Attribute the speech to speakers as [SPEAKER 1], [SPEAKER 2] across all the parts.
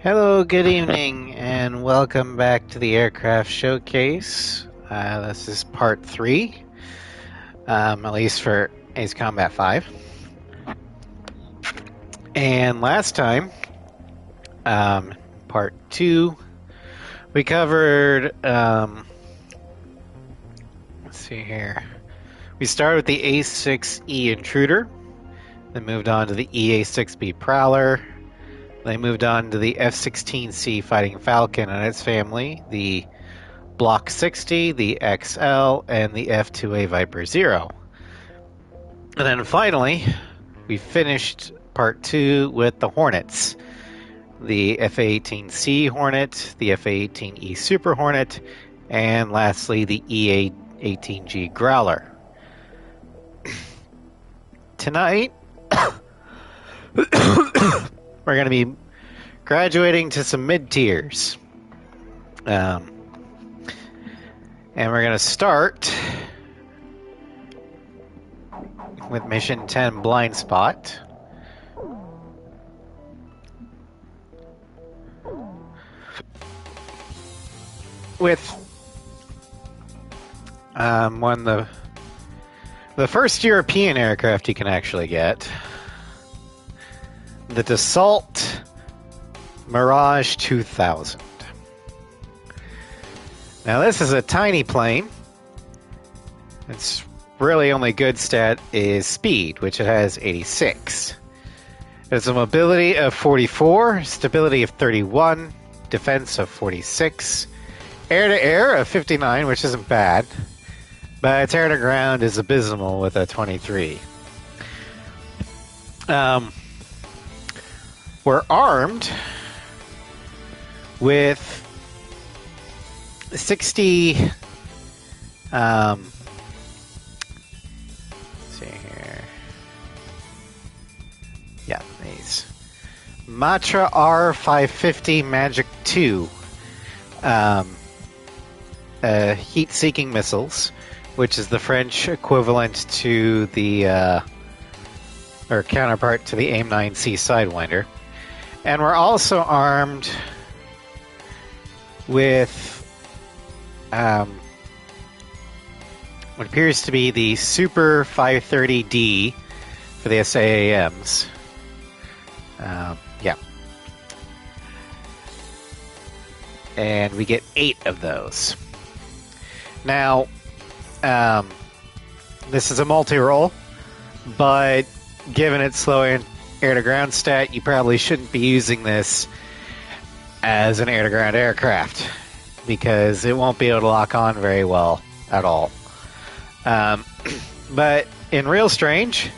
[SPEAKER 1] Hello, good evening, and welcome back to the Aircraft Showcase. This is part 3, at least for Ace Combat 5. And last time, part 2, we covered, let's see here. We started with the A6E Intruder, then moved on to the EA6B Prowler. They moved on to the F-16C Fighting Falcon and its family, the Block 60, the XL, and the F-2A Viper Zero. And then finally, we finished part 2 with the Hornets, the F-A-18C Hornet, the F-A-18E Super Hornet, and lastly the EA-18G Growler. Tonight, we're going to be graduating to some mid-tiers. And we're going to start with Mission 10 Blind Spot. With one of the first European aircraft you can actually get. The Dassault Mirage 2000. Now this is a tiny plane. Its really only good stat is speed, which it has 86. It has a mobility of 44, stability of 31, defense of 46, air-to-air of 59, which isn't bad, but its air-to-ground is abysmal with a 23. We're armed with 60, let's see here, yeah, these Matra R550 Magic 2 heat-seeking missiles, which is the French equivalent to the, or counterpart to the AIM-9C Sidewinder. And we're also armed with what appears to be the Super 530D for the SAAMs. Yeah. And we get 8 of those. Now, this is a multi-role, but given its slow air-to-ground stat, you probably shouldn't be using this as an air-to-ground aircraft because it won't be able to lock on very well at all. But in real strange,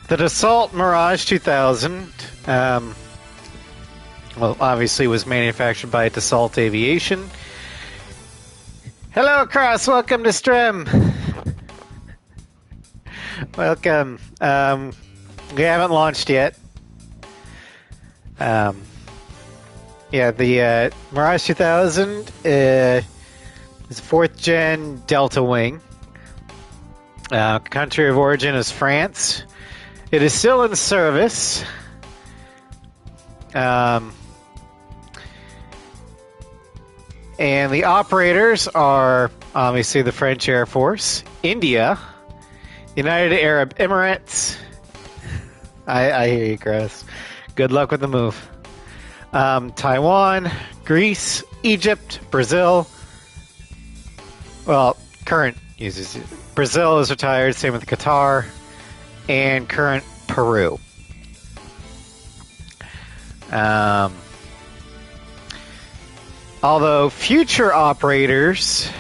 [SPEAKER 1] the Dassault Mirage 2000, well, obviously was manufactured by Dassault Aviation. Hello, Cross. Welcome to Stream. Welcome. We haven't launched yet. Yeah, the Mirage 2000 is a 4th gen Delta Wing. Country of origin is France. It is still in service. And the operators are obviously the French Air Force, India, United Arab Emirates. I hear you, Chris. Good luck with the move. Taiwan, Greece, Egypt, Brazil. Well, current users. Brazil is retired, same with Qatar, and current Peru. Although future operators,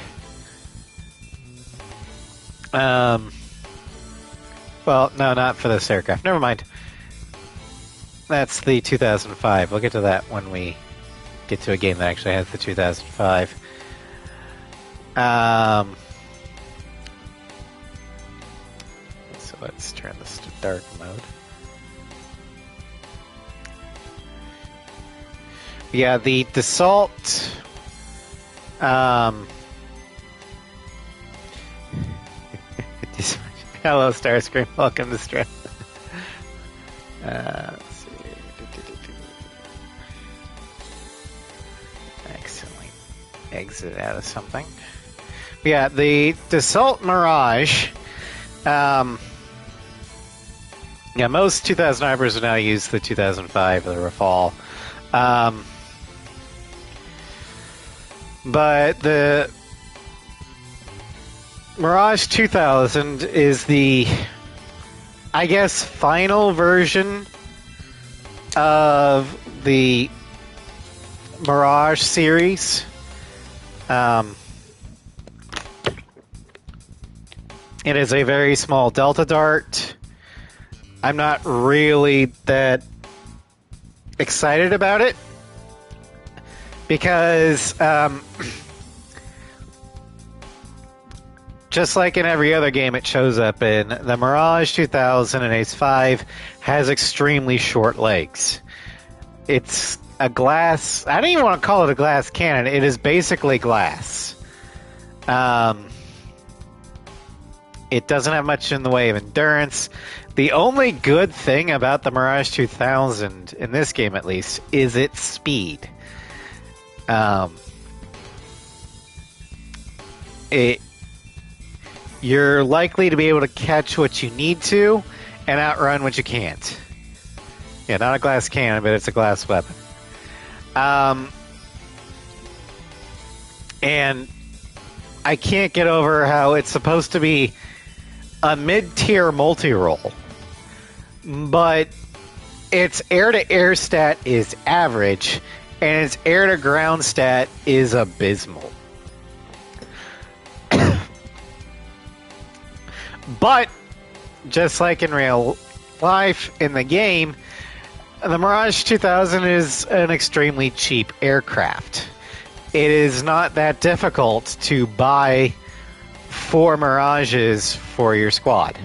[SPEAKER 1] well, no, not for this aircraft. Never mind. That's the 2005. We'll get to that when we get to a game that actually has the 2005. So let's turn this to dark mode. Yeah, the Dassault hello, Starscream. Welcome to stream. Let's see. exit out of something. Yeah, the Dassault Mirage. Yeah, most 2000 hybrids will now use the 2005, the Rafale. But the Mirage 2000 is the, I guess, final version of the Mirage series. It is a very small Delta Dart. I'm not really that excited about it because just like in every other game it shows up in, the Mirage 2000 and Ace 5 has extremely short legs. It's a glass... I don't even want to call it a glass cannon. It is basically glass. It doesn't have much in the way of endurance. The only good thing about the Mirage 2000, in this game at least, is its speed. You're likely to be able to catch what you need to and outrun what you can't. Yeah, not a glass cannon, but it's a glass weapon. And I can't get over how it's supposed to be a mid-tier multi-role, but its air-to-air stat is average, and its air-to-ground stat is abysmal. But, just like in real life, in the game, the Mirage 2000 is an extremely cheap aircraft. It is not that difficult to buy 4 Mirages for your squad.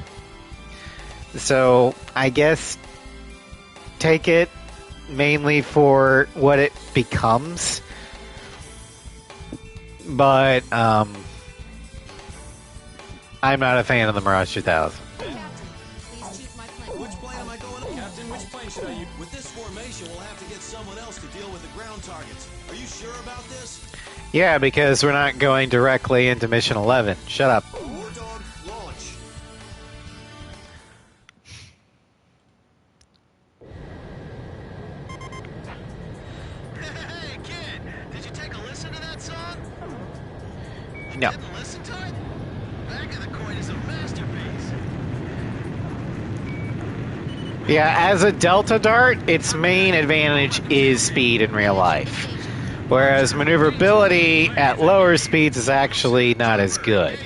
[SPEAKER 1] So, I guess take it mainly for what it becomes. But, I'm not a fan of the Mirage 2000.
[SPEAKER 2] Which plane am I going on? Captain, which plane should I use? With this formation, we'll have to get someone else to deal with the ground targets. Are you sure about this?
[SPEAKER 1] Yeah, because we're not going directly into Mission 11. Shut up.
[SPEAKER 2] War Dog, launch. Hey, kid! Did you take a listen to that song?
[SPEAKER 1] No.
[SPEAKER 2] Didn't listen to it? Back of the Coin is a masterpiece.
[SPEAKER 1] Yeah, as a Delta Dart, its main advantage is speed in real life. Whereas maneuverability at lower speeds is actually not as good.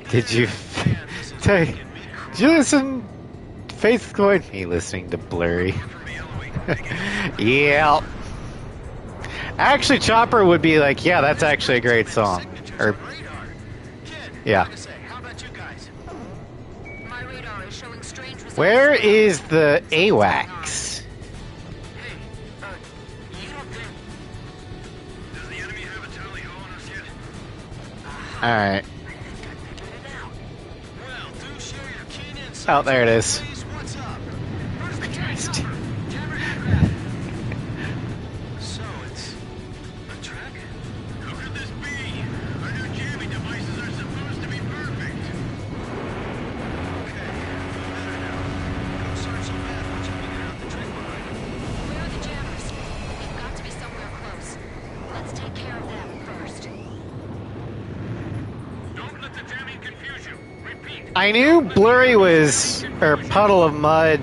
[SPEAKER 1] Did you listen? Faith Coin me listening to Blurry. Yeah. Actually, Chopper would be like, yeah, that's actually a great song. Or, yeah. Where is the AWACS? Alright. Oh, there it is. Christ.
[SPEAKER 2] So it's a track? How could this be? Our new jamming devices are supposed to be perfect. Okay, better now. Don't start so bad once you figure out the trick behind it.
[SPEAKER 3] Where are the jammers? They've got to be somewhere close. Let's take care of them first.
[SPEAKER 2] Don't let the jamming confuse you. Repeat.
[SPEAKER 1] I knew Blurry was, or Puddle of Mud,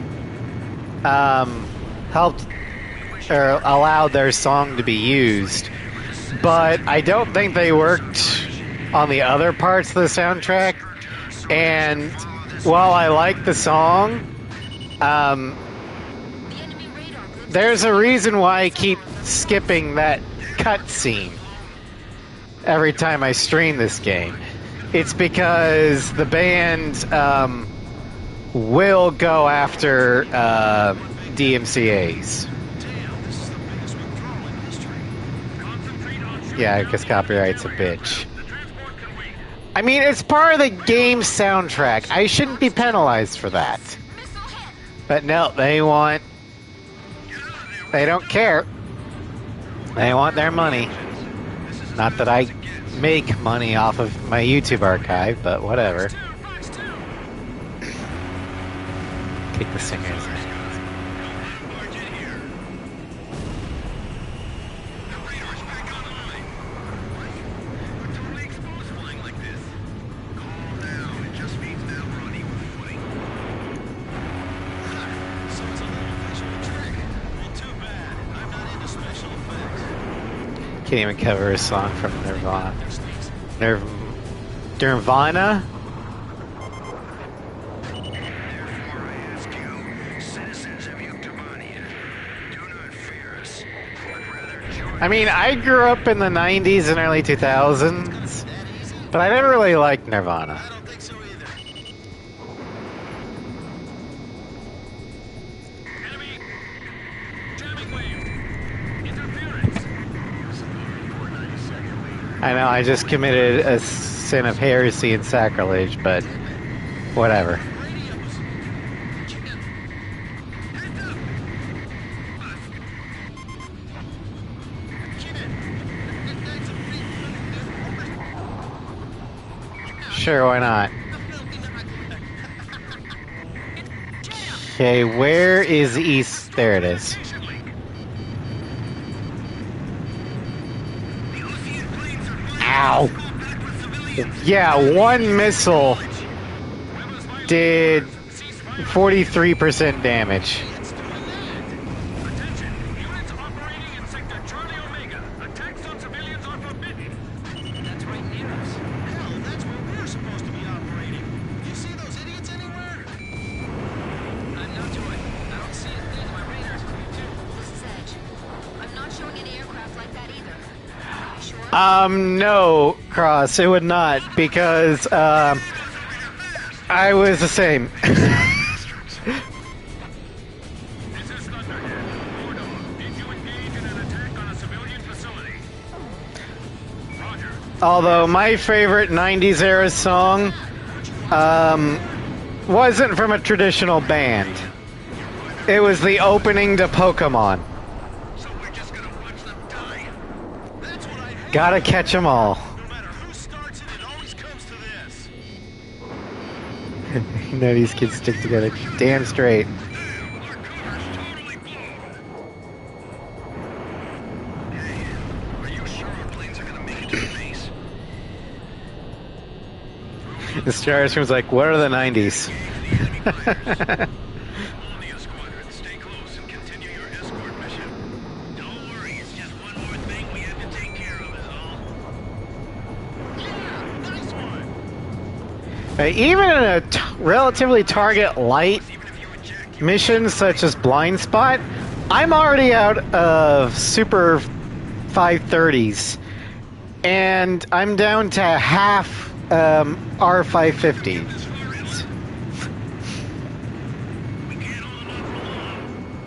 [SPEAKER 1] helped, or allowed their song to be used, but I don't think they worked on the other parts of the soundtrack, and while I like the song, There's a reason why I keep skipping that cutscene every time I stream this game. It's because the band will go after DMCA's.
[SPEAKER 2] Damn, this is the biggest withdrawal in history. Concentrate on shooting
[SPEAKER 1] Yeah, I
[SPEAKER 2] down
[SPEAKER 1] guess
[SPEAKER 2] the
[SPEAKER 1] copyright's a
[SPEAKER 2] aircraft.
[SPEAKER 1] bitch.
[SPEAKER 2] The transport can wait.
[SPEAKER 1] I mean, it's part of the game soundtrack. I shouldn't be penalized for that.
[SPEAKER 3] Missile hit.
[SPEAKER 1] But no, they want... They don't care. They want their money. Not that I make money off of my YouTube archive, but whatever.
[SPEAKER 2] Fox 2.
[SPEAKER 1] Kick the singers.
[SPEAKER 2] Barge in here. The radar's back online. What? We're totally exposed flying like this. Calm down. It just means now we're on even footing. So it's a little visual trick. Well, too bad. I'm not into special effects.
[SPEAKER 1] Can't even cover a song from Nirvana. Nirvana?
[SPEAKER 2] Therefore, I ask you, citizens of Yuctamania, do not fear us, but rather join
[SPEAKER 1] I mean, I grew up in the 90s and early 2000s, but I never really liked Nirvana.
[SPEAKER 2] I don't think so either. Enemy! Jamming wave! Interference!
[SPEAKER 1] I know, I just committed a sin of heresy and sacrilege, but whatever.
[SPEAKER 2] Radios! Chicken! Heads up!
[SPEAKER 1] Sure, why not? Okay, where is the east? There it is. Ow! Yeah, one missile did 43% damage.
[SPEAKER 2] Attention! Units operating in sector Charlie Omega. Attacks on civilians are forbidden. That's right near us. Hell, that's where we're supposed to be operating. Do you see those idiots anywhere? No, Joy. I don't see a thing on my radars.
[SPEAKER 3] This is Edge. I'm not showing any aircraft like that either. Are you sure?
[SPEAKER 1] No, Cross, it would not, because, I was the same.
[SPEAKER 2] This is Thunderhead. War Dog. Did you engage in an attack on a civilian facility? Roger.
[SPEAKER 1] Although my favorite 90s era song, wasn't from a traditional band. It was the opening to Pokemon.
[SPEAKER 2] So we're just gonna watch them die. That's what I hate.
[SPEAKER 1] Gotta catch 'em all.
[SPEAKER 2] No matter who starts it, it always comes to this.
[SPEAKER 1] You know these kids stick together damn straight.
[SPEAKER 2] Damn, our cover's totally blown. Hey, are you sure our planes are gonna make it to the base?
[SPEAKER 1] The Stars was like, what are the 90s?
[SPEAKER 2] Omnia Squadron, stay close and continue your escort mission. Don't worry, it's just one more thing we have to take care of, is all. Yeah, nice one.
[SPEAKER 1] Even in a relatively target light
[SPEAKER 2] Even if you eject, you
[SPEAKER 1] missions such as Blind Spot, I'm already out of Super 530s, and I'm down to half R550s.
[SPEAKER 2] we can't hold on for long.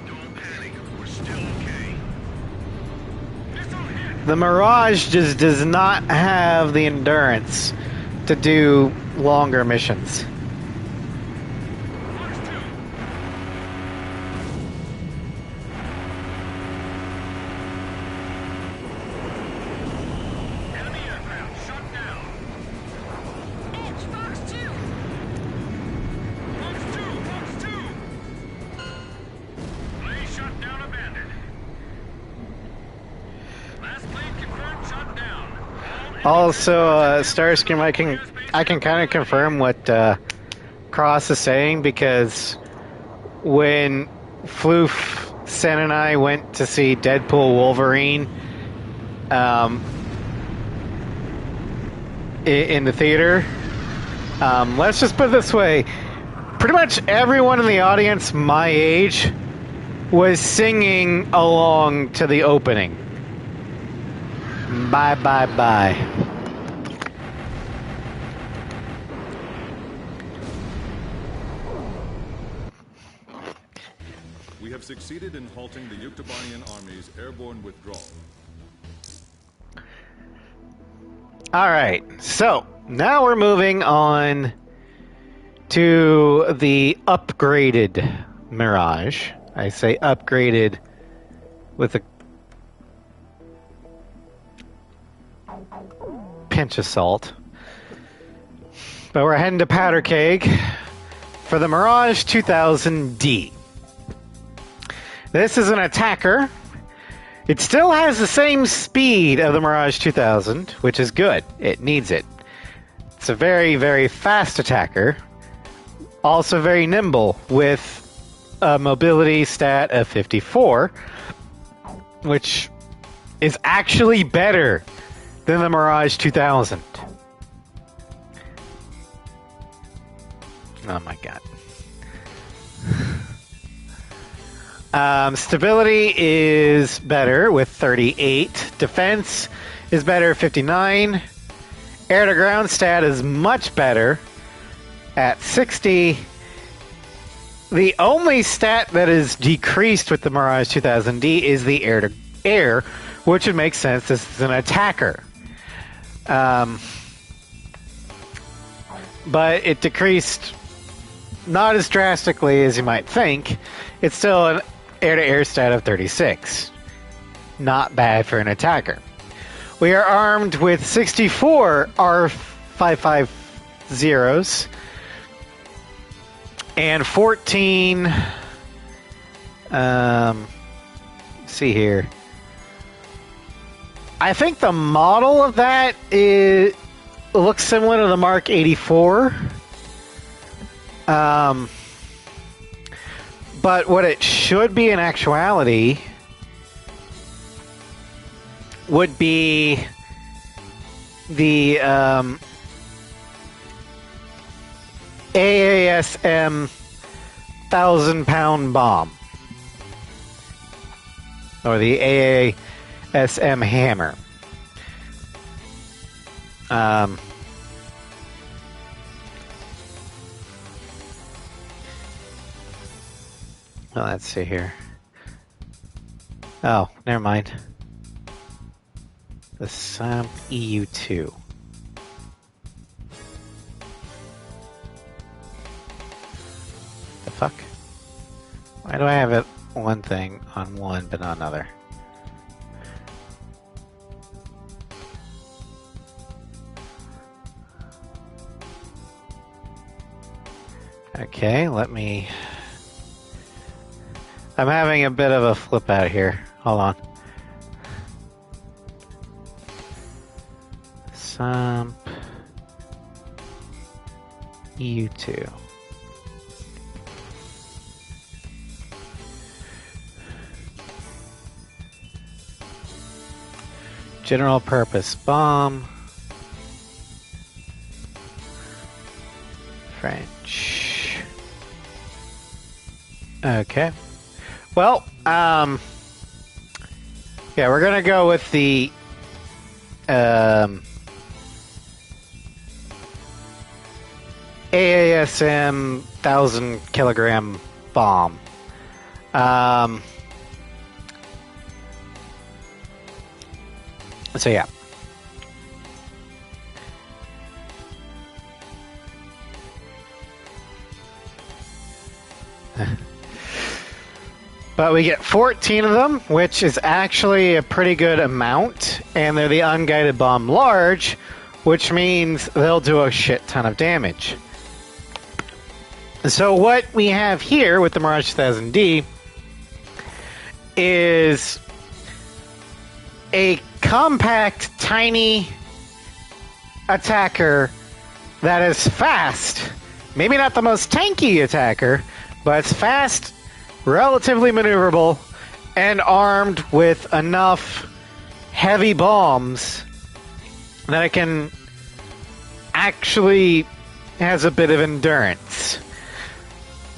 [SPEAKER 2] Don't panic, we're still okay. Missile hit.
[SPEAKER 1] The Mirage just does not have the endurance to do longer missions.
[SPEAKER 2] Fox 2. Enemy aircraft shot down.
[SPEAKER 3] Edge, Fox 2.
[SPEAKER 2] Fox 2, Fox 2. Plane shot down abandoned. Last plane confirmed shot down. All
[SPEAKER 1] Also, Starscream, I can kind of confirm what Cross is saying, because when Floof, Sen, and I went to see Deadpool Wolverine in the theater, let's just put it this way: pretty much everyone in the audience my age was singing along to the opening. Bye, bye, bye.
[SPEAKER 4] We have succeeded in halting the Yuktobanian army's airborne withdrawal.
[SPEAKER 1] All right, so now we're moving on to the upgraded Mirage. I say upgraded with a pinch of salt. But we're heading to Powder Keg for the Mirage 2000D. This is an attacker. It still has the same speed of the Mirage 2000, which is good. It needs it. It's a very, very fast attacker. Also very nimble with a mobility stat of 54, which is actually better than the Mirage 2000. Oh my god. Stability is better with 38. Defense is better, 59. Air-to-ground stat is much better at 60. The only stat that is decreased with the Mirage 2000D is the air-to-air, which would make sense. This is an attacker. But it decreased not as drastically as you might think. It's still an air-to-air stat of 36. Not bad for an attacker. We are armed with 64 R550s and 14... see here. I think the model of that looks similar to the Mark 84. But what it should be in actuality would be the AASM 1,000-pound bomb. Or the AASM hammer. Well, let's see here. Oh, never mind. The SAMP EU2. The fuck? Why do I have it one thing on one but not another? Okay, let me... I'm having a bit of a flip out here. Hold on. SAMP EU2. General purpose bomb. French. Okay. Well, yeah, we're gonna go with the AASM 1,000-kilogram bomb. So yeah. But we get 14 of them, which is actually a pretty good amount, and they're the unguided bomb large, which means they'll do a shit ton of damage. So what we have here with the Mirage 2000D is a compact, tiny attacker that is fast. Maybe not the most tanky attacker, but it's fast, relatively maneuverable, and armed with enough heavy bombs that it can actually has a bit of endurance.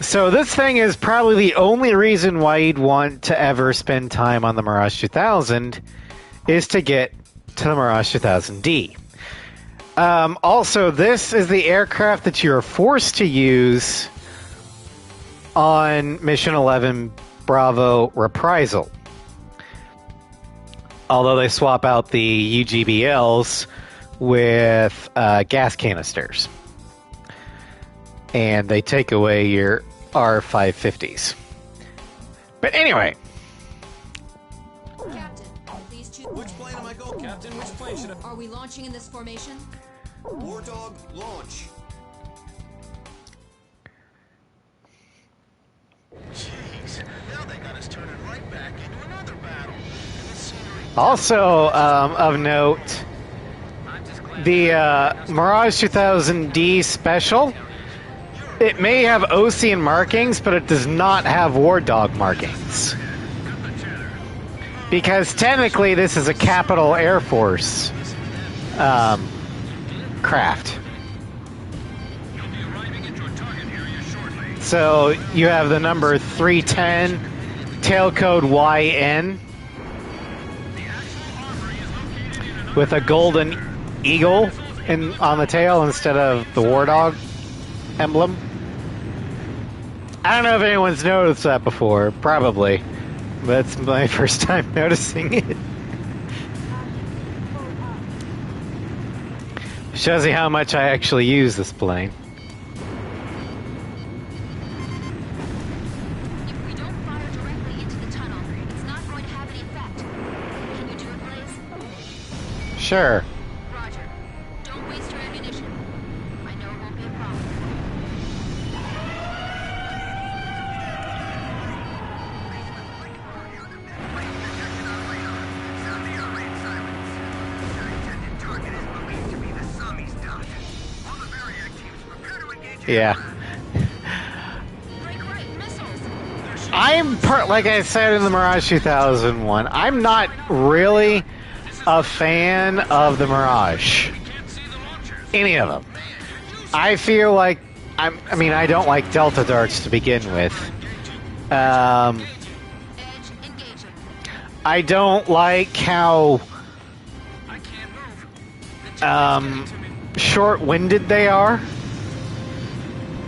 [SPEAKER 1] So this thing is probably the only reason why you'd want to ever spend time on the Mirage 2000 is to get to the Mirage 2000D. Also, this is the aircraft that you're forced to use on Mission 11 Bravo Reprisal. Although they swap out the UGBLs with gas canisters. And they take away your R550s. But anyway.
[SPEAKER 5] Captain, please choose.
[SPEAKER 2] Which plane am I going? Captain, which plane should I...
[SPEAKER 5] Are we launching in this formation?
[SPEAKER 2] War Dog, launch. Jeez, now they got us turning right back into another battle. And the scenery...
[SPEAKER 1] Also, of note, the Mirage 2000D Special, it may have Ocean markings, but it does not have War Dog markings. Because technically this is a Capital Air Force craft. So you have the number 310, tailcode YN, with a golden eagle on the tail instead of the War Dog emblem. I don't know if anyone's noticed that before. Probably. But it's my first time noticing it. Shows you how much I actually use this plane.
[SPEAKER 3] If we don't fire directly into the tunnel, it's not going to have any effect. Can you do it, Blaze?
[SPEAKER 1] Sure.
[SPEAKER 3] Roger. Don't waste your ammunition. I know it won't be a problem.
[SPEAKER 1] Yeah. I'm like I said in the Mirage 2001, I'm not really a fan of the Mirage. Any of them. I feel like I mean, I don't like Delta Darts to begin with.
[SPEAKER 3] Edge engaging.
[SPEAKER 1] I don't like how short-winded they are.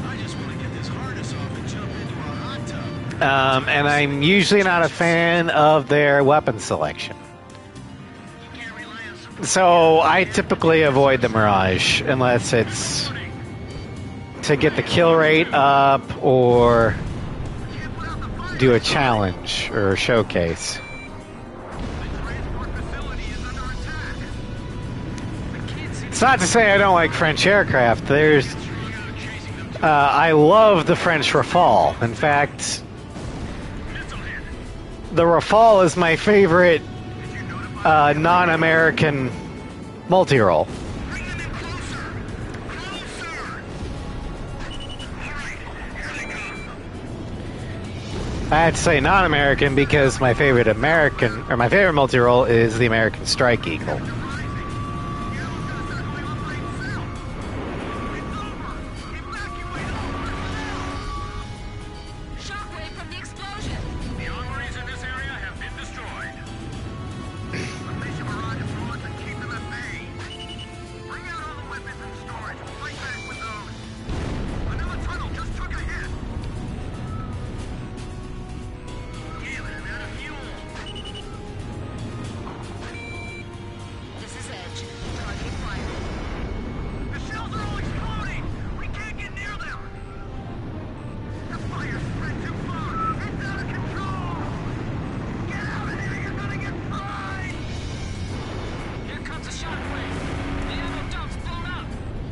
[SPEAKER 2] I just want to get this harness off and jump into a hot tub.
[SPEAKER 1] And I'm usually not a fan of their weapon selection. So I typically avoid the Mirage unless it's to get the kill rate up or do a challenge or a showcase. It's not to say I don't like French aircraft. I love the French Rafale. In fact, the Rafale is my favorite non-American multi-role. I had to say non-American because my favorite multi-role is the American Strike Eagle.
[SPEAKER 3] Shockwave from the explosion.
[SPEAKER 2] The armories in this area have been destroyed. Unleash a barrage of bullets and keep them at bay. Bring out all the weapons in storage and fight back with those. Another tunnel just took a hit. Damn it, I'm out of fuel.
[SPEAKER 3] This is Edge. Target fire.
[SPEAKER 2] The shells are all exploding. We can't get near them. The fire spread too far. It's out of control. Get out of there. You're gonna get fried.
[SPEAKER 3] Here comes a shockwave. The ammo dump's blown up.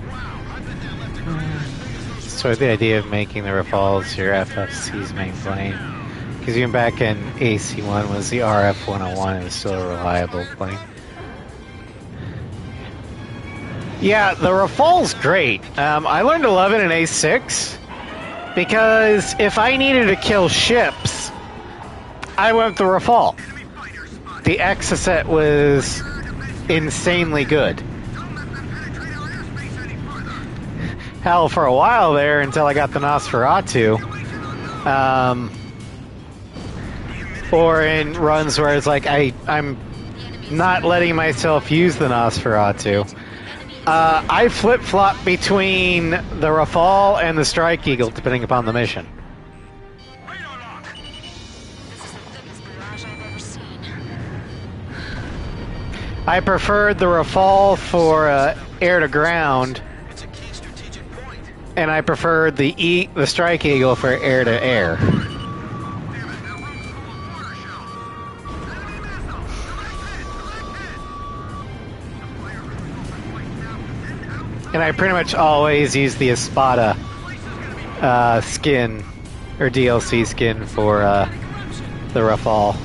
[SPEAKER 2] Wow, I bet that left a crater as big as those.
[SPEAKER 1] So the idea of making the Rafales your FFC's main plane, because even back in AC1 was the RF-101, it was still a reliable plane. Yeah, the Rafale's great. I learned to love it in A6 because if I needed to kill ships, I went with the Rafale. The Exocet was insanely good.
[SPEAKER 2] Don't let them penetrate our airspace any further.
[SPEAKER 1] Hell, for a while there, until I got the Nosferatu,
[SPEAKER 2] Release
[SPEAKER 1] Or in runs where it's like I'm not letting myself use the Nosferatu. I flip-flop between the Rafale and the Strike Eagle, depending upon the mission.
[SPEAKER 2] Radar lock.
[SPEAKER 3] This is the thickest barrage I've ever seen.
[SPEAKER 1] I preferred the Rafale for air-to-ground,
[SPEAKER 2] It's a key strategic point.
[SPEAKER 1] and I preferred the Strike Eagle for air-to-air.
[SPEAKER 2] Damn it, that room's full of mortar shells. Enemy missile.
[SPEAKER 1] And I pretty much always use the Espada skin, or DLC skin for the Rafale.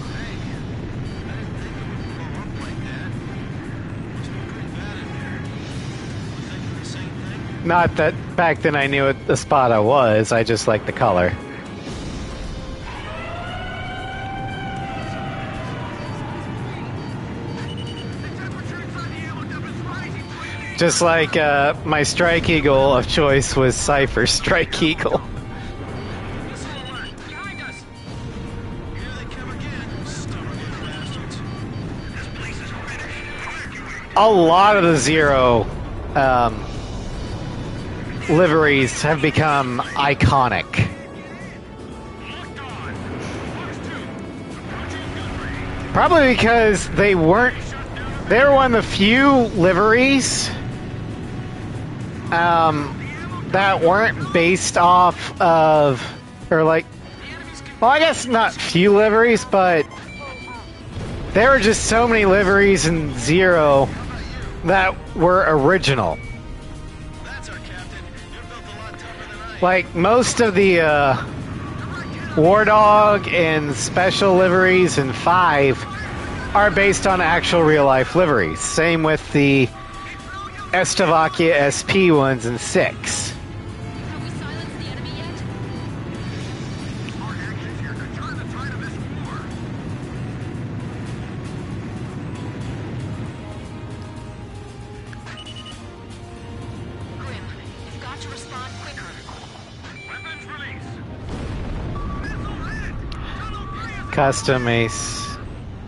[SPEAKER 1] Not that back then I knew what the Espada was, I just liked the color. Just like my Strike Eagle of choice was Cypher's Strike Eagle.
[SPEAKER 2] Missile alert. Behind us. Here they come again. Stubborn little bastards. This place is finished.
[SPEAKER 1] A lot of the Zero liveries have become iconic.
[SPEAKER 2] Locked on. First two. Approaching gun range.
[SPEAKER 1] Probably because they were one of the few liveries that weren't based off of, or like, well, I guess not few liveries, but there were just so many liveries in Zero that were original.
[SPEAKER 2] That's our captain. You're built a lot tougher than I am.
[SPEAKER 1] Like most of the War Dog and special liveries in 5 are based on actual real life liveries. Same with the Estevakia SP ones in 6.
[SPEAKER 3] Have we silenced the enemy yet?
[SPEAKER 2] Our actions here could turn the tide of this war.
[SPEAKER 3] Grim, you've got to respond quicker.
[SPEAKER 2] Weapons release. Missile hit. Tunnel clear.
[SPEAKER 1] Custom Ace,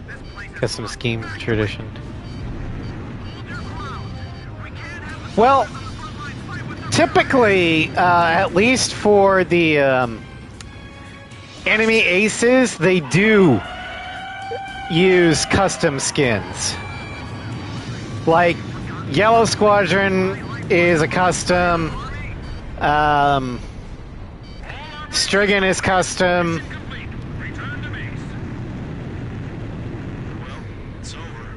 [SPEAKER 2] This place is
[SPEAKER 1] custom scheme tradition.
[SPEAKER 2] hold your ground. We can't have the
[SPEAKER 1] Well,
[SPEAKER 2] front lines fight with the
[SPEAKER 1] typically, at least for the enemy aces, they do use custom skins. Like, Yellow Squadron is a custom, Strigan is custom,
[SPEAKER 2] complete. Return to base. Well, it's over.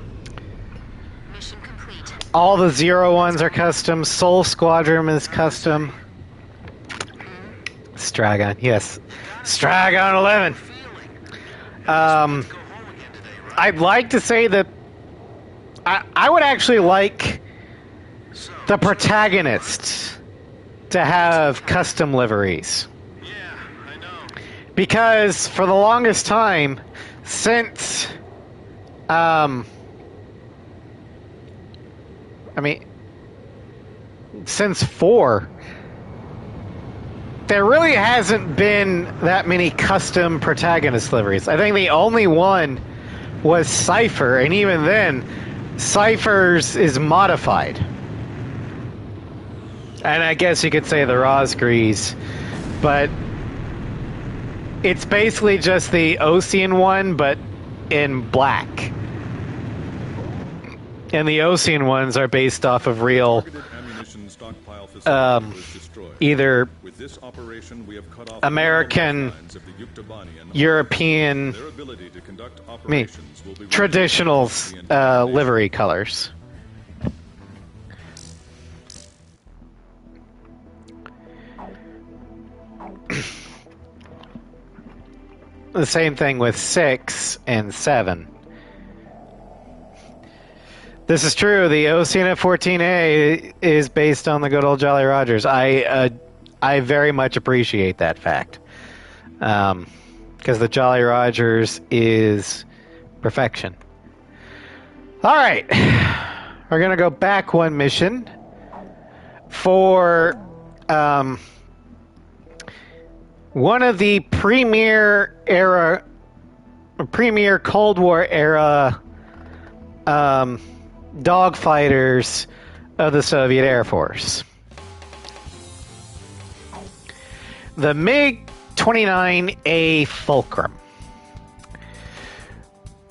[SPEAKER 3] Mission complete.
[SPEAKER 1] all the Zero ones are custom, Soul Squadron is custom. Stragon, yes. Stragon 11. I'd like to say that I would actually like the protagonists to have custom liveries.
[SPEAKER 2] Yeah, I know.
[SPEAKER 1] Because for the longest time, since since 4, there really hasn't been that many custom protagonist liveries. I think the only one was Cypher, and even then, Cypher's is modified. And I guess you could say the Rosgrees, but it's basically just the Ocean one, but in black. And the Ocean ones are based off of real,
[SPEAKER 4] Targeted ammunition stockpile facility was destroyed.
[SPEAKER 1] either
[SPEAKER 4] With this operation, we have cut off
[SPEAKER 1] American,
[SPEAKER 4] all the lines of the Yuktobanian.
[SPEAKER 1] European,
[SPEAKER 4] Their ability to conduct operations will be
[SPEAKER 1] traditional
[SPEAKER 4] the entire nation.
[SPEAKER 1] livery colors. The same thing with 6 and 7. This is true. The OCNF 14A is based on the good old Jolly Rogers. I very much appreciate that fact. Because the Jolly Rogers is perfection. All right. We're going to go back one mission for one of the premier Cold War era dogfighters of the Soviet Air Force. The MiG-29A Fulcrum.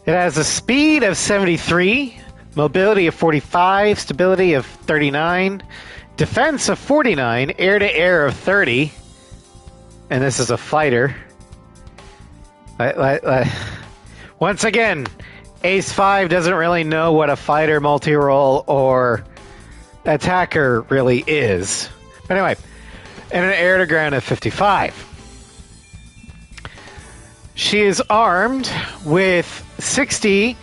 [SPEAKER 1] It has a speed of 73, mobility of 45, stability of 39, defense of 49, air-to-air of 30, and this is a fighter. Once again, Ace 5 doesn't really know what a fighter, multi-role, or attacker really is. But anyway, and an air-to-ground of 55. She is armed with 60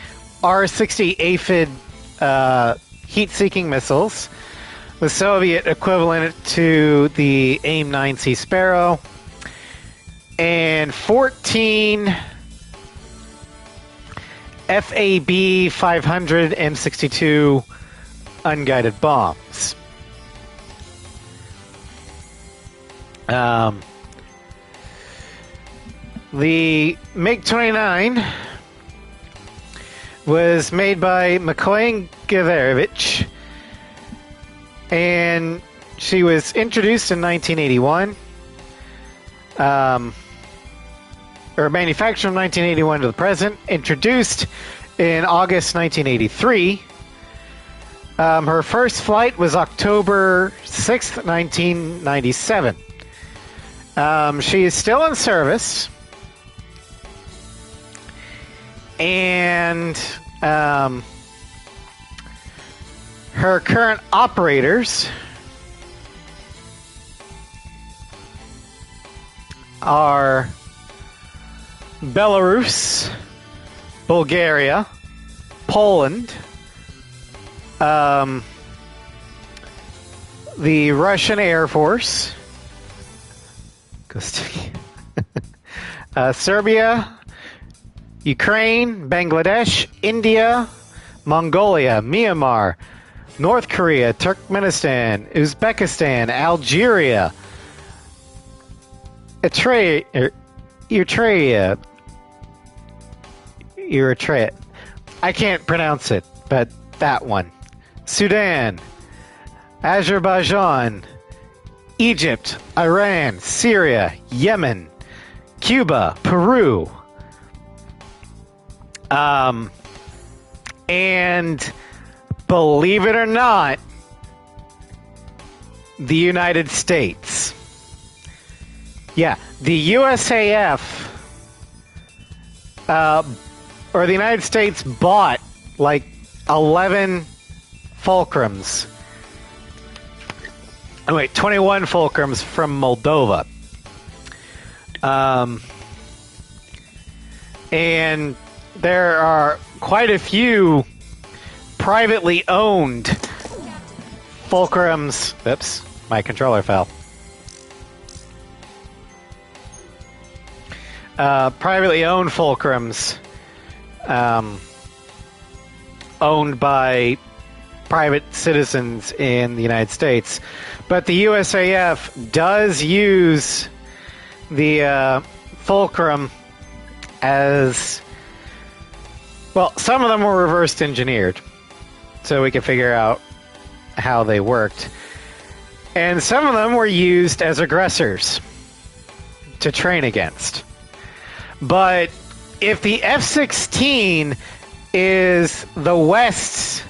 [SPEAKER 1] R-60 aphid heat-seeking missiles, the Soviet equivalent to the AIM-9 Sea Sparrow, and 14 FAB 500 M62 unguided bombs. The MiG-29 was made by Mikhail Gavarevich, and she was introduced in 1981, or manufactured from 1981 to the present, introduced in August 1983. Her first flight was October 6th, 1997. She is still in service, and her current operators are Belarus, Bulgaria, Poland, the Russian Air Force, Serbia, Ukraine, Bangladesh, India, Mongolia, Myanmar, North Korea, Turkmenistan, Uzbekistan, Algeria, Eritrea. I can't pronounce it, but that one. Sudan, Azerbaijan, Egypt, Iran, Syria, Yemen, Cuba, Peru, and believe it or not, the United States. Yeah, the USAF, or the United States bought like 11 Fulcrums. Oh, wait, 21 Fulcrums from Moldova. And there are quite a few privately owned Fulcrums. Oops, my controller fell. Privately owned Fulcrums owned by private citizens in the United States. But the USAF does use the Fulcrum as... Well, some of them were reverse engineered, so we could figure out how they worked. And some of them were used as aggressors to train against. But if the F-16 is the West's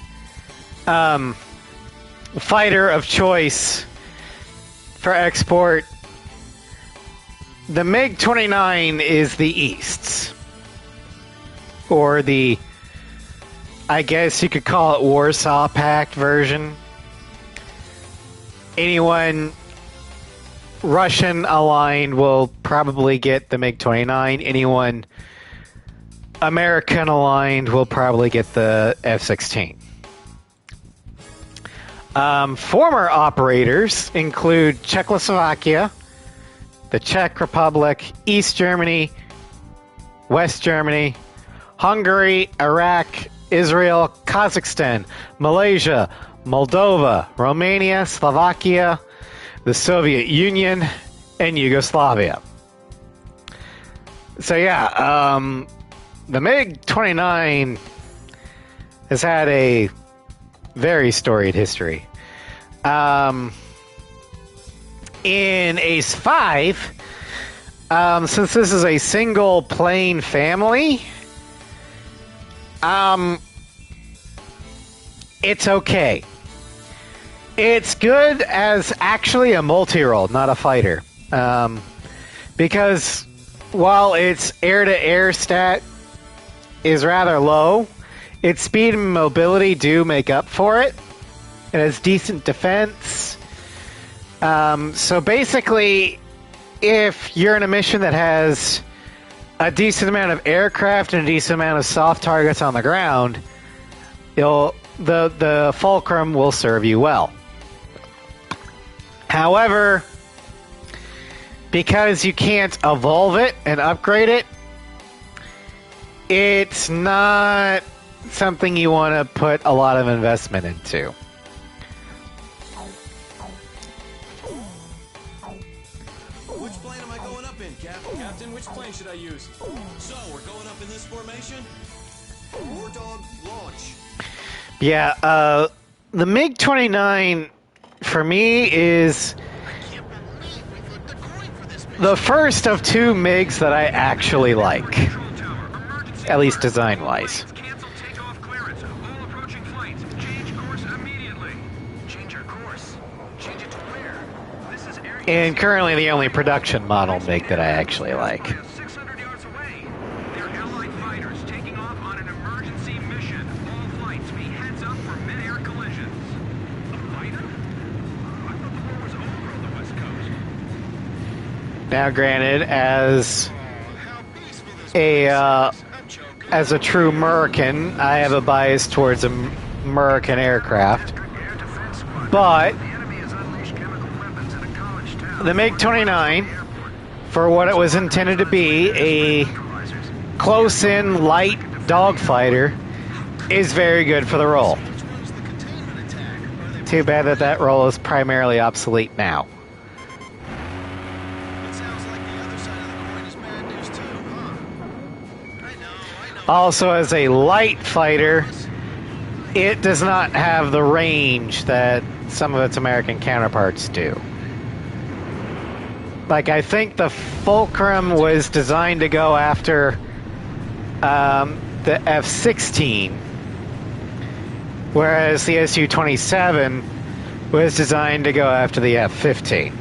[SPEAKER 1] fighter of choice for export, the MiG-29 is the East's. Or the, I guess you could call it Warsaw Pact version. Anyone Russian aligned will probably get the MiG-29. Anyone American aligned will probably get the F-16. Former operators include Czechoslovakia, the Czech Republic, East Germany, West Germany, Hungary, Iraq, Israel, Kazakhstan, Malaysia, Moldova, Romania, Slovakia, the Soviet Union, and Yugoslavia. So yeah, the MiG-29 has had a very storied history. In Ace 5, since this is a single plane family, it's okay. It's good as actually a multi-role, not a fighter. Because while its air-to-air stat is rather low, its speed and mobility do make up for it. It has decent defense. So basically, if you're in a mission that has a decent amount of aircraft and a decent amount of soft targets on the ground, the Fulcrum will serve you well. However, because you can't evolve it and upgrade it, it's not something you want to put a lot of investment into.
[SPEAKER 2] Which plane am I going up in, Captain? Which plane should I use? So, we're going up in this formation? War dog, launch.
[SPEAKER 1] Yeah, the MiG-29 for me is the first of two MiGs that I actually like, at least design-wise.
[SPEAKER 2] Cancel takeoff clearance. All approaching flights. Change course immediately. Change your course. Change it to where? This is area.
[SPEAKER 1] And currently the only production model MiG that I actually like.
[SPEAKER 2] 600 yards away. They're Allied fighters taking off on an emergency mission. All flights be heads up for mid-air collisions. A fighter? I thought the war was over on the West Coast.
[SPEAKER 1] Now, granted, as a true American, I have a bias towards American aircraft, but the MiG-29, for what it was intended to be, a close-in light dogfighter, is very good for the role. Too bad that that role is primarily obsolete now.
[SPEAKER 2] It sounds like the other side of the coin is bad news too, huh? I know.
[SPEAKER 1] Also, as a light fighter, it does not have the range that some of its American counterparts do. Like, I think the Fulcrum was designed to go after the F-16, whereas the Su-27 was designed to go after the F-15.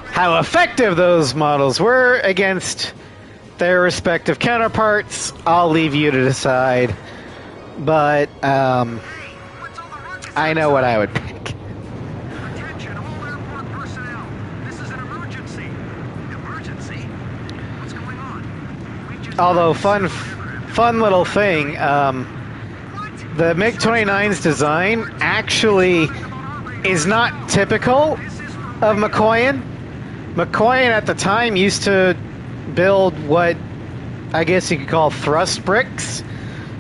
[SPEAKER 1] How effective those models were against their respective counterparts, I'll leave you to decide. But I know what I would pick.
[SPEAKER 2] Attention, all airport personnel. This is an emergency. Emergency? What's going on? We've just
[SPEAKER 1] Although fun little thing, the MiG-29's design actually is not typical of McCoyan. McCoyan at the time used to build what I guess you could call thrust bricks,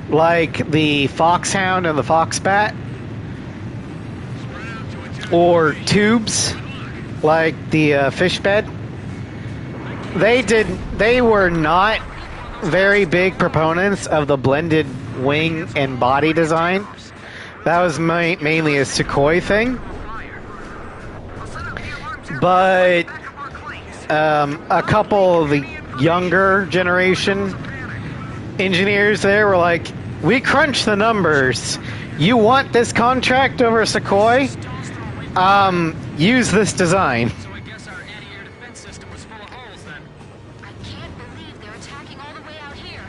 [SPEAKER 1] like the Foxhound and the Foxbat, or tubes, like the fish bed. They were not very big proponents of the blended wing and body design. That was mainly a Sukhoi thing. But a couple of the younger generation engineers there were like, we crunched the numbers. You want this contract over Sukhoi? Use this design.
[SPEAKER 2] So I guess our anti-air defense system was full of holes then.
[SPEAKER 3] I can't believe they're attacking all the way out here.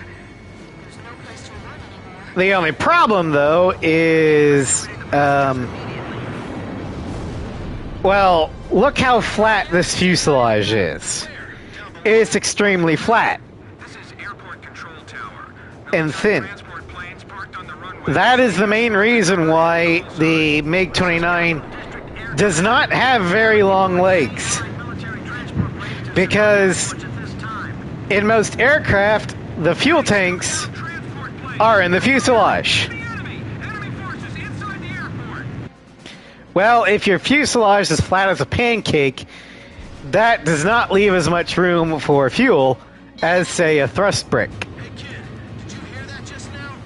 [SPEAKER 3] There's no place to run anymore.
[SPEAKER 1] The only problem, though, is, well, look how flat this fuselage is. It's extremely flat
[SPEAKER 2] This is airport control tower.
[SPEAKER 1] and thin.
[SPEAKER 2] Transport planes parked on the runway.
[SPEAKER 1] That is the main reason why the MiG-29 does not have very long legs.
[SPEAKER 2] Military transport planes to
[SPEAKER 1] Because
[SPEAKER 2] at this time.
[SPEAKER 1] in most aircraft, the fuel tanks
[SPEAKER 2] Transport planes.
[SPEAKER 1] are in the fuselage.
[SPEAKER 2] The enemy. Enemy forces inside the airport.
[SPEAKER 1] Well, if your fuselage is flat as a pancake, that does not leave as much room for fuel as, say, a thrust brick.
[SPEAKER 2] Hey kid, did you hear that just now?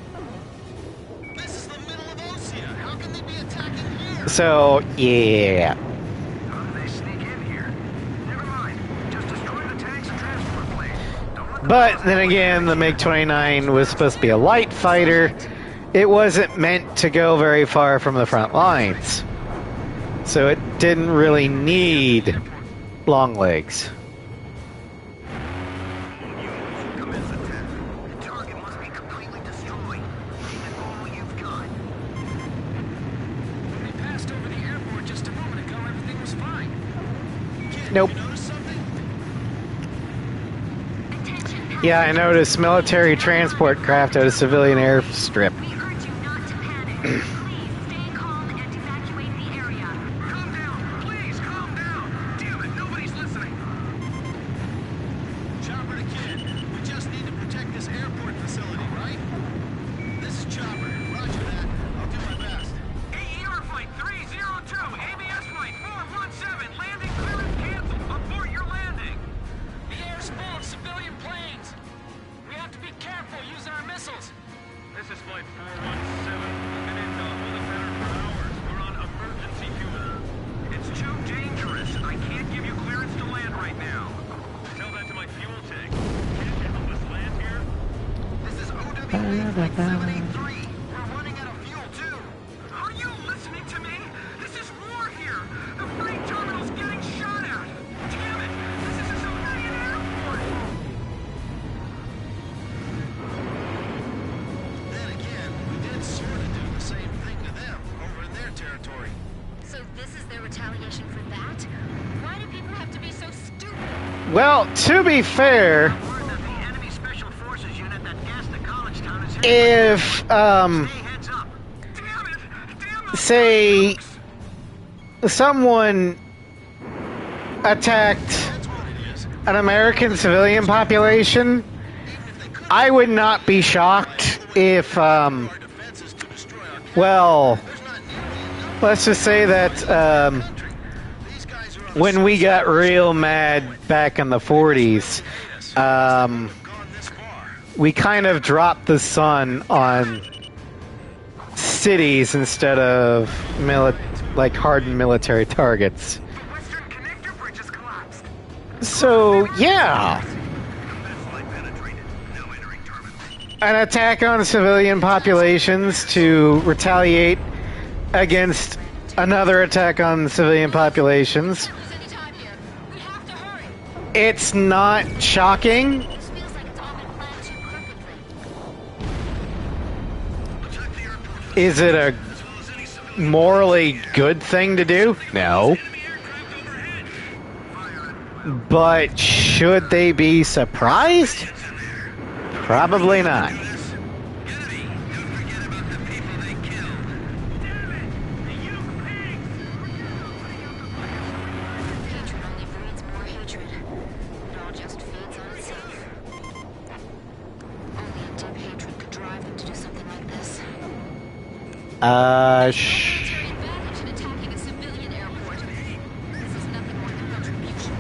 [SPEAKER 2] This is the middle of Osea. How can they be attacking here?
[SPEAKER 1] So, yeah.
[SPEAKER 6] How did they sneak in here? Never mind. Just destroy the tanks and transport planes. Don't let them
[SPEAKER 1] But then again, the MiG-29 was supposed to be a light fighter. It wasn't meant to go very far from the front lines. So it didn't really need long legs.
[SPEAKER 6] commence attack. The target must be completely destroyed. Give it all you've got.
[SPEAKER 2] When we passed over the airport just a moment ago, everything was fine. Kid,
[SPEAKER 1] Nope.
[SPEAKER 2] you notice something?
[SPEAKER 3] Attention.
[SPEAKER 1] Yeah, I noticed military transport craft at a civilian airstrip.
[SPEAKER 3] We urge you not to panic. Please stay calm and evacuate the area.
[SPEAKER 6] Calm down. Please, calm down. Damn it, nobody's listening.
[SPEAKER 2] Chopper to kid, we just need to protect this airport facility, right? This is Chopper. Roger that. I'll do my best.
[SPEAKER 6] AER Flight 302, ABS Flight 417, landing clearance canceled. Abort your landing.
[SPEAKER 2] The air's full of civilian planes. We have to be careful using our missiles.
[SPEAKER 6] This is Flight 417. We've been in the center for hours. We're on emergency fuel. It's too dangerous. I can't give you clearance to land right now. Tell that to my fuel tank. Can't you help us land here? This is OWA Flight 783. We're running out of fuel, too. Are you listening to me? This is war here. The freight terminal's getting shot at. Damn it. This is a civilian airport.
[SPEAKER 2] Then again, we did sort of do the same thing to them over in their territory.
[SPEAKER 3] So this is their retaliation for that? Why do people have to be so stupid?
[SPEAKER 1] Well, to be fair,
[SPEAKER 6] Word that the enemy special forces unit that gassed the college town is heading
[SPEAKER 1] if,
[SPEAKER 6] Stay heads up. Damn it! Damn it!
[SPEAKER 1] say, someone attacked
[SPEAKER 2] That's what it is.
[SPEAKER 1] an American civilian population, I would not be shocked if,
[SPEAKER 2] Our defenses to destroy our
[SPEAKER 1] well,
[SPEAKER 2] There's not nearly enough
[SPEAKER 1] let's just say that
[SPEAKER 2] country. These guys are on the
[SPEAKER 1] when we got real mad back in the 40s,
[SPEAKER 2] gone this far.
[SPEAKER 1] we kind of dropped the sun on cities instead of like hardened military targets.
[SPEAKER 6] Western connector bridge has collapsed.
[SPEAKER 1] So, yeah,
[SPEAKER 6] Flight penetrated. Now entering terminal.
[SPEAKER 1] an attack on civilian populations to retaliate against another attack on civilian populations.
[SPEAKER 5] Can't lose any time here. We have to hurry.
[SPEAKER 1] It's not shocking.
[SPEAKER 3] This feels like it's all been planned too perfectly.
[SPEAKER 6] Attack the airport.
[SPEAKER 1] Is it a morally good thing to do? No.
[SPEAKER 6] Enemy aircraft overhead. Fire it.
[SPEAKER 1] But should they be surprised? Probably not.
[SPEAKER 6] Enemy, don't forget about the people they killed. Damn it! You pigs!
[SPEAKER 3] Hatred only breeds more hatred. It all just feeds on itself. Only a deep hatred could drive them to do something like this.
[SPEAKER 5] Military advantage in attacking a civilian airport. This is nothing more than retribution.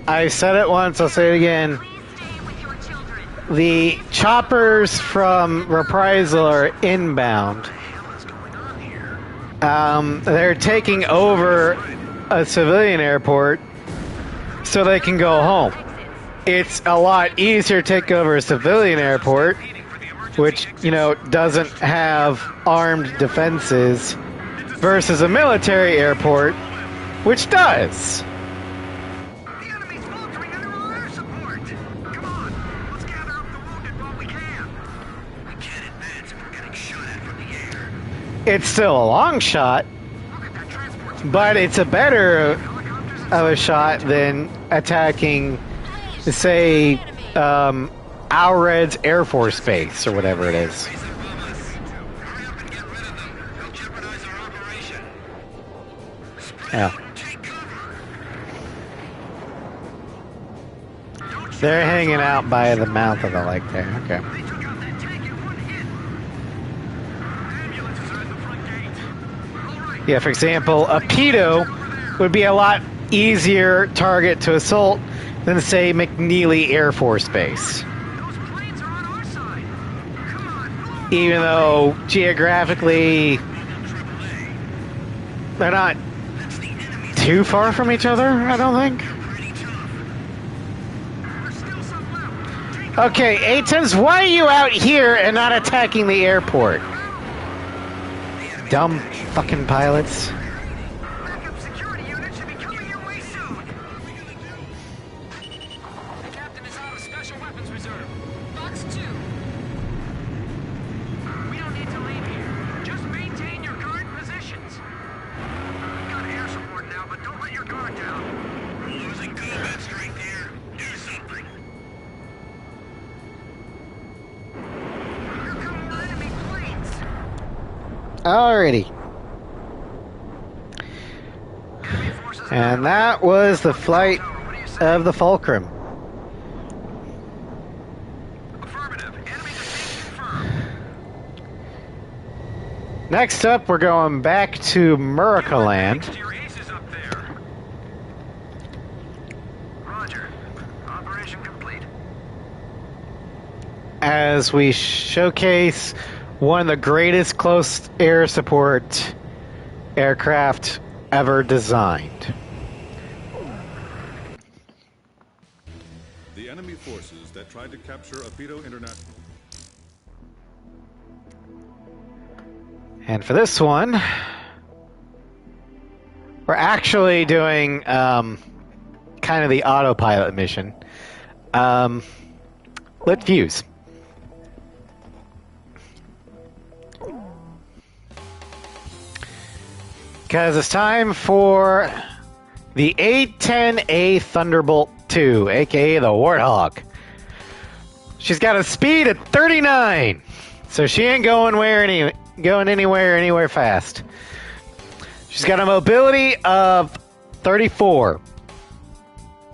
[SPEAKER 1] I said it once, I'll say it again.
[SPEAKER 3] Please stay with your children.
[SPEAKER 1] The choppers from Reprisal are inbound.
[SPEAKER 6] What's going on here?
[SPEAKER 1] They're taking over a civilian airport so they can go home. It's a lot easier to take over a civilian airport, which, you know, doesn't have armed defenses, versus a military airport, which does.
[SPEAKER 6] The enemy's faltering under our air support. Come on, let's gather up the wounded while we can. We can't advance if we're getting shot at from the air.
[SPEAKER 1] It's still a long shot,
[SPEAKER 6] Look at that transport.
[SPEAKER 1] but it's a better
[SPEAKER 6] Helicopters and
[SPEAKER 1] of a shot than attacking, say, Alred's Air Force Base or whatever it is.
[SPEAKER 6] hurry up and get rid of them. They'll jeopardize our operation.
[SPEAKER 1] Yeah.
[SPEAKER 6] Take cover.
[SPEAKER 1] They're hanging out by the mouth of the lake there. Okay.
[SPEAKER 6] They took out that tank in one hit. Ambulances are at the front gate. All right,
[SPEAKER 1] Yeah, for example, a pedo would be a lot easier target to assault than, say, McNeely Air Force Base.
[SPEAKER 6] Those planes are on our side. Come on,
[SPEAKER 1] Even though geographically they're not too far from each other, I don't think.
[SPEAKER 6] there's still some left. Take
[SPEAKER 1] Okay, A-10s, why are you out here and not attacking the airport? Dumb fucking pilots.
[SPEAKER 6] backup security unit should be coming your way soon. The captain is out of special weapons reserve.
[SPEAKER 5] Box 2.
[SPEAKER 6] We don't need to leave here. Just maintain your current positions. We've got air support now, but don't let your guard down. We're losing combat strength here. Do something. Here come more enemy planes.
[SPEAKER 1] Alrighty.
[SPEAKER 6] Enemy forces
[SPEAKER 1] And that was the flight
[SPEAKER 6] What do you say?
[SPEAKER 1] of the Fulcrum.
[SPEAKER 6] Affirmative. Enemy defeat confirmed.
[SPEAKER 1] Next up, we're going back to Muricaland.
[SPEAKER 6] To your aces up there. Roger. Operation complete.
[SPEAKER 1] As we showcase one of the greatest close air support aircraft ever designed.
[SPEAKER 4] The enemy forces that tried to capture Apido International.
[SPEAKER 1] And for this one, we're actually doing kind of the autopilot mission. Lit fuse. Because it's time for the A-10A Thunderbolt 2, aka the Warthog. She's got a speed of 39, so she ain't going anywhere fast. She's got a mobility of 34,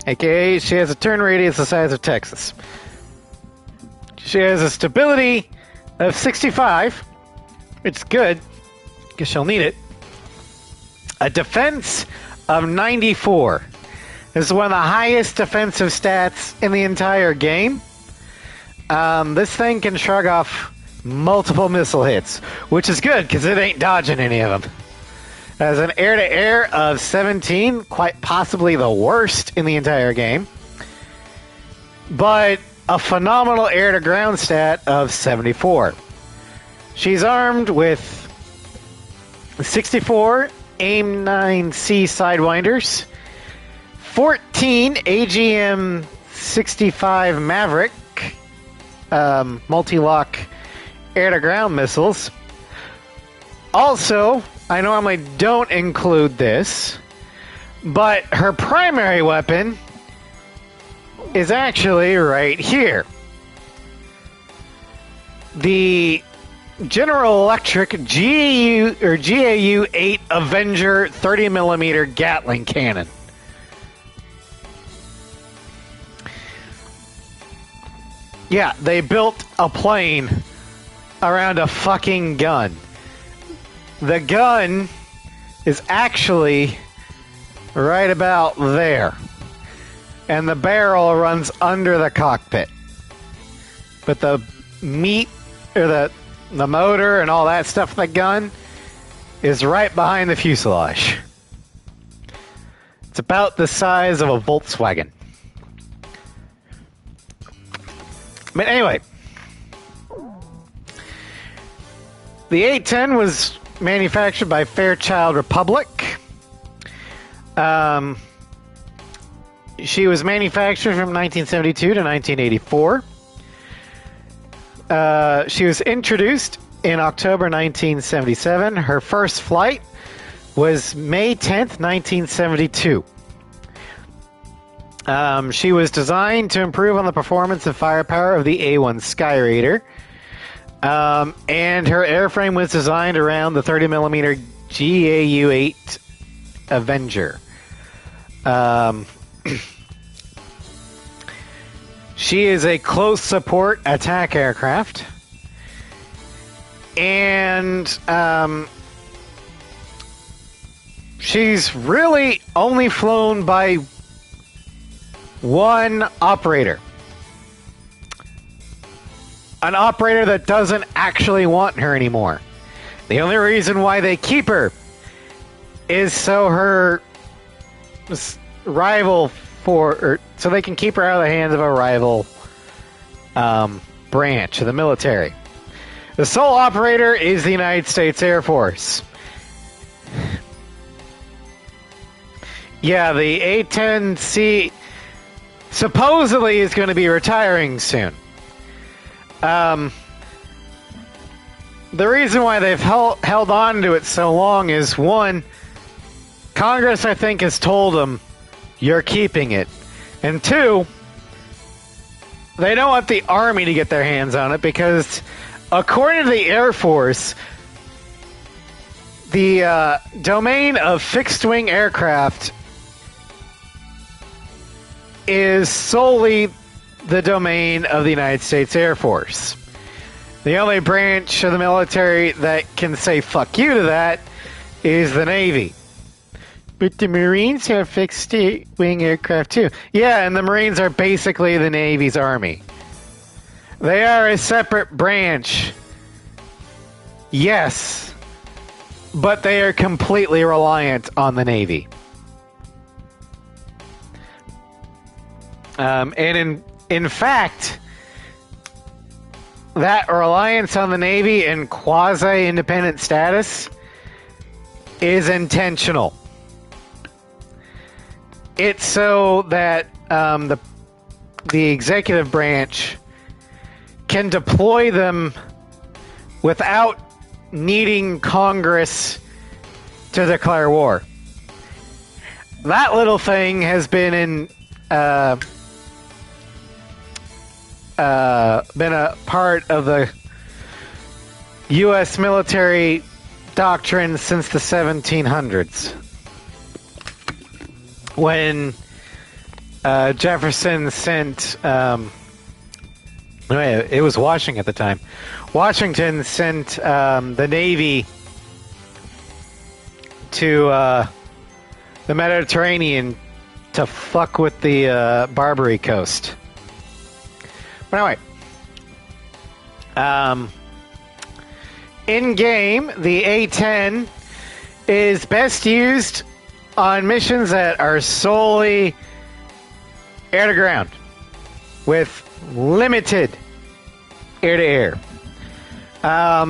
[SPEAKER 1] aka she has a turn radius the size of Texas. She has a stability of 65. It's good, because she'll need it. A defense of 94. This is one of the highest defensive stats in the entire game. This thing can shrug off multiple missile hits, which is good because it ain't dodging any of them. It has an air-to-air of 17, quite possibly the worst in the entire game. But a phenomenal air-to-ground stat of 74. She's armed with 64 AIM-9C Sidewinders, 14 AGM-65 Maverick multi-lock air-to-ground missiles. Also, I normally don't include this, but her primary weapon is actually right here. The General Electric GAU-8 Avenger 30mm Gatling cannon. Yeah, they built a plane around a fucking gun. The gun is actually right about there. And the barrel runs under the cockpit. But the meat, or the motor and all that stuff, the gun, is right behind the fuselage. It's about the size of a Volkswagen. But anyway, the A-10 was manufactured by Fairchild Republic. She was manufactured from 1972 to 1984. She was introduced in October 1977. Her first flight was May 10th, 1972. She was designed to improve on the performance and firepower of the A-1 Skyraider. And her airframe was designed around the 30mm GAU-8 Avenger. She is a close support attack aircraft. And she's really only flown by one operator. An operator that doesn't actually want her anymore. The only reason why they keep her is so her rival so they can keep her out of the hands of a rival branch of the military. The sole operator is the United States Air Force. Yeah, the A-10C supposedly is going to be retiring soon. The reason why they've held on to it so long is, one, Congress, I think, has told them, you're keeping it. And two, they don't want the Army to get their hands on it because, according to the Air Force, the domain of fixed-wing aircraft is solely the domain of the United States Air Force. The only branch of the military that can say fuck you to that is the Navy. But the Marines have fixed-wing aircraft too. Yeah, and the Marines are basically the Navy's army. They are a separate branch. Yes. But they are completely reliant on the Navy. And in fact, that reliance on the Navy and quasi-independent status is intentional. It's so that the executive branch can deploy them without needing Congress to declare war. That little thing has been been a part of the U.S. military doctrine since the 1700s. When Jefferson sent, it was Washington at the time. Washington sent the Navy to the Mediterranean to fuck with the Barbary Coast. But anyway, in game, the A-10 is best used on missions that are solely air to ground, with limited air to air.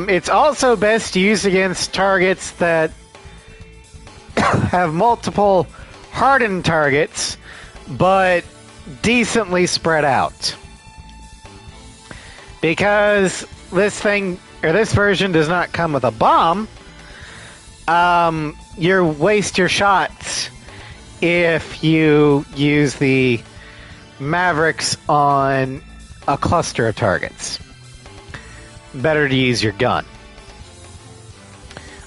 [SPEAKER 1] It's also best used against targets that have multiple hardened targets, but decently spread out. Because this version does not come with a bomb, you waste your shots if you use the Mavericks on a cluster of targets. Better to use your gun.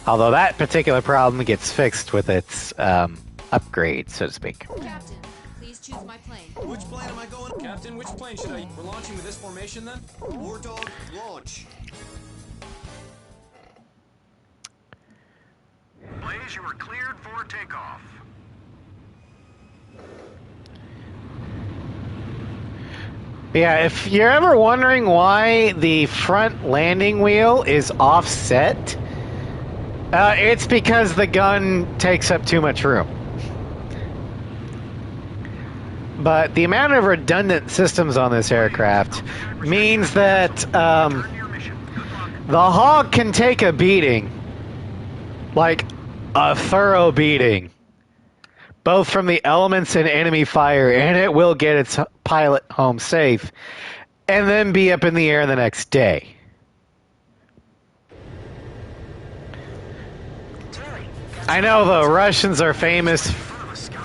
[SPEAKER 1] Although that particular problem gets fixed with its upgrade, so to speak.
[SPEAKER 5] Captain, please choose my plane.
[SPEAKER 2] Which plane am I going? Captain, which plane should I... We're launching with this formation then? War Dog, launch.
[SPEAKER 6] Blaze, you are cleared for takeoff.
[SPEAKER 1] Yeah, if you're ever wondering why the front landing wheel is offset, it's because the gun takes up too much room. But the amount of redundant systems on this aircraft means that the Hawk can take a beating, like a thorough beating, both from the elements and enemy fire, and it will get its pilot home safe, and then be up in the air the next day. I know the Russians are famous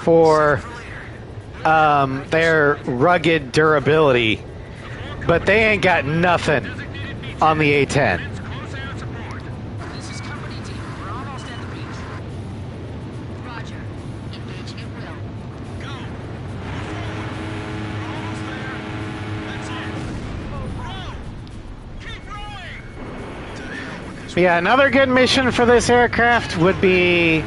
[SPEAKER 1] for their rugged durability, but they ain't got nothing on the A-10.
[SPEAKER 5] This is Company D. We're almost at the beach. Roger. Engage at will.
[SPEAKER 2] Go. Almost there. That's it. Go. Keep rowing.
[SPEAKER 1] Yeah, another good mission for this aircraft would be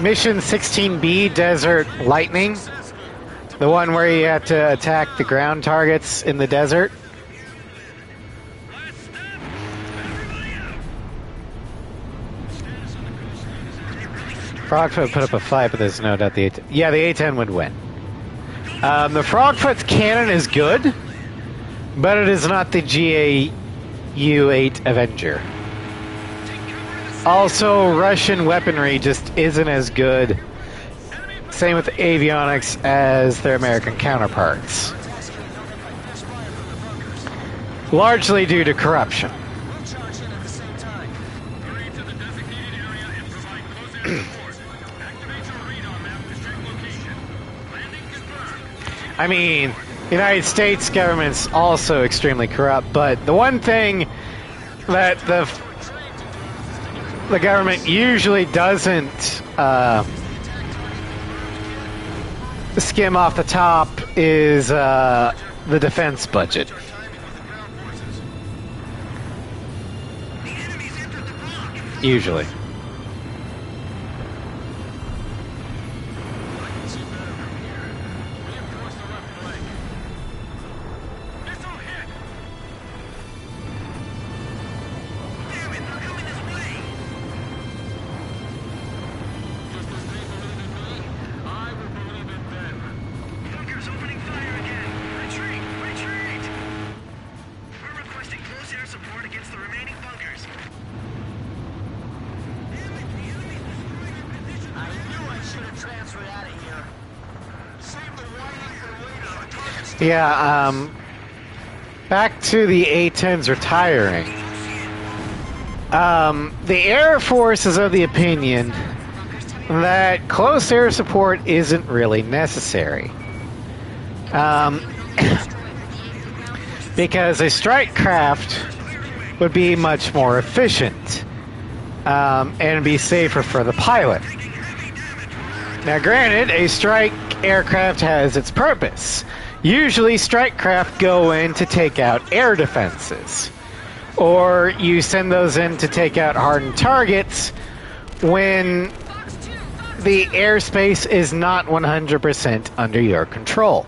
[SPEAKER 1] Mission 16B, Desert Lightning. The one where you have to attack the ground targets in the desert. Frogfoot put up a fight, but there's no doubt the A10. Yeah, the A10 would win. The Frogfoot's cannon is good, but it is not the GAU-8 Avenger. Also, Russian weaponry just isn't as good. Same with avionics as their American counterparts. Largely due to corruption. I mean, the United States government's also extremely corrupt, but the one thing that the government usually doesn't skim off the top is the defense budget. Usually. Yeah, back to the A-10s retiring. The Air Force is of the opinion that close air support isn't really necessary. Because a strike craft would be much more efficient and be safer for the pilot. Now, granted, a strike aircraft has its purpose. Usually, strike craft go in to take out air defenses, or you send those in to take out hardened targets when the airspace is not 100% under your control.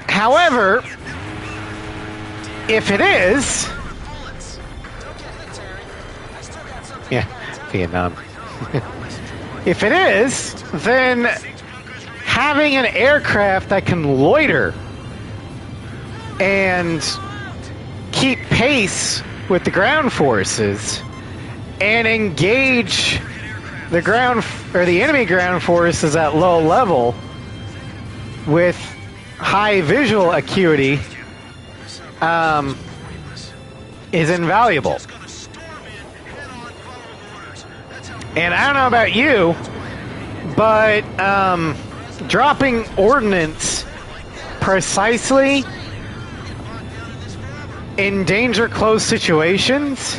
[SPEAKER 1] However, if it is, yeah, Vietnam. If it is, then having an aircraft that can loiter and keep pace with the ground forces and engage the ground or the enemy ground forces at low level with high visual acuity is invaluable. And I don't know about you, but dropping ordnance precisely in danger close situations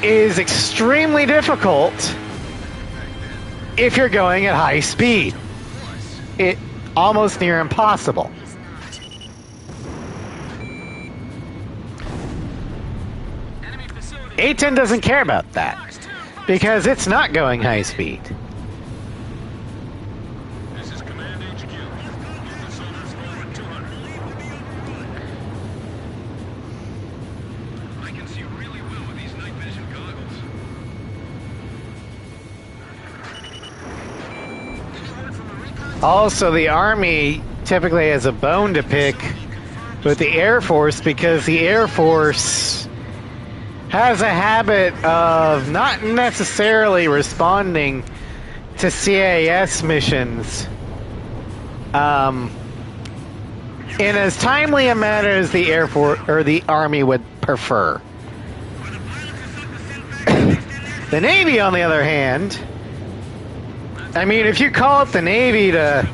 [SPEAKER 1] is extremely difficult if you're going at high speed. It almost near impossible. A-10 doesn't care about that because it's not going high speed.
[SPEAKER 4] This is Command HQ. Get the soldiers forward 200.
[SPEAKER 6] I can see really well with these night vision goggles.
[SPEAKER 1] Also, the Army typically has a bone to pick with the Air Force because the Air Force has a habit of not necessarily responding to CAS missions in as timely a manner as the Air Force or the Army would prefer. The Navy, on the other hand, I mean, if you call up the Navy to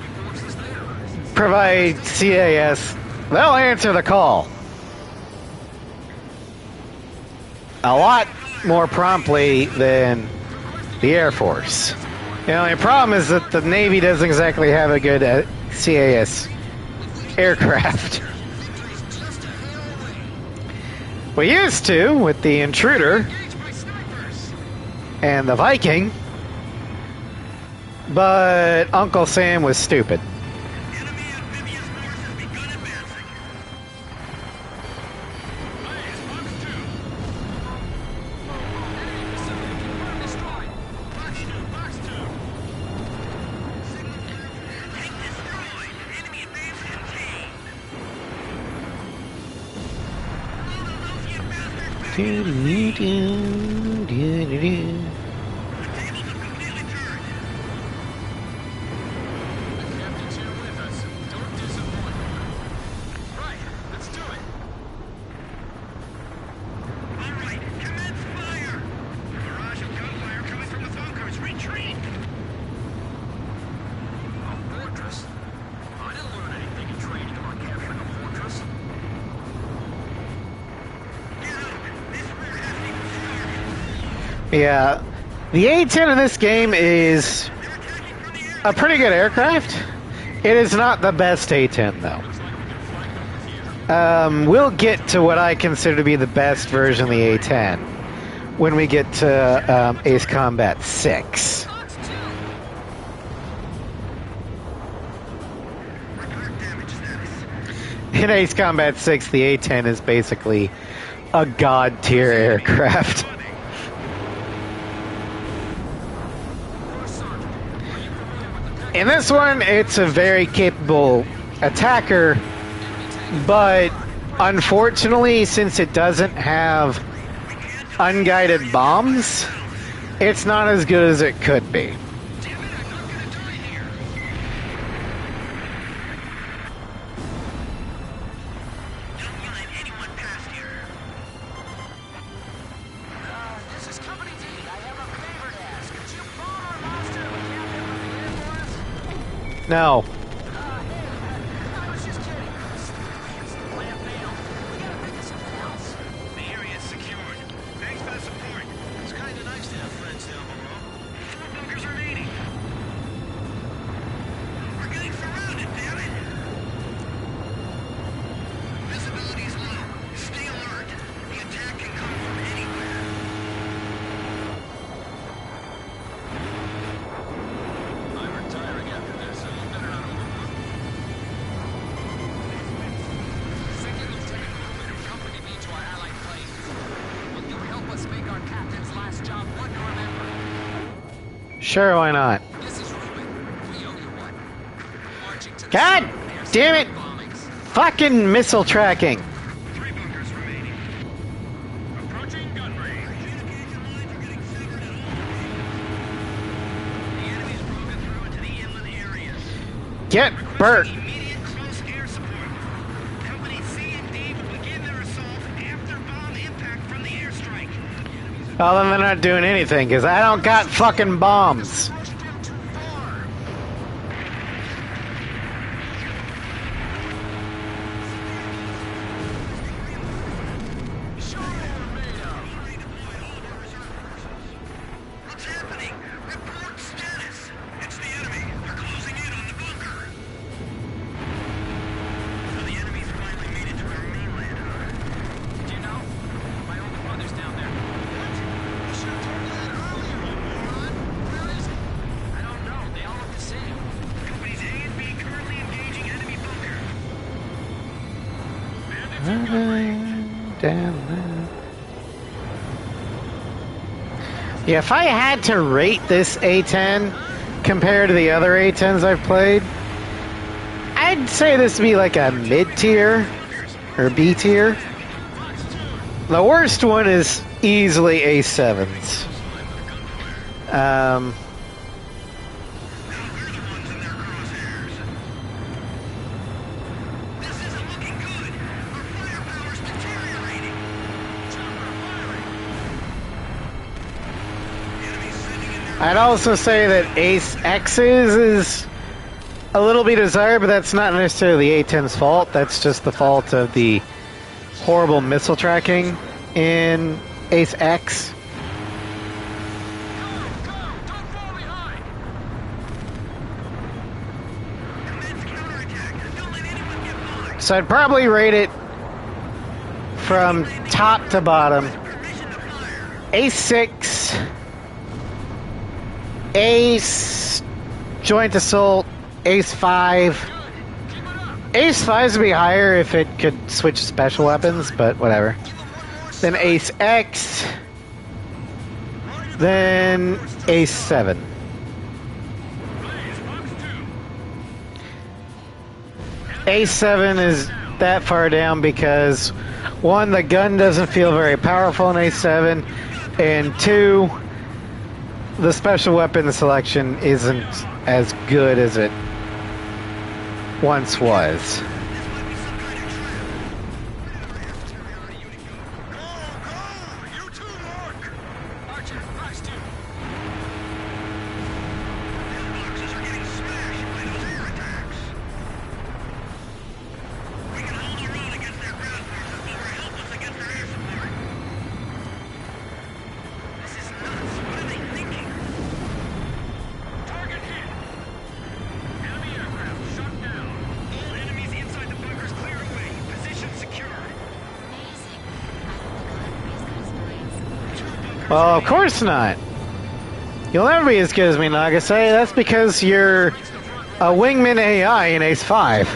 [SPEAKER 1] provide CAS, they'll answer the call a lot more promptly than the Air Force. The only problem is that the Navy doesn't exactly have a good CAS aircraft. We used to with the Intruder, and the Viking, but Uncle Sam was stupid.
[SPEAKER 2] Enemy amphibious force has begun advancing.
[SPEAKER 6] Blaze, Fox 2.
[SPEAKER 5] Enemy Pacific, confirmed destroyed.
[SPEAKER 2] Fox 2, Fox 2. Tank destroyed. Enemy advance contained. The tables have completely turned.
[SPEAKER 5] The captain's here with us. Don't disappoint.
[SPEAKER 6] Right, let's do it.
[SPEAKER 2] All right, commence fire. Barrage of gunfire coming from the bunkers. Retreat.
[SPEAKER 5] A fortress? I didn't learn anything in training about capturing a fortress.
[SPEAKER 2] Get out. This war hasn't even started.
[SPEAKER 1] Yeah, the A-10 in this game is
[SPEAKER 2] They're attacking from the air.
[SPEAKER 1] a pretty good aircraft. It is not the best A-10 though.
[SPEAKER 6] Looks like we can flank them from here.
[SPEAKER 1] We'll get to what I consider to be the best version of the A-10 when we get to Ace Combat 6.
[SPEAKER 5] Fox 2!
[SPEAKER 2] Report damage status.
[SPEAKER 1] In Ace Combat 6, the A-10 is basically a god tier aircraft.
[SPEAKER 5] First Sergeant, are you familiar with the
[SPEAKER 1] In this one, it's a very capable attacker, but unfortunately, since it doesn't have unguided bombs, it's not as good as it could be.
[SPEAKER 2] Damn it, I'm not gonna die here. Don't let anyone past here.
[SPEAKER 5] This is Company D. I have a favor to ask. Could you bomb our monster and captain from the air for us?
[SPEAKER 1] No.
[SPEAKER 5] I was just kidding. It's the plan failed. We gotta think of something else.
[SPEAKER 2] The area is secured. Thanks for the support. It's kind of nice to have friends down below. 4 bunkers remaining. We're getting surrounded, damn it! Visibility is low. Stay alert. The attack can come from anywhere.
[SPEAKER 5] I'm retiring after this, so you better not overwork me. Second Lieutenant movement of Company B to our allied planes. Will you help us make our captain's last job one to remember?
[SPEAKER 1] Sure, why not?
[SPEAKER 5] This is Ruben. We owe you one. Marching to the
[SPEAKER 1] God
[SPEAKER 5] south, there's
[SPEAKER 1] damn it!
[SPEAKER 5] bombings.
[SPEAKER 1] Fucking missile tracking.
[SPEAKER 2] 3 bunkers remaining.
[SPEAKER 6] Approaching gun range.
[SPEAKER 2] Communication lines are getting severed at all. The enemy's broken through into the inland areas.
[SPEAKER 1] Get Bert.
[SPEAKER 2] Immediate close air support. Company C and D will begin their assault after bomb impact from the airstrike.
[SPEAKER 1] Well, then they're not doing anything, because I don't got fucking bombs.
[SPEAKER 5] Pushed him too far. Show me what we're made of.
[SPEAKER 2] What's happening? Report status. It's the enemy. They're closing in on the bunker. So the enemy's finally made it to our mainland, huh?
[SPEAKER 5] Do you know? My older brother's down there.
[SPEAKER 2] What? You should have told me that earlier, you moron. Where is he?
[SPEAKER 5] I don't know. They all look the same.
[SPEAKER 2] Companies A and B currently engaging enemy bunker.
[SPEAKER 6] Bandits in gun range.
[SPEAKER 1] Yeah, if I had to rate this A-10 compared to the other A-10s I've played, I'd say this would be like a mid-tier or B-tier. The worst one is easily A7s.
[SPEAKER 2] Now we're the ones in their crosshairs. This isn't looking good. Our firepower's deteriorating. Chopper firing. Enemies sending in their
[SPEAKER 1] I'd also say that Ace X's is a little bit desired, but that's not necessarily the A-10's fault. That's just the fault of the horrible missile tracking in Ace X.
[SPEAKER 5] Go! Don't fall behind!
[SPEAKER 2] commence counterattack. Don't let anyone get by.
[SPEAKER 1] So I'd probably rate it from top to bottom.
[SPEAKER 2] Permission to fire.
[SPEAKER 1] A6, Ace, Joint Assault, Ace 5. Ace 5 would be higher if it could switch special weapons, but whatever. Then Ace X. Then Ace 7. Ace 7 is that far down because, one, the gun doesn't feel very powerful in Ace 7, and two, the special weapon selection isn't as good as it once was. Well, of course not. You'll never be as good as me, Nagase. That's because you're a wingman AI in Ace 5.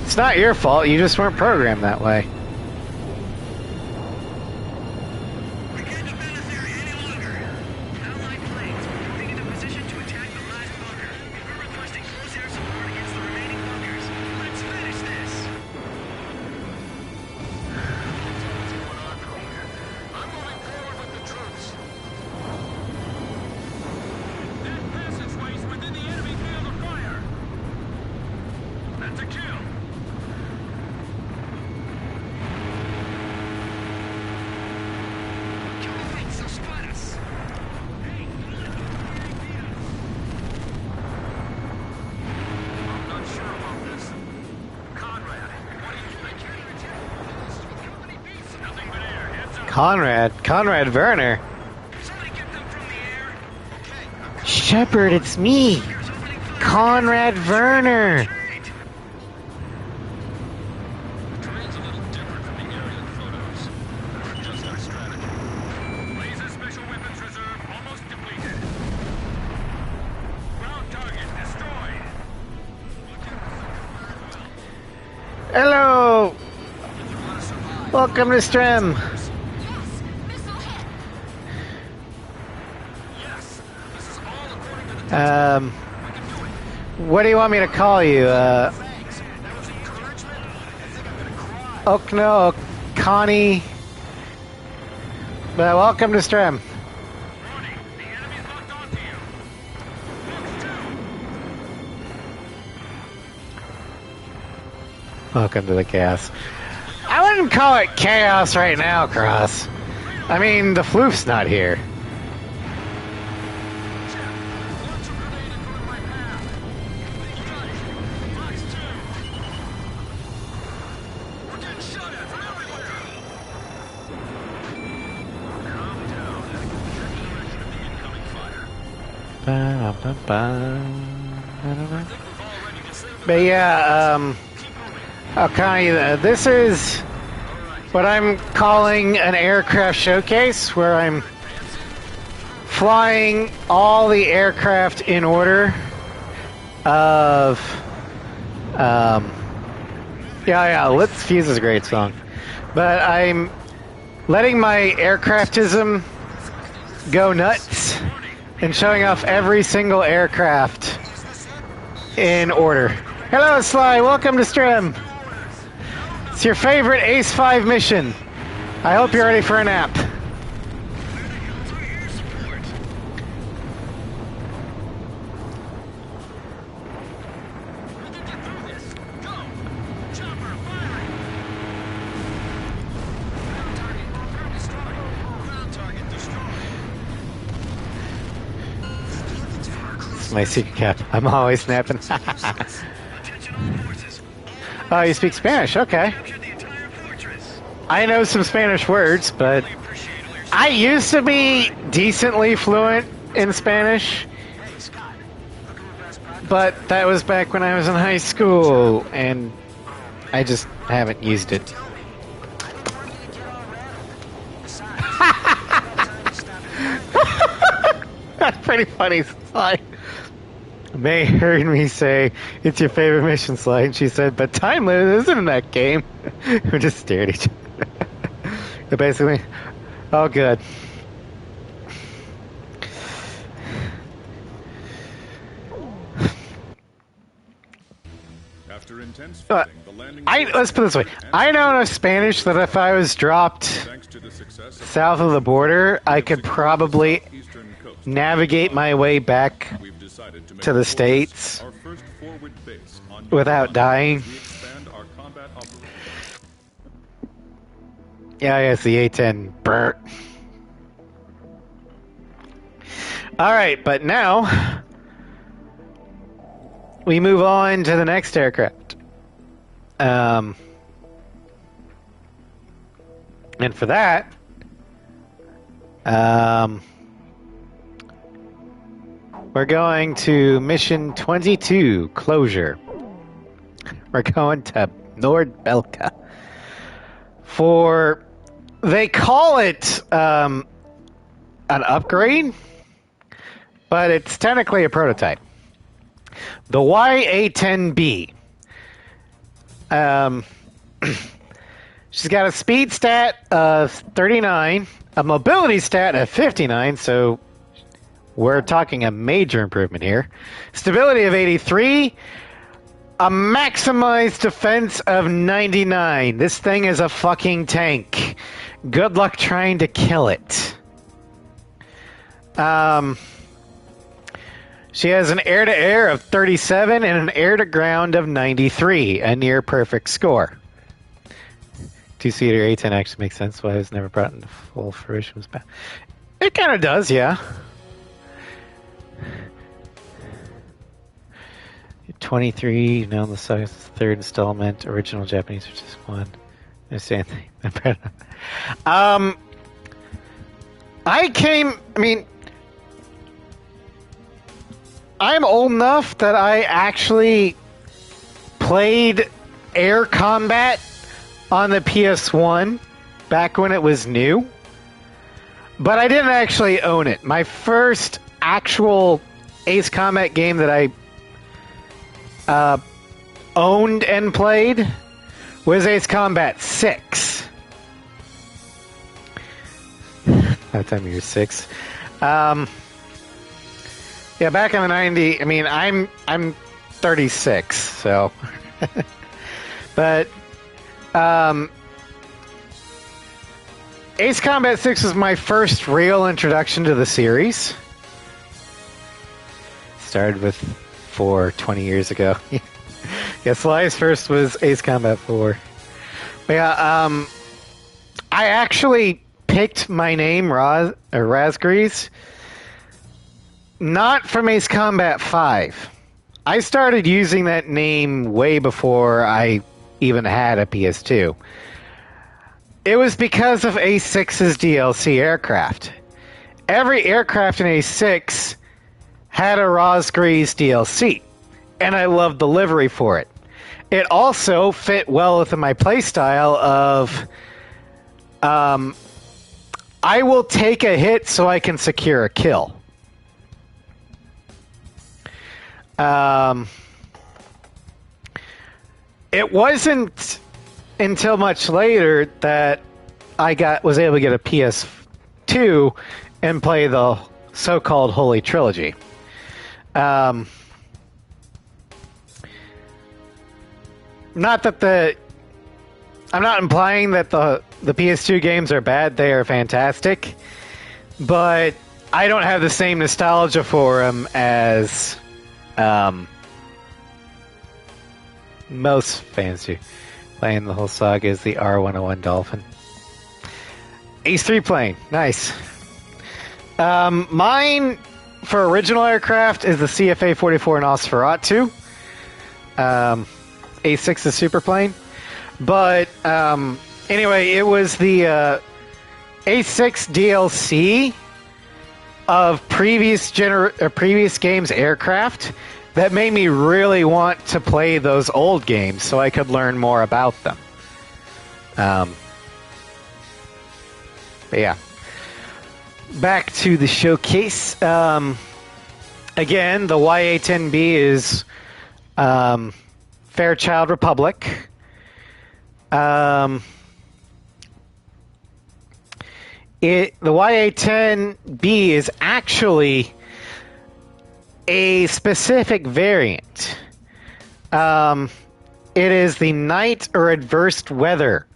[SPEAKER 1] It's not your fault, you just weren't programmed that way. Conrad Werner. Shepard, it's me, Conrad Werner.
[SPEAKER 2] Terrain's a little different from the aerial photos. Just our strategy. Laser special weapons reserve almost depleted. Ground target destroyed.
[SPEAKER 1] Hello. Welcome to Strem. What do you want me to call you? Okno, Connie. But welcome to Strem. Welcome to the chaos. I wouldn't call it chaos right now, Cross. I mean, the floof's not here. But yeah, okay, this is what I'm calling an aircraft showcase, where I'm flying all the aircraft in order of, yeah, Let's Fuse is a great song. But I'm letting my aircraftism go nuts and showing off every single aircraft in order. Hello, Sly. Welcome to Strem. It's your favorite Ace 5 mission. I hope you're ready for a nap. My secret cap. I'm always snapping. Oh, you speak Spanish? Okay. I know some Spanish words, but I used to be decently fluent in Spanish. But that was back when I was in high school, and I just haven't used it. pretty funny slide. May heard me say, "It's your favorite mission slide." And she said, "But time limit isn't in that game." We just stared at each other. Basically, oh, good.
[SPEAKER 4] After intense fighting, the landing
[SPEAKER 1] Let's put it this way. I know enough Spanish that if I was dropped
[SPEAKER 4] thanks to the success of
[SPEAKER 1] south of the border, I could probably
[SPEAKER 4] eastern coast.
[SPEAKER 1] navigate my way back
[SPEAKER 4] We've decided to make
[SPEAKER 1] to the
[SPEAKER 4] Fortress
[SPEAKER 1] States
[SPEAKER 4] our first forward base on
[SPEAKER 1] without dying.
[SPEAKER 4] We expand our combat operations.
[SPEAKER 1] Yeah, yes, the A-10. Bert. All right, but now we move on to the next aircraft. And for that, we're going to mission 22, Closure. We're going to Nordbelka. They call it an upgrade, but it's technically a prototype. The YA-10B. She's got a speed stat of 39, a mobility stat of 59, so we're talking a major improvement here. Stability of 83, a maximized defense of 99. This thing is a fucking tank. Good luck trying to kill it. She has an air-to-air of 37 and an air-to-ground of 93, a near-perfect score. Two-seater A-10 actually makes sense why it was never brought into full fruition. It kind of does, yeah. 23, now the third installment, original Japanese, which is one. Understand? I'm old enough that I actually played air combat on the PS1 back when it was new, but I didn't actually own it. My first actual Ace Combat game that I owned and played was Ace Combat 6. That time you were 6. Yeah, back in the 90s, I'm 36, so. But Ace Combat 6 was my first real introduction to the series. Started with 4 20 years ago. Yeah, Sly's first was Ace Combat 4. But yeah, I actually picked my name, Razgrees, not from Ace Combat 5. I started using that name way before I even had a PS2. It was because of A6's DLC aircraft. Every aircraft in A6 had a Razgrees DLC, and I loved the livery for it. It also fit well within my playstyle of I will take a hit so I can secure a kill. It wasn't until much later that I was able to get a PS2 and play the so-called Holy Trilogy. Not that I'm not implying that the PS2 games are bad. They are fantastic. But I don't have the same nostalgia for them as most fans do. Playing the whole saga is the R101 Dolphin. Ace 3 plane. Nice. Mine for original aircraft is the CFA-44 Nosferatu. A6 is super plane. But anyway, it was the A6 DLC of previous games' aircraft that made me really want to play those old games so I could learn more about them. But yeah. Back to the showcase. Again, the YA10B is Fairchild Republic. The YA10B is actually a specific variant. It is the night or adverse weather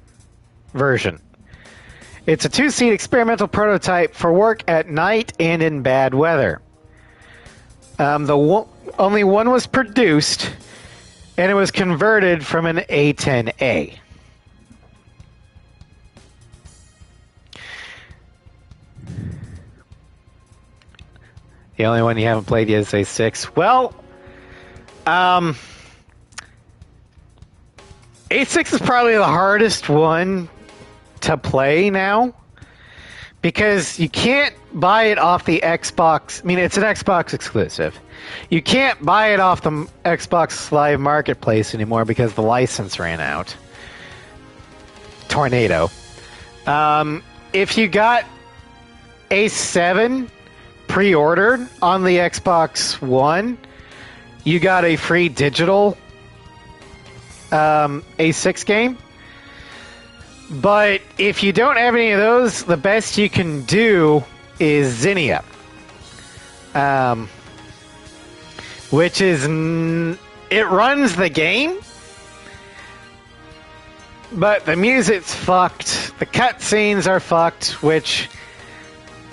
[SPEAKER 1] version. It's a 2-seat experimental prototype for work at night and in bad weather. Only one was produced, and it was converted from an A10A. The only one you haven't played yet is A6. Well, A6 is probably the hardest one to play now because you can't buy it off the Xbox. I mean, it's an Xbox exclusive. You can't buy it off the Xbox Live Marketplace anymore because the license ran out. Tornado. If you got A7 pre-ordered on the Xbox One, you got a free digital A6 game. But if you don't have any of those, the best you can do is Zinnia. Which is... it runs the game, but the music's fucked. The cutscenes are fucked, which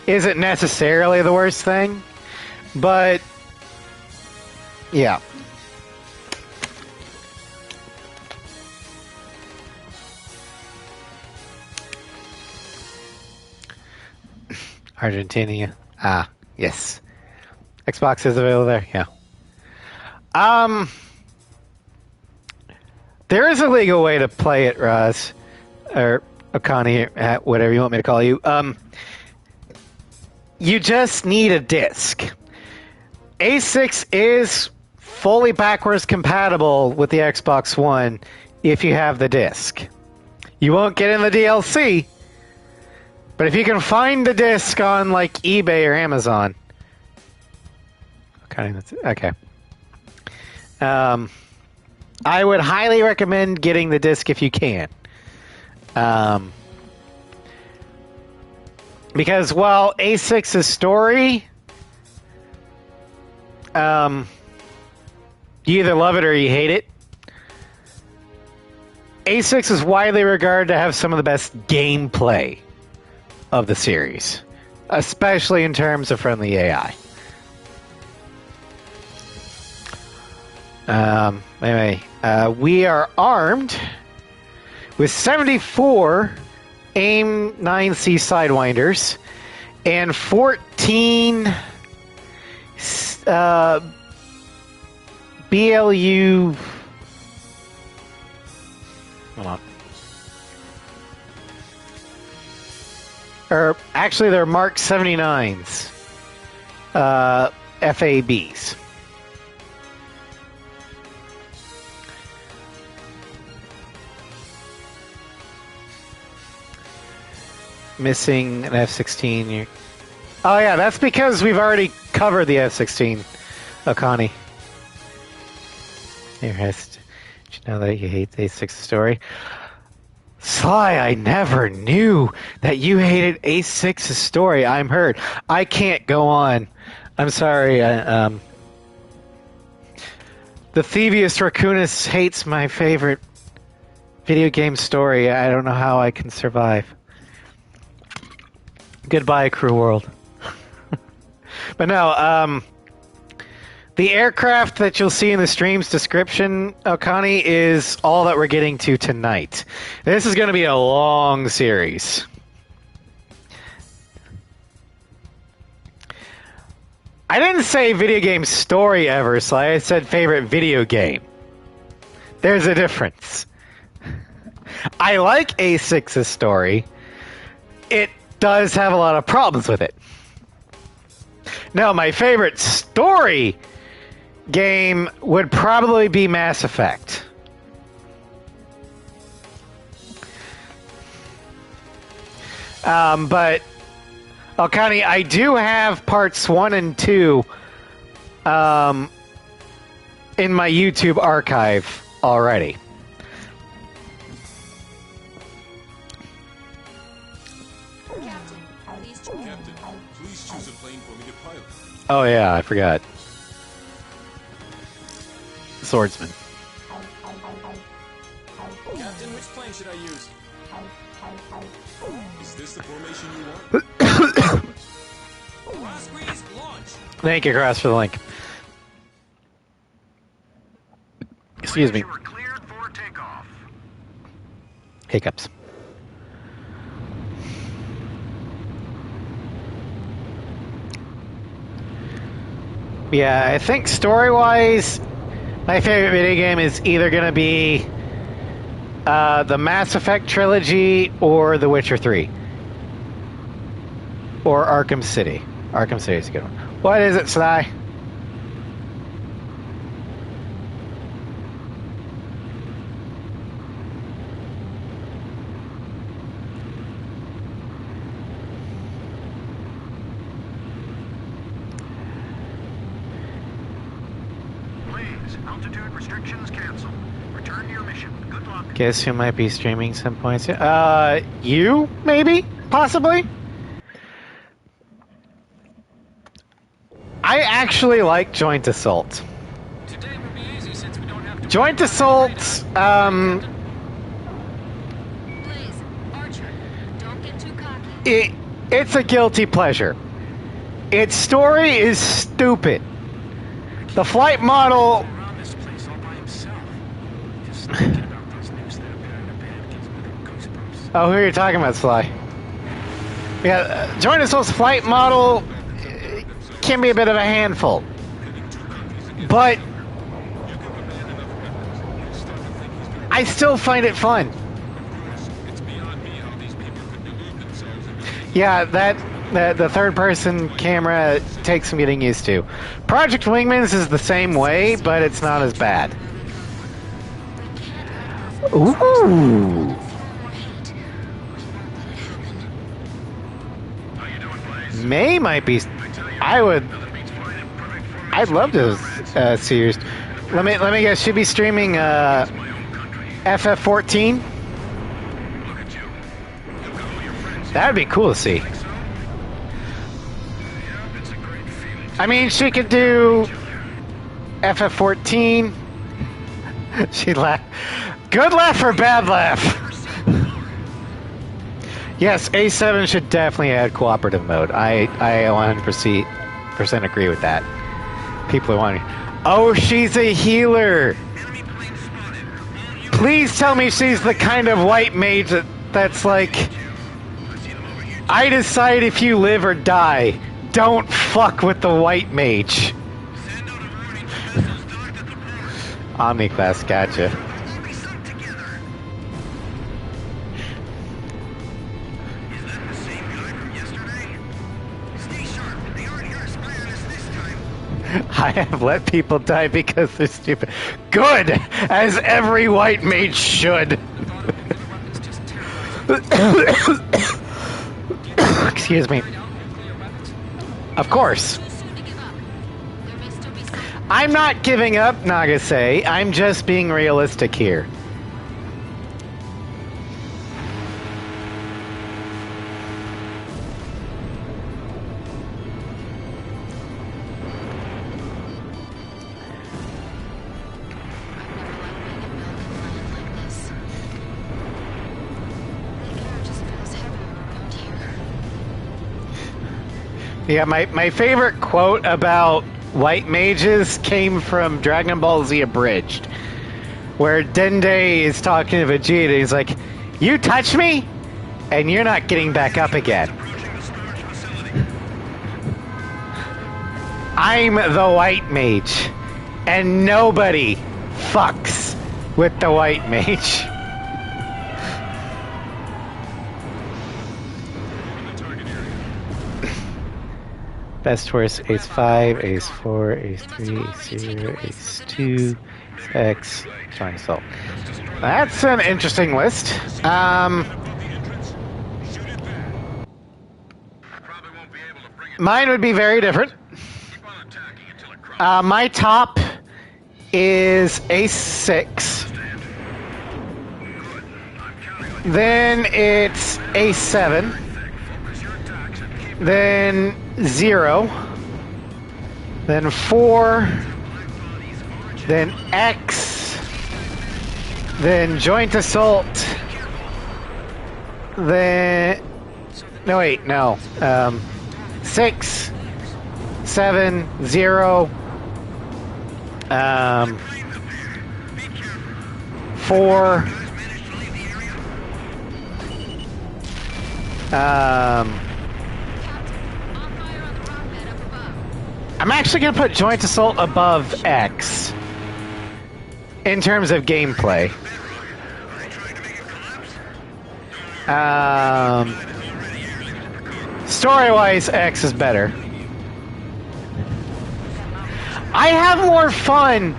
[SPEAKER 1] isn't necessarily the worst thing. But, yeah. Argentina. Ah, yes. Xbox is available there, yeah. There is a legal way to play it, Roz. Or Akani, whatever you want me to call you. You just need a disc. A6 is fully backwards compatible with the Xbox One if you have the disc. You won't get in the DLC, but if you can find the disc on like eBay or Amazon. Okay. I would highly recommend getting the disc if you can. Because while A6's story, you either love it or you hate it. A6 is widely regarded to have some of the best gameplay of the series, especially in terms of friendly AI. Anyway, we are armed with 74 AIM 9C Sidewinders and 14 BLU. Hold on. Or actually, they're Mark 79s, FABs. Missing an F-16. Oh yeah, that's because we've already covered the F-16, Akani. Here, did you know that you hate the A6 story? Sly, I never knew that you hated A6's story. I'm hurt. I can't go on. I'm sorry. The Thievius Raccoonus hates my favorite video game story. I don't know how I can survive. Goodbye, Crew World. But no, the aircraft that you'll see in the stream's description, Okani, is all that we're getting to tonight. This is going to be a long series. I didn't say video game story ever, so I said favorite video game. There's a difference. I like A6's story. It does have a lot of problems with it. Now, my favorite story game would probably be Mass Effect. But, Alkani, I do have parts 1 and 2 in my YouTube archive already.
[SPEAKER 3] Captain, please join.
[SPEAKER 4] Captain, please choose a plane for me to pilot.
[SPEAKER 1] Oh yeah, I forgot. Swordsman.
[SPEAKER 2] Captain, which plane should I use?
[SPEAKER 4] Is this the formation you want?
[SPEAKER 2] Cross squeeze, launch.
[SPEAKER 1] Thank you, Cross, for the link. Excuse me.
[SPEAKER 6] You were cleared for takeoff.
[SPEAKER 1] Hiccups. Yeah, I think story-wise, my favorite video game is either going to be the Mass Effect trilogy or The Witcher 3. Or Arkham City. Arkham City is a good one. What is it, Sly?
[SPEAKER 6] Please, altitude restrictions canceled. Return to your mission. Good luck.
[SPEAKER 1] Guess who might be streaming some points? You? Maybe? Possibly? I actually like Joint Assault.
[SPEAKER 2] Today will be easy since we don't have to.
[SPEAKER 1] Joint Assault,
[SPEAKER 3] Blaze, Archer, don't get too cocky.
[SPEAKER 1] it's a guilty pleasure. Its story is stupid. The flight model...
[SPEAKER 2] Around this place all by himself. Just thinking about those news that appear in the band gives me the goosebumps.
[SPEAKER 1] Oh, who are you talking about, Sly? Yeah, Joint Assault's flight model can be a bit of a handful. But I still find it fun.
[SPEAKER 4] It's beyond me how these people could delude themselves into
[SPEAKER 1] Yeah, the third-person camera takes some getting used to. Project Wingmans is the same way, but it's not as bad. Ooh.
[SPEAKER 6] How you doing, Blaze?
[SPEAKER 1] May might be... I'd love to see yours. Let me guess, she'd be streaming FF14?
[SPEAKER 6] Look at you. You got all your friends.
[SPEAKER 1] That'd be cool to see.
[SPEAKER 6] So? Yeah, it's a great feeling.
[SPEAKER 1] I mean, she could do FF14. She laughed. Good laugh or bad laugh? Yes, A7 should definitely add cooperative mode. I 100% agree with that. People are wanting. Oh, she's a healer.
[SPEAKER 6] Enemy plane spotted. All you
[SPEAKER 1] Please tell me she's the kind of white mage that's like,
[SPEAKER 6] I see them over here.
[SPEAKER 1] I decide if you live or die. Don't fuck with the white mage.
[SPEAKER 6] Send out a warning to vessels docked at the port.
[SPEAKER 1] Omniclass, gotcha.
[SPEAKER 6] They'll be sunk together. Is that the same guy from yesterday? Stay sharp. They aren't here to spy on us this time.
[SPEAKER 1] I have let people die because they're stupid. Good! As every white mage should. Excuse me. Of course.
[SPEAKER 3] Too soon to give up. There may still be some.
[SPEAKER 1] I'm not giving up, Nagase. I'm just being realistic here. Yeah, my favorite quote about white mages came from Dragon Ball Z Abridged, where Dende is talking to Vegeta. He's like, "You touch me, and you're not getting back up again."
[SPEAKER 6] Approaching the storage facility.
[SPEAKER 1] I'm the white mage, and nobody fucks with the white mage.
[SPEAKER 4] in the target area.
[SPEAKER 1] Best worst, ace 5, ace 4, ace 3, ace 0, ace 2, X, Joint Assault. That's an interesting list.
[SPEAKER 6] Probably won't be able to bring it.
[SPEAKER 1] Mine would be very different.
[SPEAKER 6] Keep on attacking until it crosses.
[SPEAKER 1] My top is A6. Then it's A7. Then 0. Then 4. Then X. Then Joint Assault. Then... No, wait, no. 6. 7. 0. 4. I'm actually going to put Joint Assault above X in terms of gameplay. Story-wise, X is better. I have more fun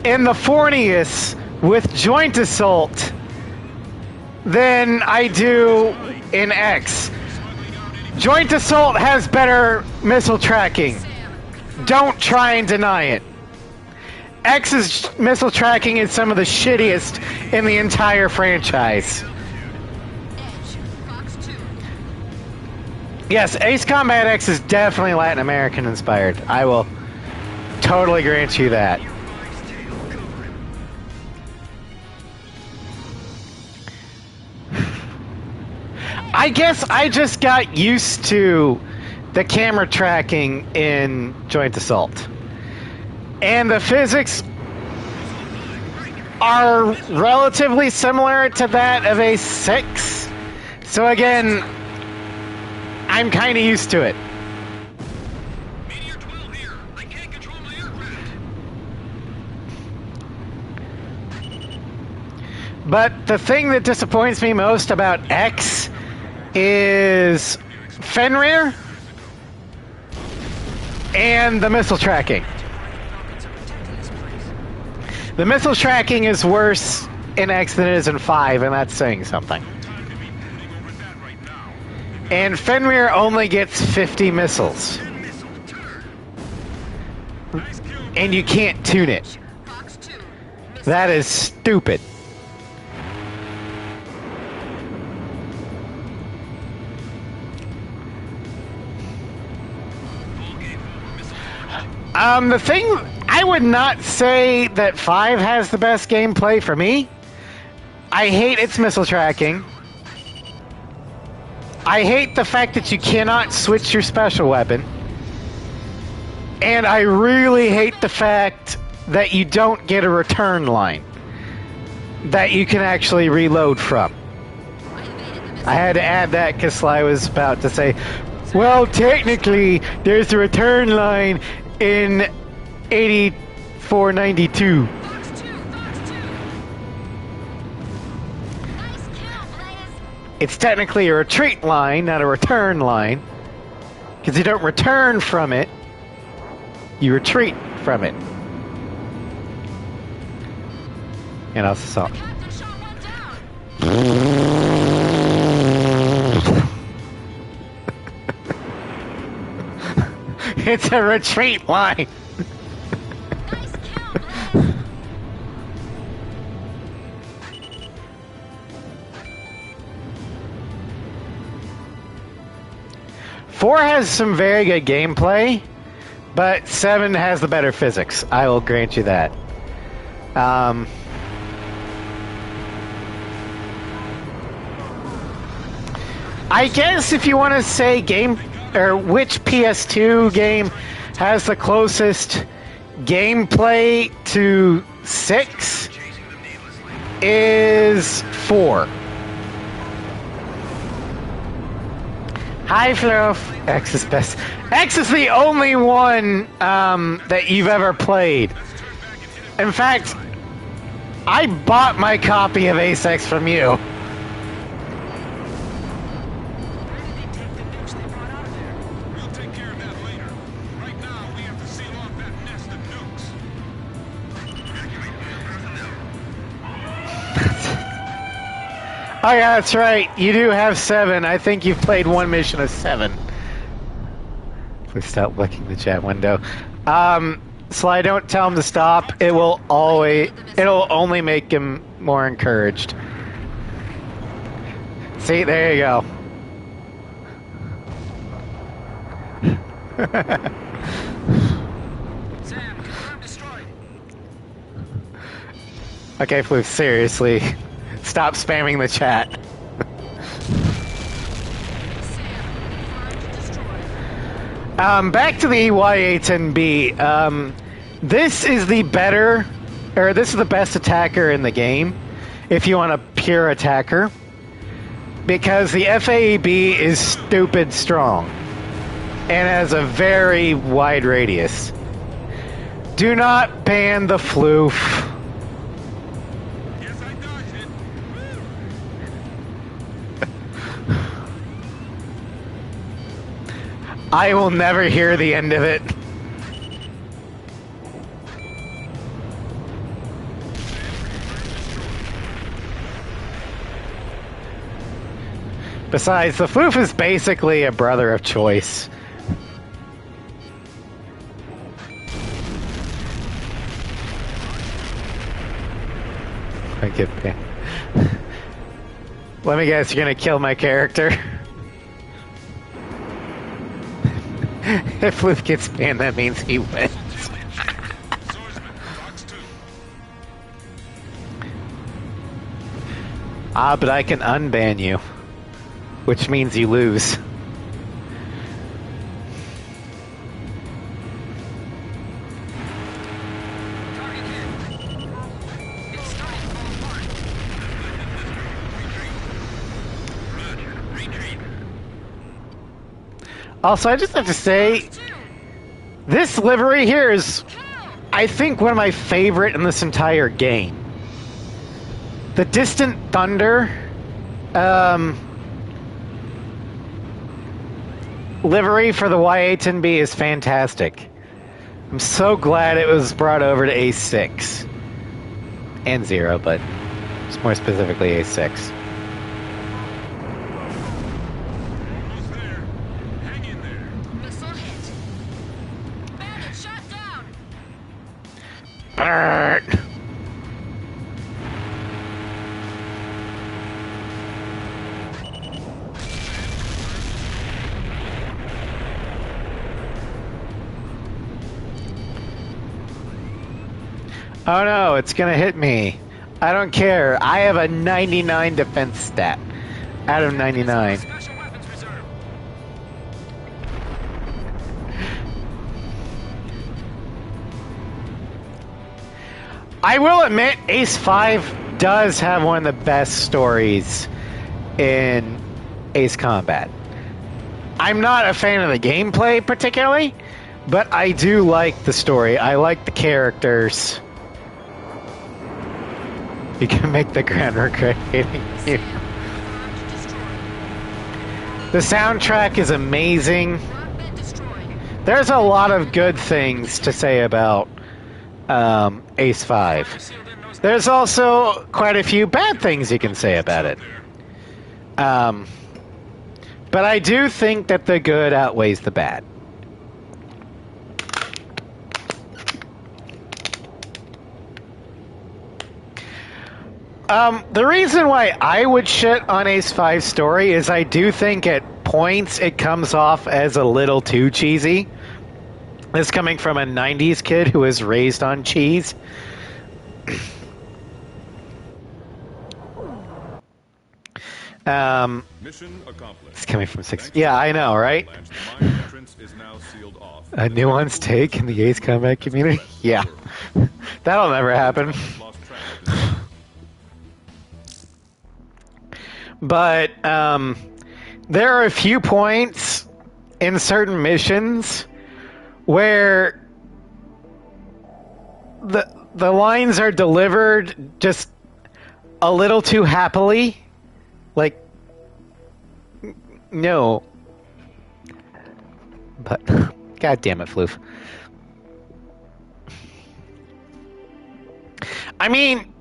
[SPEAKER 1] in the Fornius with Joint Assault than I do in X. Joint Assault has better missile tracking. Don't try and deny it. X's missile tracking is some of the shittiest in the entire franchise. Yes, Ace Combat X is definitely Latin American inspired. I will totally grant you that. I guess I just got used to the camera tracking in Joint Assault. And the physics are relatively similar to that of A6. So again, I'm kind of used to it.
[SPEAKER 2] Meteor 12 here. I can't control my aircraft.
[SPEAKER 1] But the thing that disappoints me most about X is Fenrir and the missile tracking. The missile tracking is worse in X than it is in 5, and that's saying something. And Fenrir only gets 50 missiles. And you can't tune it. That is stupid. The thing, I would not say that 5 has the best gameplay for me. I hate its missile tracking. I hate the fact that you cannot switch your special weapon. And I really hate the fact that you don't get a return line that you can actually reload from. I had to add that because Sly was about to say, well, technically, there's a return line in 8492. It's technically a retreat line, not a return line. Because you don't return from it, you retreat from it. And also saw. It's a retreat line.
[SPEAKER 3] Nice kill, Blaze.
[SPEAKER 1] 4 has some very good gameplay, but 7 has the better physics. I will grant you that. I guess if you want to say game or which PS2 game has the closest gameplay to 6 is 4. Hi, Fluff. X is best. X is the only one that you've ever played. In fact, I bought my copy of Ace X from you.
[SPEAKER 2] We'll take care of that later. Right now, we have to seal off that nest of nukes.
[SPEAKER 1] Oh yeah, that's right. You do have 7. I think you've played one mission of 7. Please stop looking the chat window. Sly, don't tell him to stop. It'll only make him more encouraged. See, there you go.
[SPEAKER 2] Sam, confirm destroyed.
[SPEAKER 1] Okay, Floof, seriously. Stop spamming the chat. Back to the YA-10B. This is the best attacker in the game, if you want a pure attacker, because the FAEB is stupid strong and has a very wide radius. Do not ban the Floof.
[SPEAKER 4] Yes, I dodged it.
[SPEAKER 1] I will never hear the end of it. Besides, the Floof is basically a brother of choice. I get banned. Let me guess, you're gonna kill my character? If Floof gets banned, that means he wins.
[SPEAKER 4] Swordsman, box 2.
[SPEAKER 1] Ah, but I can unban you, which means you lose.
[SPEAKER 2] Target hit. It's starting to fall apart.
[SPEAKER 6] Roger. Retreat.
[SPEAKER 1] Also, I just have to say, this livery here is, I think, one of my favorite in this entire game. The Distant Thunder livery for the YA-10B is fantastic. I'm so glad it was brought over to A6 and 0, but it's more specifically A6.
[SPEAKER 4] Almost there. Hang in there.
[SPEAKER 3] Missile hit. Bandit shot down.
[SPEAKER 1] Brrrt. Oh no, it's gonna hit me. I don't care. I have a 99 defense stat out of 99.
[SPEAKER 2] Special weapons reserve.
[SPEAKER 1] I will admit, Ace 5 does have one of the best stories in Ace Combat. I'm not a fan of the gameplay particularly, but I do like the story. I like the characters. You can make the ground regret hating you. The soundtrack is amazing.
[SPEAKER 3] Rockbed destroyed.
[SPEAKER 1] There's a lot of good things to say about Ace 5. There's also quite a few bad things you can say about it. But I do think that the good outweighs the bad. The reason why I would shit on Ace 5's story is I do think at points it comes off as a little too cheesy. This coming from a 90s kid who was raised on cheese.
[SPEAKER 4] Mission accomplished.
[SPEAKER 1] It's coming from 6. Yeah, I know, right?
[SPEAKER 4] Avalanche, the mine entrance is now sealed off.
[SPEAKER 1] A nuanced take in the Ace Combat community? Yeah. That'll never happen.
[SPEAKER 4] Lost track of this.
[SPEAKER 1] But there are a few points in certain missions where the lines are delivered just a little too happily. Like, no. But, god damn it, Floof. I mean,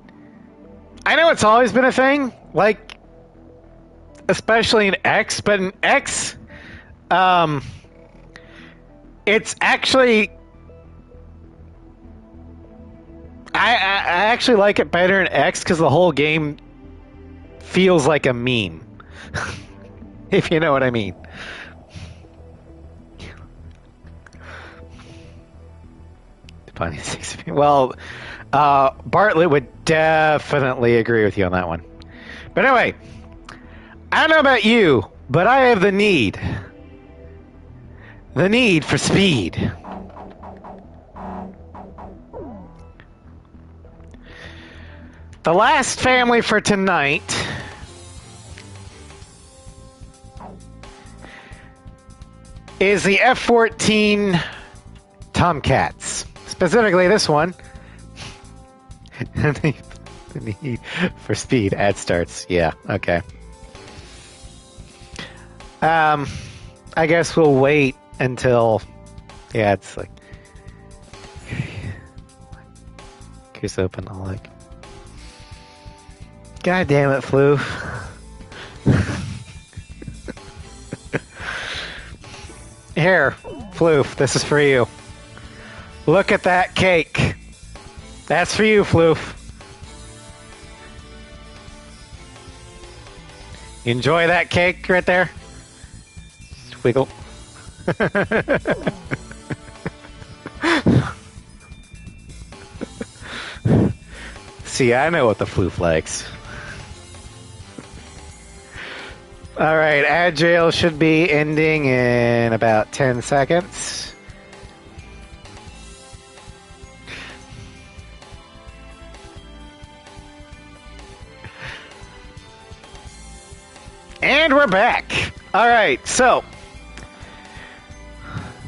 [SPEAKER 1] I know it's always been a thing, like, especially in X, but in X, it's actually I actually like it better in X because the whole game feels like a meme. If you know what I mean. Well, Bartlett would definitely agree with you on that one. But anyway, I don't know about you, but I have the need. The need for speed. The last family for tonight is the F-14 Tomcats. Specifically this one. The need for speed. Ad starts. Yeah, okay. I guess we'll wait until... Yeah, it's like... Here's open. I'll like... God damn it, Flu. Here, Floof, this is for you. Look at that cake. That's for you, Floof. You enjoy that cake right there? Wiggle. See, I know what the Floof likes. Alright, ad jail should be ending in about 10 seconds. And we're back. Alright, so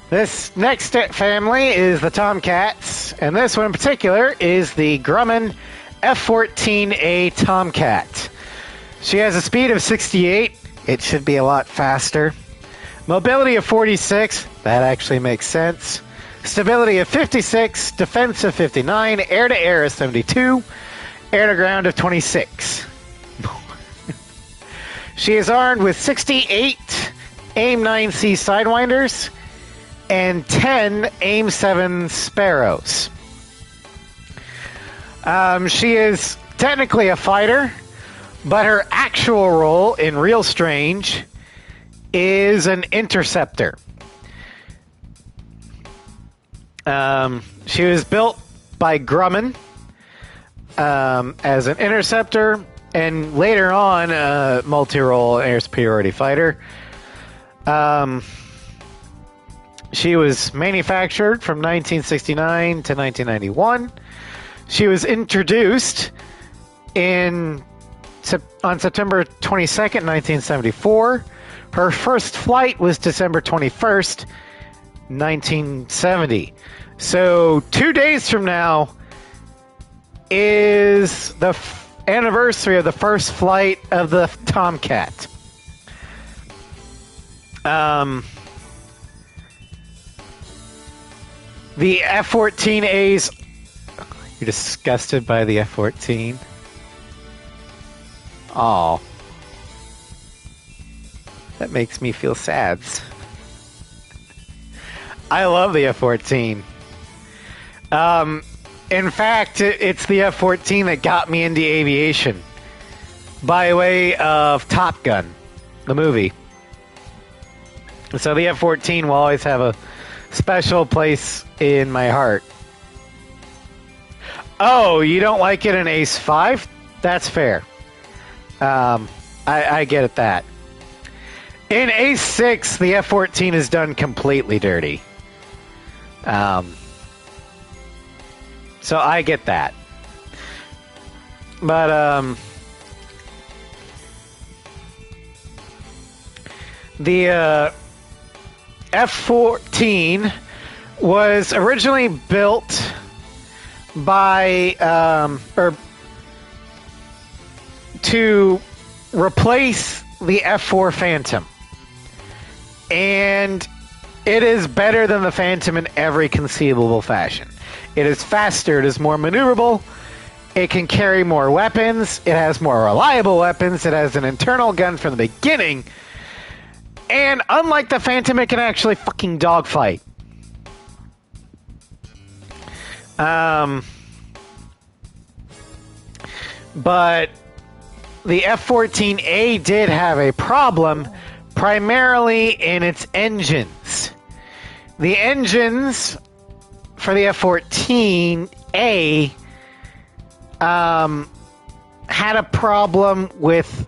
[SPEAKER 1] this next family is the Tomcats, and this one in particular is the Grumman F-14A Tomcat. She has a speed of 68. It should be a lot faster. Mobility of 46. That actually makes sense. Stability of 56. Defense of 59. Air-to-air of 72. Air-to-ground of 26. She is armed with 68 AIM-9C Sidewinders and 10 AIM-7 Sparrows. She is technically a fighter, but her actual role in Real Strange is an interceptor. She was built by Grumman as an interceptor, and later on a multi-role air superiority fighter. She was manufactured from 1969 to 1991. She was introduced on September 22nd, 1974. Her first flight was December 21st, 1970. So 2 days from now is the anniversary of the first flight of the Tomcat. The F-14As... You're disgusted by the F-14? Oh. That makes me feel sad. I love the F-14. In fact, it's the F-14 that got me into aviation. By way of Top Gun, the movie. So the F-14 will always have a special place in my heart. Oh, you don't like it in Ace 5? That's fair. I get at that. In Ace 6, the F-14 is done completely dirty. So I get that. But, the F-14 was originally built by, or to replace the F-4 Phantom. And it is better than the Phantom in every conceivable fashion. It is faster, it is more maneuverable, it can carry more weapons, it has more reliable weapons, it has an internal gun from the beginning, and unlike the Phantom, it can actually fucking dogfight. But the F-14A did have a problem, primarily in its engines. The engines for the F-14A had a problem with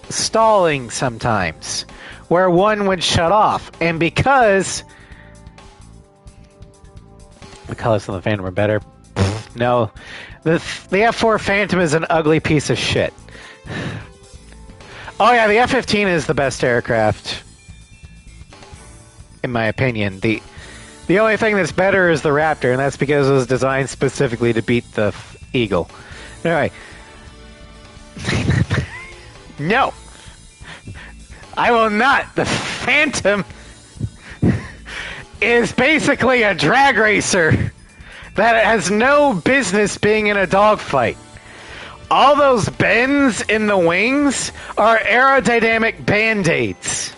[SPEAKER 1] stalling sometimes, where one would shut off. And because the colors on the Phantom are better, no, the F-4 Phantom is an ugly piece of shit. Oh yeah, the F-15 is the best aircraft, in my opinion. The only thing that's better is the Raptor, and that's because it was designed specifically to beat the Eagle. Anyway. No. I will not. The Phantom is basically a drag racer that has no business being in a dogfight. All those bends in the wings are aerodynamic band-aids.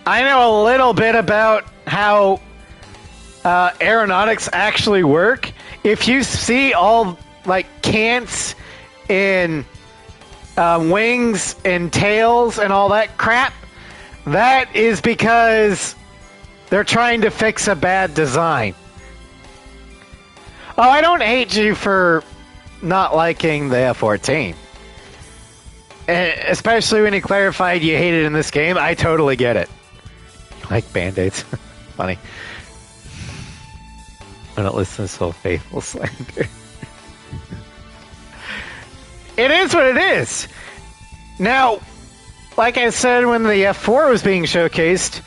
[SPEAKER 1] I know a little bit about how aeronautics actually work. If you see all like cants in wings and tails and all that crap, that is because they're trying to fix a bad design. Oh, I don't hate you for not liking the F-14. Especially when you clarified you hate it in this game. I totally get it. Like Band-Aids. Funny. I don't listen to so faithful slander. It is what it is. Now, like I said when the F-4 was being showcased,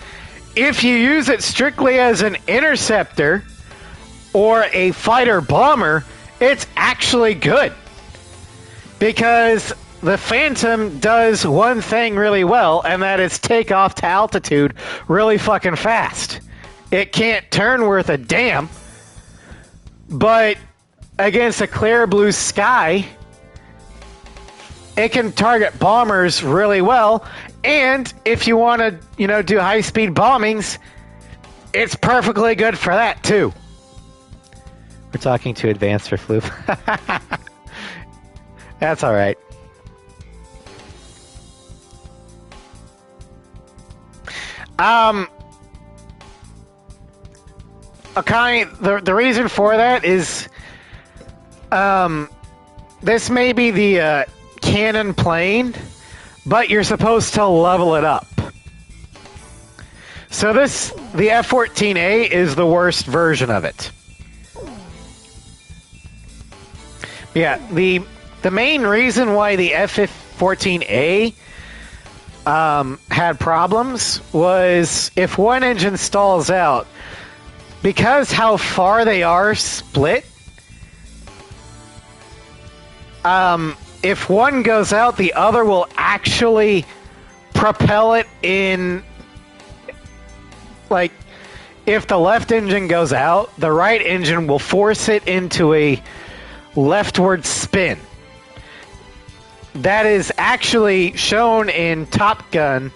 [SPEAKER 1] if you use it strictly as an interceptor or a fighter bomber, it's actually good. Because the Phantom does one thing really well, and that is take off to altitude really fucking fast. It can't turn worth a damn, but against a clear blue sky, it can target bombers really well, and if you want to, do high-speed bombings, it's perfectly good for that, too. We're talking too advanced for Floop. That's alright. Okay, the reason for that is, this may be the, cannon plane, but you're supposed to level it up. So the F-14A is the worst version of it. Yeah, the main reason why the F-14A had problems was if one engine stalls out, because how far they are split, if one goes out, the other will actually propel it in. Like, if the left engine goes out, the right engine will force it into a leftward spin. That is actually shown in Top Gun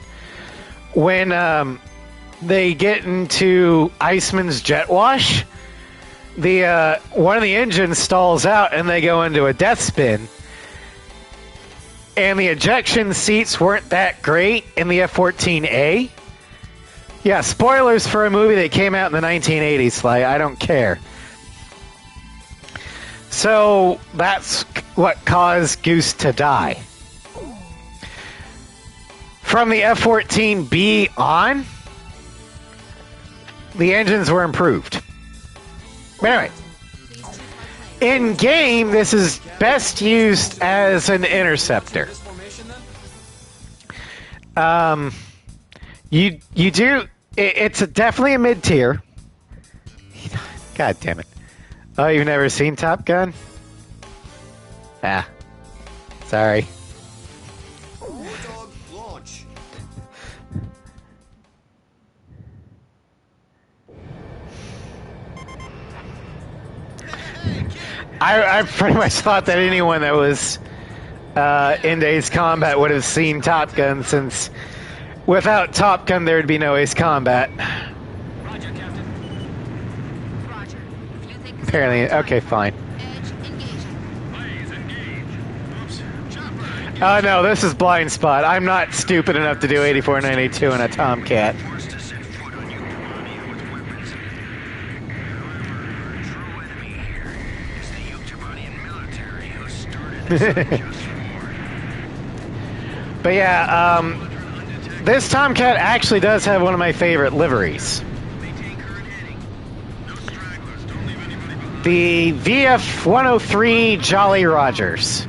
[SPEAKER 1] when they get into Iceman's jet wash. One of the engines stalls out and they go into a death spin. And the ejection seats weren't that great in the F-14A. Yeah, spoilers for a movie that came out in the 1980s, Sly. I don't care. So that's what caused Goose to die. From the F-14B on, the engines were improved. But anyway, in game, this is best used as an interceptor. You do. It's definitely a mid-tier. God damn it. Oh, you've never seen Top Gun? Ah. Sorry. I pretty much thought that anyone that was into Ace Combat would have seen Top Gun, since without Top Gun there would be no Ace Combat.
[SPEAKER 5] Roger, Captain. Roger. If you think this
[SPEAKER 1] Apparently,
[SPEAKER 5] is
[SPEAKER 1] okay, fine.
[SPEAKER 5] Edge engaging.
[SPEAKER 6] Blaze,
[SPEAKER 1] Oh no, this is blind spot. I'm not stupid enough to do 8492 in a Tomcat.
[SPEAKER 2] Forced to set foot on Yuktobania with weapons. However, our true enemy here is the Yuktobanian military who started this unjust war.
[SPEAKER 1] But yeah, this Tomcat actually does have one of my favorite liveries.
[SPEAKER 2] Maintain current heading. No stragglers. Don't leave anybody behind.
[SPEAKER 1] The VF-103 Jolly Rogers.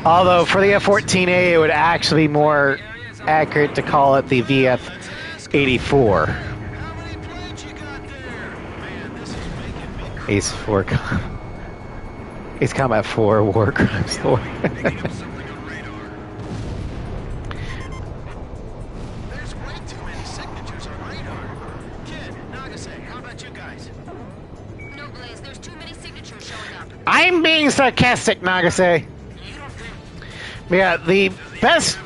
[SPEAKER 1] Although for the F-14A, it would actually be more accurate to call it the VF-84.
[SPEAKER 2] How many planes you got there? Man, this is making me crazy.
[SPEAKER 1] Ace 4. Ace Combat 4 War Crimes Lord.
[SPEAKER 2] Picking up something on radar. There's way too many signatures on radar. Kid, Nagase, how about you guys?
[SPEAKER 3] No, Blaze, there's too many signatures showing up.
[SPEAKER 1] I'm being sarcastic, Nagase. Yeah, the best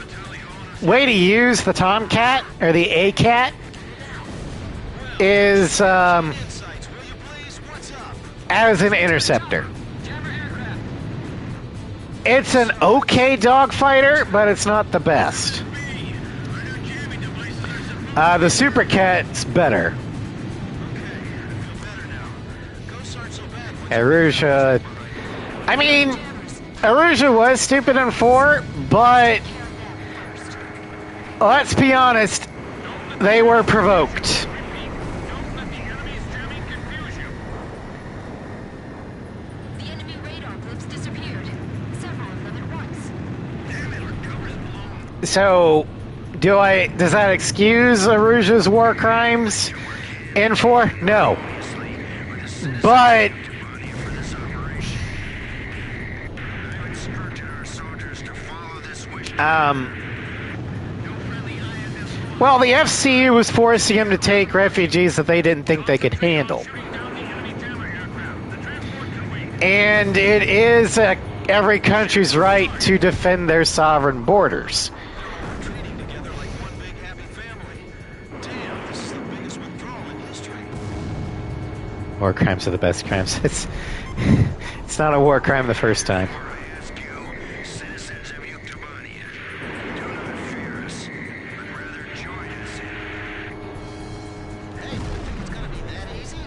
[SPEAKER 1] way to use the Tomcat, or the A-Cat, is
[SPEAKER 2] Insights, will you please? What's up?
[SPEAKER 1] as an interceptor. It's an okay dogfighter, but it's not the best. The Super Cat's better.
[SPEAKER 2] Okay, I feel better now. Ghosts aren't so bad.
[SPEAKER 1] Aruja. I mean, Aruja was stupid in 4, but let's be honest, they were provoked.
[SPEAKER 6] Don't let the enemy's jamming confuse you.
[SPEAKER 3] The enemy radar glyphs disappeared. Several of them at once.
[SPEAKER 1] So, does that excuse Aruja's war crimes in 4? No. But well, the FCU was forcing him to take refugees that they didn't think they could handle. And it is every country's right to defend their sovereign borders.
[SPEAKER 2] Treating together like one big happy family. Damn, this is the biggest withdrawal in history.
[SPEAKER 1] War crimes are the best crimes. It's not a war crime the first time.
[SPEAKER 2] I ask you, citizens of Yuktobania, do not fear us, but rather join us in. Hey, you think it's gonna be that easy?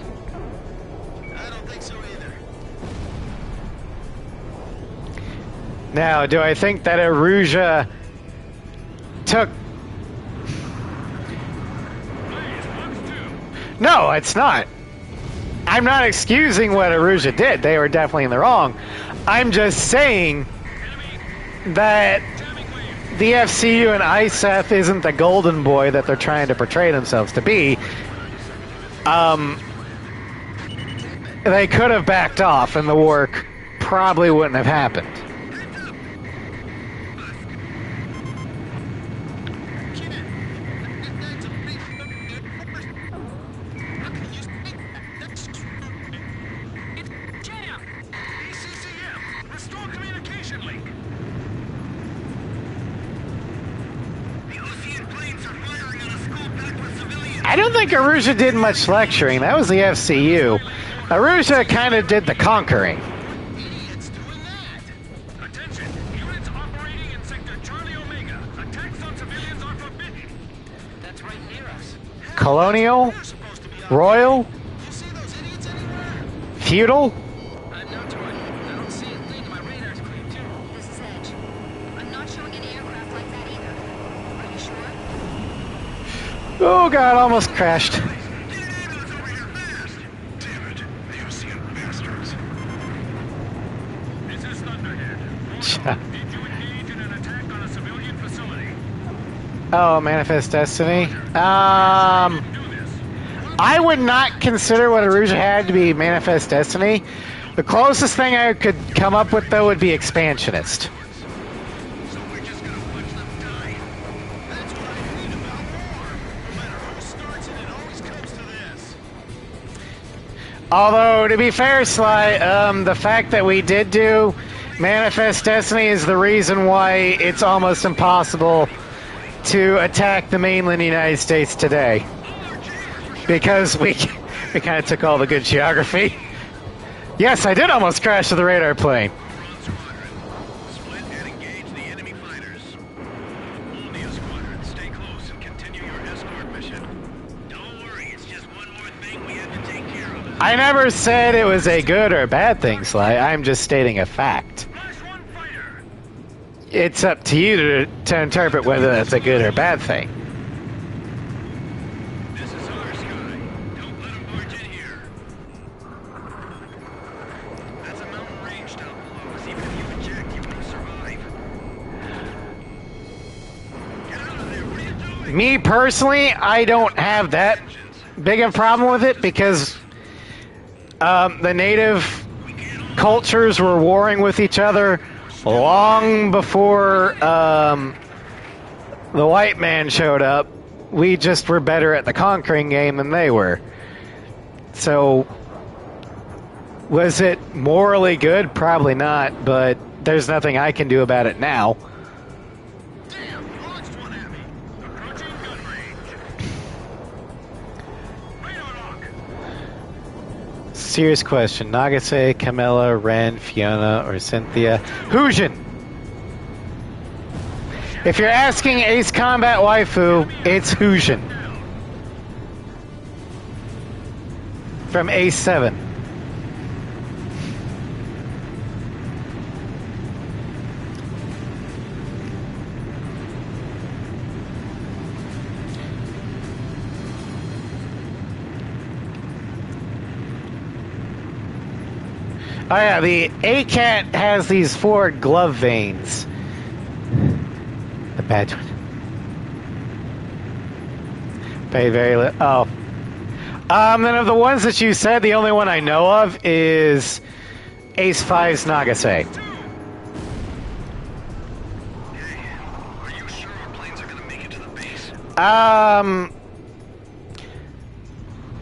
[SPEAKER 2] I don't think so either.
[SPEAKER 1] Now, do I think that Aruja took... No, it's not. I'm not excusing what Aruja did. They were definitely in the wrong. I'm just saying that the FCU and ISAF isn't the golden boy that they're trying to portray themselves to be. They could have backed off and the war probably wouldn't have happened.
[SPEAKER 2] Jam! ACCM! Restore communication link! The Ocean planes are firing on a school packed with civilians!
[SPEAKER 1] I don't think Aruja did much lecturing. That was the FCU. Aruja kind of did the conquering.
[SPEAKER 2] Idiots doing that!
[SPEAKER 6] Attention! Units operating in sector Charlie Omega. Attacks on civilians are forbidden.
[SPEAKER 5] That's right near us.
[SPEAKER 1] Colonial,
[SPEAKER 2] We're supposed to be out.
[SPEAKER 1] royal,
[SPEAKER 2] You see those idiots anywhere?
[SPEAKER 1] feudal.
[SPEAKER 5] No, Troy. I don't see a thing. My radar's clean, too.
[SPEAKER 3] This is Edge. I'm not showing any aircraft like that either. Are you sure?
[SPEAKER 1] Oh god, almost crashed.
[SPEAKER 2] Get an ambulance over here fast! Damn it, the Ocean bastards.
[SPEAKER 6] This is Thunderhead. Did you engage in an attack on a civilian facility?
[SPEAKER 1] Oh, Manifest Destiny.
[SPEAKER 6] Do this.
[SPEAKER 1] I would not consider what Aruja had to be Manifest Destiny. The closest thing I could come up with, though, would be Expansionist.
[SPEAKER 2] So we're just gonna watch them die? That's what I hate about war. No matter who starts it, it always comes to this.
[SPEAKER 1] Although, to be fair, Sly, the fact that we did do Manifest Destiny is the reason why it's almost impossible to attack the mainland United States today. Because we kind of took all the good geography. Yes, I did almost crash with the radar plane.
[SPEAKER 2] Split and engage the enemy fire
[SPEAKER 1] I never said it was a good or bad thing, Sly. I'm just stating a fact.
[SPEAKER 6] Flash 1 fighter.
[SPEAKER 1] It's up to you to interpret whether that's a good or bad thing.
[SPEAKER 6] This is our sky. Don't let them barge in here. That's a mountain range down below us. Even if you eject, you won't survive. Get out of there. What are you doing?
[SPEAKER 1] Me personally, I don't have that big of a problem with it because the native cultures were warring with each other long before the white man showed up. We just were better at the conquering game than they were. So, was it morally good? Probably not, but there's nothing I can do about it now.
[SPEAKER 6] Damn, he launched one at me. Approaching gun range. Radar lock.
[SPEAKER 1] Serious question. Nagase, Camilla, Ren, Fiona, or Cynthia? Hujin! If you're asking Ace Combat Waifu, it's Hujin. From Ace 7. Oh yeah, the A-Cat has these 4 glove veins. The badge one. Pay very little. Oh. Then of the ones that you said, the only one I know of is Ace 5's Nagase.
[SPEAKER 6] Are you sure our planes are gonna make it to the base?
[SPEAKER 1] I'm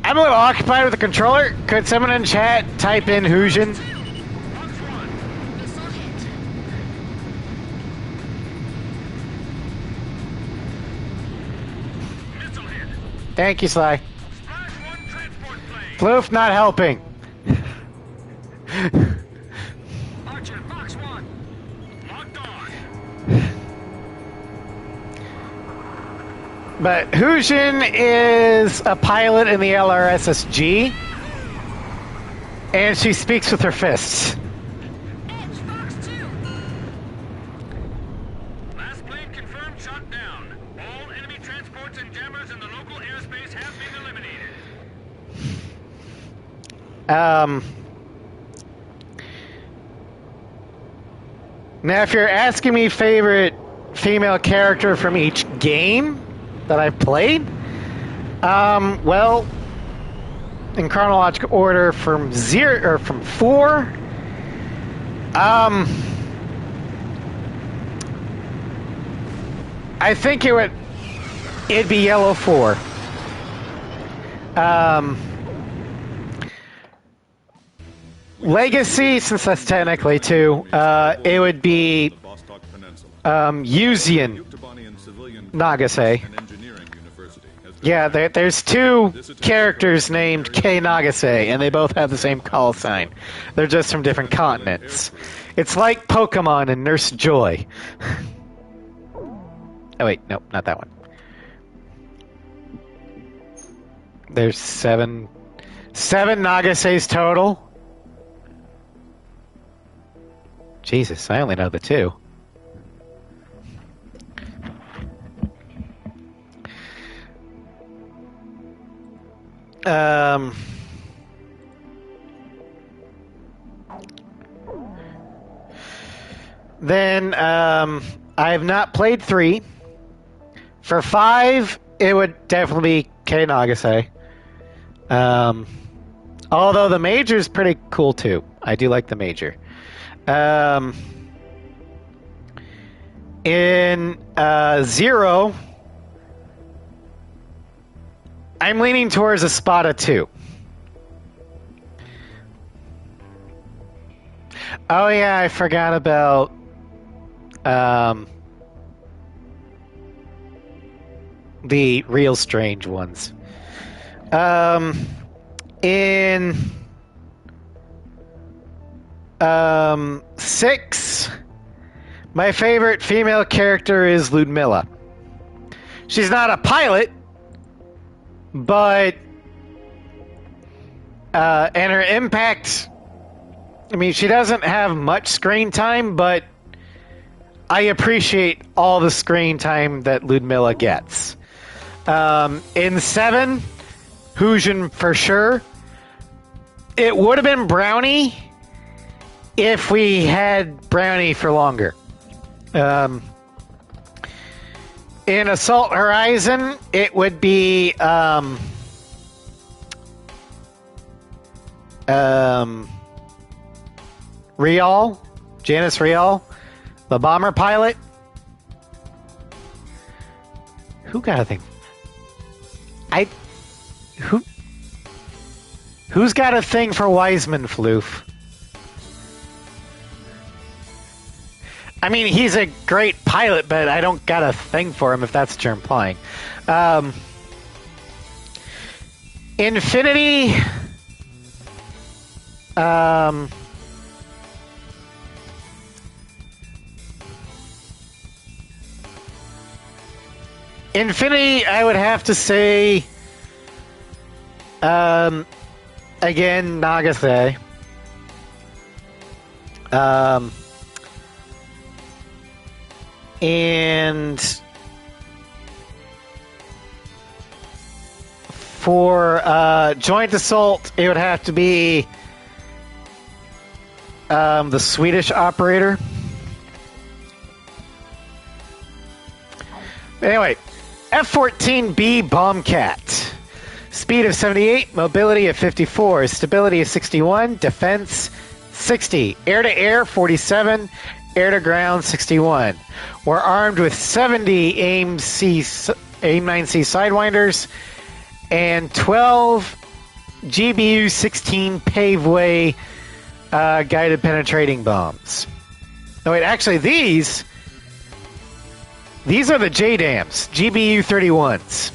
[SPEAKER 1] a little occupied with the controller. Could someone in chat type in Hujin?
[SPEAKER 6] Box 1.
[SPEAKER 3] Missile hit.
[SPEAKER 6] Missile hit.
[SPEAKER 1] Thank you, Sly.
[SPEAKER 6] Splash 1 transport plane.
[SPEAKER 1] Floof not helping.
[SPEAKER 6] Archer, box 1. Locked on.
[SPEAKER 1] But Hujin is a pilot in the LRSSG, and she speaks with her fists.
[SPEAKER 3] Edge, box 2.
[SPEAKER 6] Last plane confirmed shot down. All enemy transports and jammers in the local airspace have been eliminated.
[SPEAKER 1] Now, if you're asking me favorite female character from each game that I've played, well, in chronological order from 4, I think it'd be Yellow 4. Legacy, since that's technically 2, it would be
[SPEAKER 4] The Vostok Peninsula.
[SPEAKER 1] Yuzian
[SPEAKER 4] Yuktobanian Civilian
[SPEAKER 1] Nagase.
[SPEAKER 4] and Engineering University has been
[SPEAKER 1] Yeah, there's 2 characters named K Nagase, and they both have the same call sign. They're just from different continents. It's like Pokemon and Nurse Joy. Oh wait, nope, not that one. There's 7 Nagases total. Jesus, I only know the 2. Then I have not played 3. For 5, it would definitely be K Nagase. Although the Major is pretty cool too. I do like the Major. In 0, I'm leaning towards a Spada 2. Oh yeah, I forgot about the real strange ones. In 6, my favorite female character is Ludmilla. She's not a pilot, but And her impact, I mean, she doesn't have much screen time, but I appreciate all the screen time that Ludmilla gets. In 7, Hujin for sure. It would have been Brownie if we had Brownie for longer. In Assault Horizon, it would be Rial, Janice Rial, the bomber pilot. Who got a thing? Who's got a thing for Wiseman, Floof? I mean, he's a great pilot, but I don't got a thing for him, if that's what you're implying. Infinity... Infinity, I would have to say... again, Nagase. And for Joint Assault, it would have to be the Swedish operator. Anyway, F-14B Bombcat. Speed of 78, mobility of 54, stability of 61, defense 60, air-to-air 47, air-to-ground 61. We're armed with 70 AIM-9C Sidewinders and 12 GBU-16 Paveway guided penetrating bombs. Oh wait, actually these are the JDAMs, GBU-31s.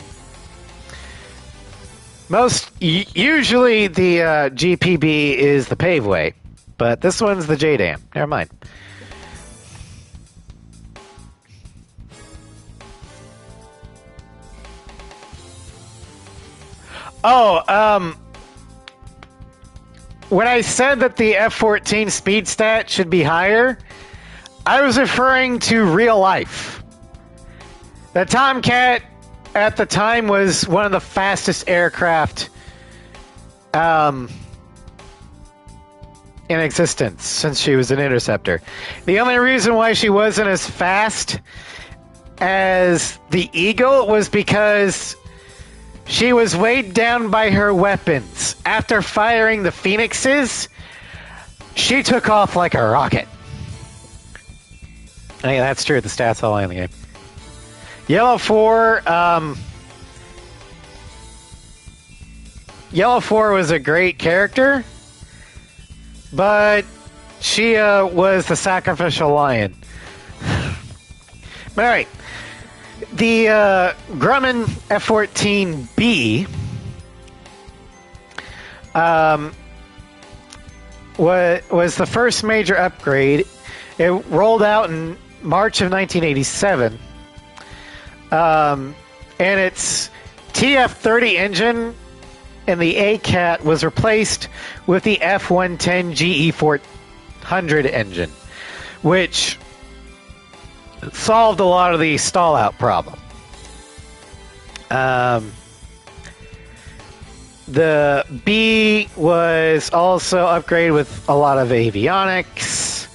[SPEAKER 1] Usually the GPB is the Paveway, but this one's the JDAM. Never mind. Oh, when I said that the F-14 speed stat should be higher, I was referring to real life. The Tomcat at the time was one of the fastest aircraft in existence since she was an interceptor. The only reason why she wasn't as fast as the Eagle was because she was weighed down by her weapons. After firing the Phoenixes, she took off like a rocket. Hey, that's true. The stats all in the game. Yellow 4, Yellow 4 was a great character, but she was the sacrificial lion. But alright, the Grumman F-14B was the first major upgrade. It rolled out in March of 1987. And its TF-30 engine in the ACAT was replaced with the F-110 GE-400 engine, which solved a lot of the stall-out problem. The B was also upgraded with a lot of avionics.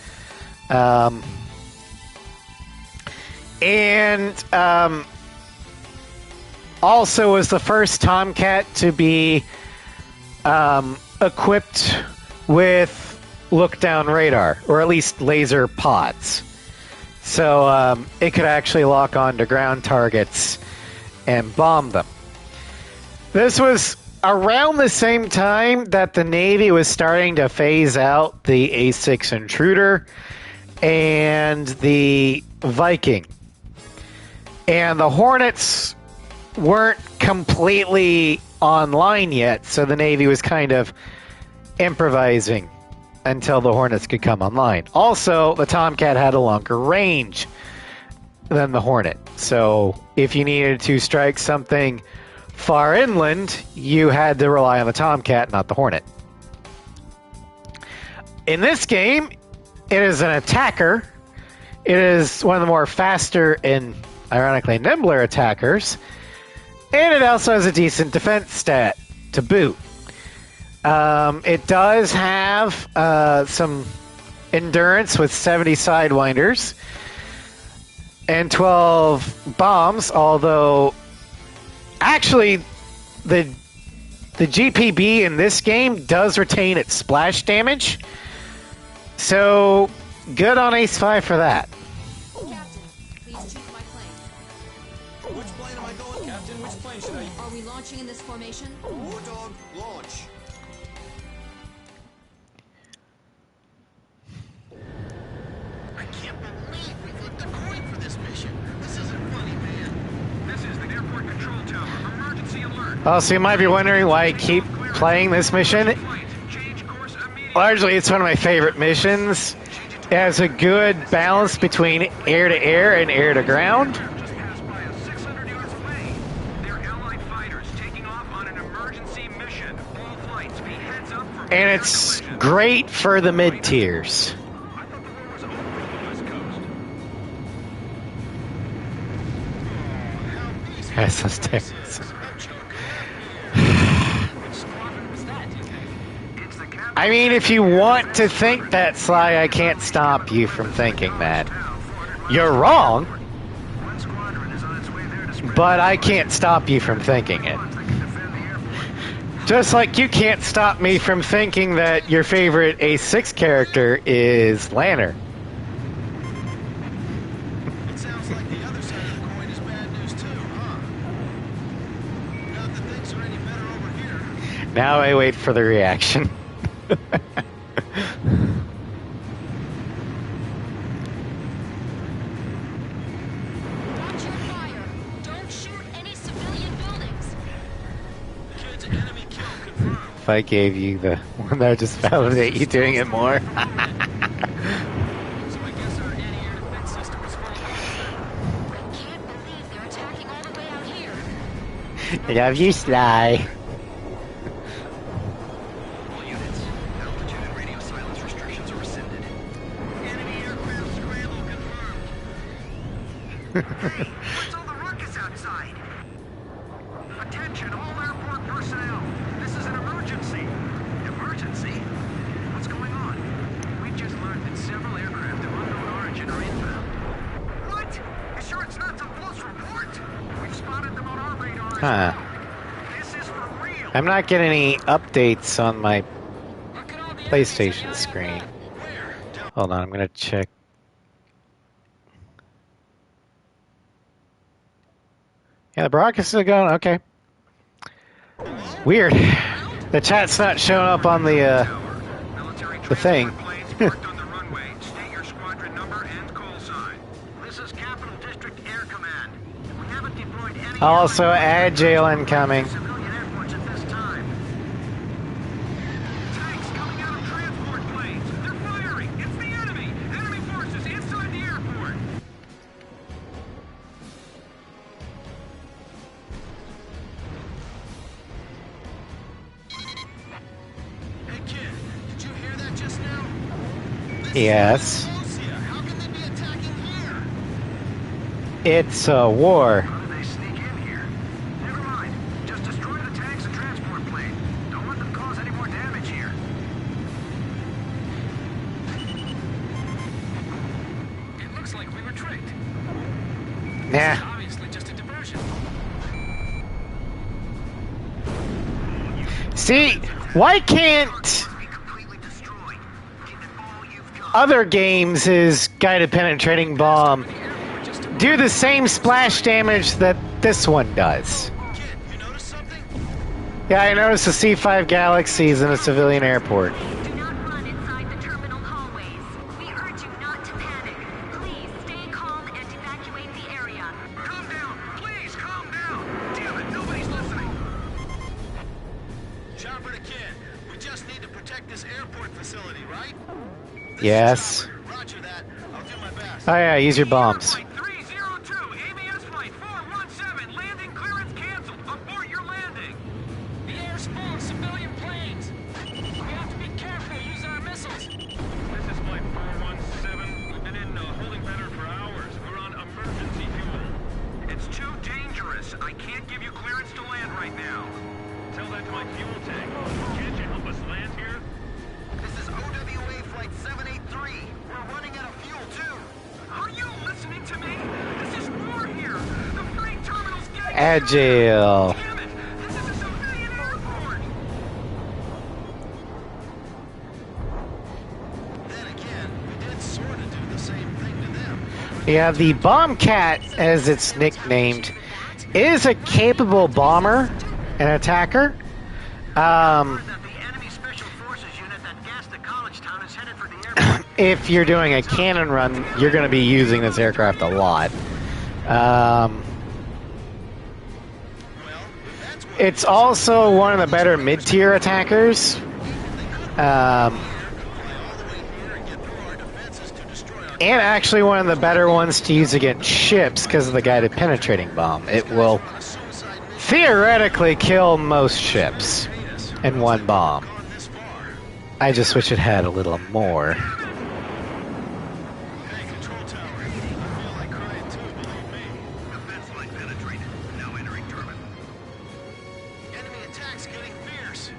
[SPEAKER 1] And also was the first Tomcat to be equipped with look-down radar, or at least laser pods. So it could actually lock onto ground targets and bomb them. This was around the same time that the Navy was starting to phase out the A6 Intruder and the Viking. And the Hornets weren't completely online yet, so the Navy was kind of improvising until the Hornets could come online. Also, the Tomcat had a longer range than the Hornet, so if you needed to strike something far inland, you had to rely on the Tomcat, not the Hornet. In this game, it is an attacker. It is one of the more faster and, ironically, nimbler attackers. And it also has a decent defense stat to boot. It does have some endurance with 70 sidewinders and 12 bombs, although actually the GPB in this game does retain its splash damage. So good on Ace 5 for that.
[SPEAKER 5] Captain, please choose my plane.
[SPEAKER 2] Which plane am I going, Captain? Which plane should I...
[SPEAKER 5] Are we launching in this formation?
[SPEAKER 2] War Dog, launch. I can't believe we flipped a coin for this mission. This isn't funny, man.
[SPEAKER 6] This is the airport control tower. Emergency alert.
[SPEAKER 1] Oh, so you might be wondering why I keep playing this mission.
[SPEAKER 6] Flight. Change course immediately.
[SPEAKER 1] Largely, it's one of my favorite missions. It has a good balance between air to air and air to ground.
[SPEAKER 6] Just passed by us 600 yards away. They're Allied fighters taking off on an emergency mission. All flights be heads up for
[SPEAKER 1] And it's great for the mid tiers.
[SPEAKER 6] I thought the war was over on the West Coast.
[SPEAKER 1] That's so stairs.
[SPEAKER 6] It's the captain.
[SPEAKER 1] I mean, if you want to think that, Sly, I can't stop you from thinking that. You're wrong,
[SPEAKER 6] One squadron is on its way there to spread
[SPEAKER 1] but I can't stop you from thinking it.
[SPEAKER 6] that can defend the airport.
[SPEAKER 1] Just like you can't stop me from thinking that your favorite A6 character is Lanner.
[SPEAKER 2] It sounds like the other side of the coin is bad news too, huh? Not that things are any better over here.
[SPEAKER 1] Now I wait for the reaction.
[SPEAKER 3] Watch your fire. Don't shoot any civilian buildings.
[SPEAKER 2] Kids, enemy kill confirmed.
[SPEAKER 1] If I gave you the one that would just validate you doing it more.
[SPEAKER 2] So I guess our anti-air defense system was full.
[SPEAKER 3] I can't believe they're attacking all the way out here.
[SPEAKER 1] Love you, Sly.
[SPEAKER 6] All units, altitude and radio silence restrictions are rescinded.
[SPEAKER 2] Enemy aircraft scramble confirmed.
[SPEAKER 6] What's all the ruckus outside? Attention, all airport personnel. This is an emergency. Emergency? What's going on? We've just learned that several aircraft of unknown origin are inbound. What? You sure it's not some false report? We've spotted them on our radar as
[SPEAKER 1] Huh.
[SPEAKER 6] well. This is for real.
[SPEAKER 1] I'm not getting any updates on my
[SPEAKER 5] Look at all the
[SPEAKER 1] PlayStation screen. Hold on, I'm gonna check. Yeah, the broadcast is going. Okay. Weird. The chat's not showing up on the
[SPEAKER 6] Military
[SPEAKER 1] the thing.
[SPEAKER 6] planes parked on the runway. State your squadron number and call sign. This is Capital District Air Command. We haven't deployed any
[SPEAKER 1] Also, agile incoming.
[SPEAKER 6] civilian airports at this time. Tanks coming out of transport planes. They're firing. It's the enemy. Enemy forces inside the airport.
[SPEAKER 2] Hey kid, did you hear that just now?
[SPEAKER 1] Yes.
[SPEAKER 2] Lucia, how can they be attacking here?
[SPEAKER 1] It's a war.
[SPEAKER 6] How did they sneak in here? Never mind. Just destroy the tanks and transport plane. Don't let them cause any more damage here.
[SPEAKER 5] It looks like we were tricked.
[SPEAKER 1] Nah.
[SPEAKER 5] Obviously just a diversion.
[SPEAKER 1] See, why can't
[SPEAKER 6] Be completely destroyed. Give it all you've got.
[SPEAKER 1] other games is guided penetrating bomb do the same splash damage that this one does?
[SPEAKER 2] Kid, you notice something?
[SPEAKER 1] Yeah, I noticed the C5 Galaxies in a civilian airport.
[SPEAKER 3] Do not run inside the terminal hallways. We urge you not to panic. Please stay calm and evacuate the area.
[SPEAKER 6] Calm down. Please, calm down. Damn it, nobody's listening.
[SPEAKER 2] Chopper to kid, we just need to protect this airport facility, right? This is
[SPEAKER 1] Yes.
[SPEAKER 2] Chopper. Roger that. I'll do my best.
[SPEAKER 1] Oh yeah, use your bombs.
[SPEAKER 6] Flight 302, ABS flight 417, landing clearance canceled. Abort your landing.
[SPEAKER 5] The air's full of civilian planes. We have to be careful using our missiles.
[SPEAKER 1] Agile.
[SPEAKER 2] Damn it! This is a civilian airport! Then again, we did sort of do the same thing to them.
[SPEAKER 1] Yeah, the Bombcat, as it's nicknamed, is a capable bomber and attacker.
[SPEAKER 2] That the enemy special forces unit that gassed the college town is headed for the airport.
[SPEAKER 1] If you're doing a cannon run, you're going to be using this aircraft a lot. It's also one of the better mid-tier attackers. And actually one of the better ones to use against ships because of the guided penetrating bomb. It will theoretically kill most ships in one bomb. I just wish it had a little more.
[SPEAKER 2] Hey, control tower. I feel like crying too, believe me.
[SPEAKER 6] Defense line penetrated. Now entering turbine.
[SPEAKER 2] Enemy attacks getting fierce.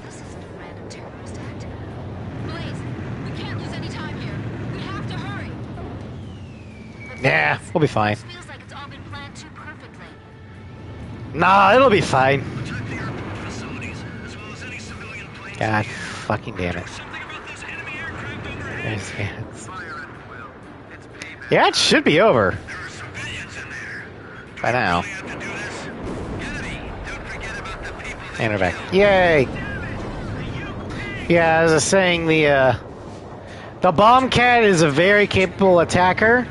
[SPEAKER 5] This isn't a random terrorist act. Blaze, we can't lose any time here. We have to hurry.
[SPEAKER 1] Yeah, we'll be fine.
[SPEAKER 5] This feels like it's all been planned too perfectly.
[SPEAKER 1] Nah, it'll be fine.
[SPEAKER 6] Protect the airport facilities, as well as any civilian planes.
[SPEAKER 1] God fucking damn it.
[SPEAKER 6] Something about this enemy aircraft overhead.
[SPEAKER 1] There's hands.
[SPEAKER 6] Fire at will. It's payback.
[SPEAKER 1] Yeah, it should be over
[SPEAKER 6] There are civilians in there.
[SPEAKER 1] by now.
[SPEAKER 6] We have to do this. Kennedy, don't forget about the people.
[SPEAKER 1] And we're back. Yay! Yeah, as I was saying, the Bombcat is a very capable attacker.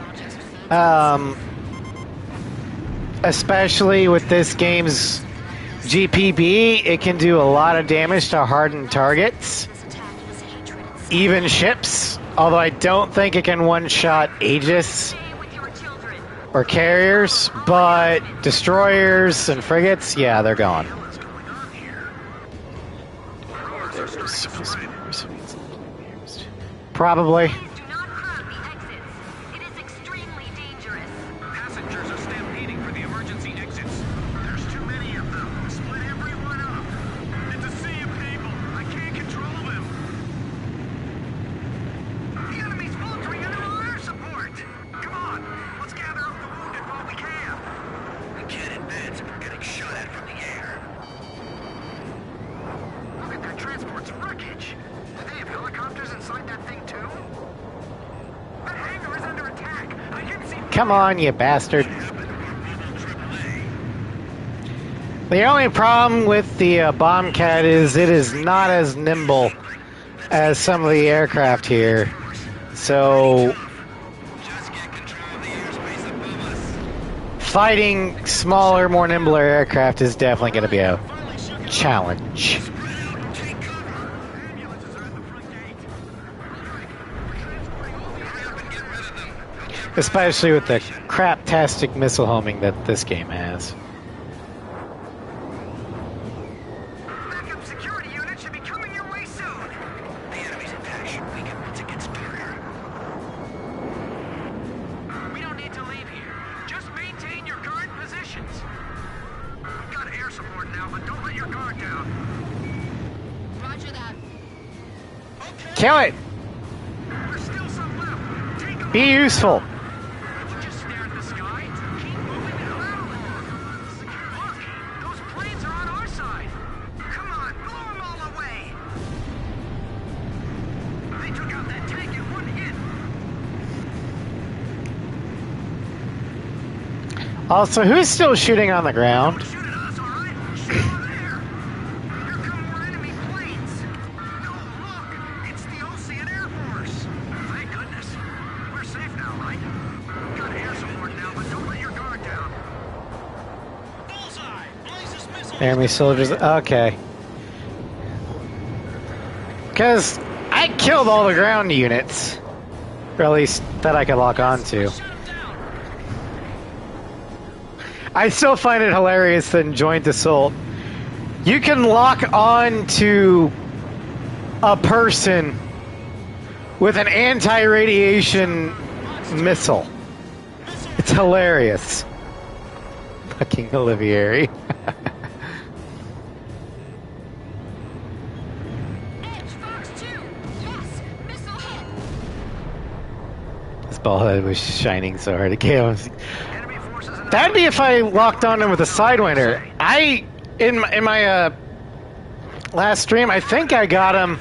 [SPEAKER 1] Especially with this game's GPB, it can do a lot of damage to hardened targets,
[SPEAKER 5] This attack is hatred itself.
[SPEAKER 1] even ships. Although I don't think it can one-shot Aegis
[SPEAKER 3] Stay with your children.
[SPEAKER 1] or carriers, but destroyers and frigates, yeah, they're gone. Probably.
[SPEAKER 3] Please do not crowd the exits. It is extremely dangerous.
[SPEAKER 6] Passengers are stampeding for the emergency exits. There's too many of them. Split everyone up. It's a sea of people. I can't control them. The enemy's faltering under our air support. Come on, let's gather up the wounded while we can. We can't advance if we're getting shot at from the air. Look at that transport's wreckage. Do they have helicopters inside that thing too? That hangar is under attack. I can see.
[SPEAKER 1] Come on, you bastard. The only problem with the Bombcat is it is not as nimble as some of the aircraft here. So,
[SPEAKER 6] Just get control of the airspace above us.
[SPEAKER 1] fighting smaller, more nimbler aircraft is definitely going to be a challenge.
[SPEAKER 6] Spread out and take cover.
[SPEAKER 2] Ambulances are at the front gate.
[SPEAKER 6] Hurry up and get rid of them.
[SPEAKER 1] Especially with the craptastic missile homing that this game has.
[SPEAKER 6] Backup security unit should be coming your way soon. The enemy's attack should weaken once it gets clear.
[SPEAKER 2] We don't need to leave here. Just maintain your current positions.
[SPEAKER 6] We've got air support now, but don't let your guard down.
[SPEAKER 5] Roger that.
[SPEAKER 1] Kill it!
[SPEAKER 2] There's still some left. Take them.
[SPEAKER 1] Be useful!
[SPEAKER 2] Would you just stare at the sky? Keep moving it around. Look, those planes are on our side.
[SPEAKER 6] Come on, blow them all away. They took out that tank in one hit.
[SPEAKER 1] Also, who's still shooting on the ground?
[SPEAKER 6] Shoot at us, all right? Shoot over there. Here come more enemy planes. No, look, it's the Ocean Air Force. Thank goodness. We're safe now, right? Got air support now, but don't let your guard down.
[SPEAKER 2] Bullseye. Blaze's missile.
[SPEAKER 1] Enemy soldiers. Okay. Because I killed all the ground units. Or at least that I could lock on to.
[SPEAKER 2] Shut him down.
[SPEAKER 1] I still find it hilarious that in Joint Assault, you can lock on to a person with an anti-radiation missile. It's hilarious. Fucking Olivieri.
[SPEAKER 5] Edge, Fox 2. Yes, missile hit.
[SPEAKER 1] This ball head was shining so hard. It gave him
[SPEAKER 6] Enemy forces in
[SPEAKER 1] That'd be if I locked on him with a Sidewinder. In my last stream, I think I got him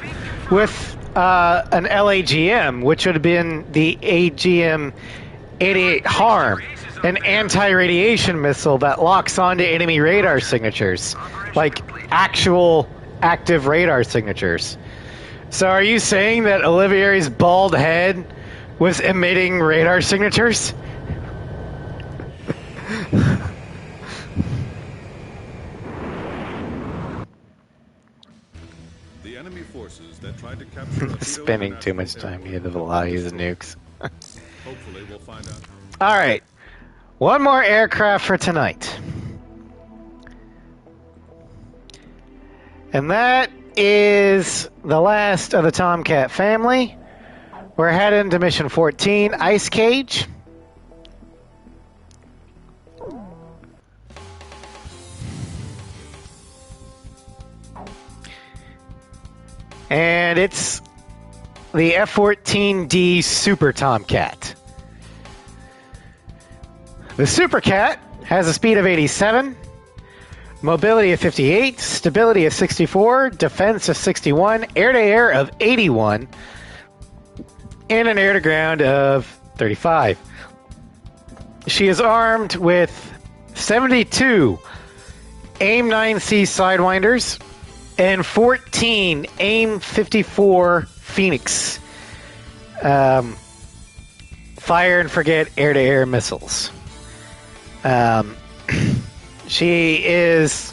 [SPEAKER 1] with an LAGM, which would have been the AGM-88 Harm, an anti-radiation missile that locks onto enemy radar signatures, like actual active radar signatures. So are you saying that Olivier's bald head was emitting radar signatures?
[SPEAKER 4] The enemy forces that tried to capture
[SPEAKER 1] Spending too much time here to fly these nukes.
[SPEAKER 4] Hopefully we'll find out.
[SPEAKER 1] Alright. One more aircraft for tonight. And that is the last of the Tomcat family. We're heading to Mission 14, Ice Cage. And it's the F-14D Super Tomcat. The Super Cat has a speed of 87, mobility of 58, stability of 64, defense of 61, air-to-air of 81, and an air-to-ground of 35. She is armed with 72 AIM-9C Sidewinders and 14 AIM-54 Phoenix fire and forget air-to-air missiles. She is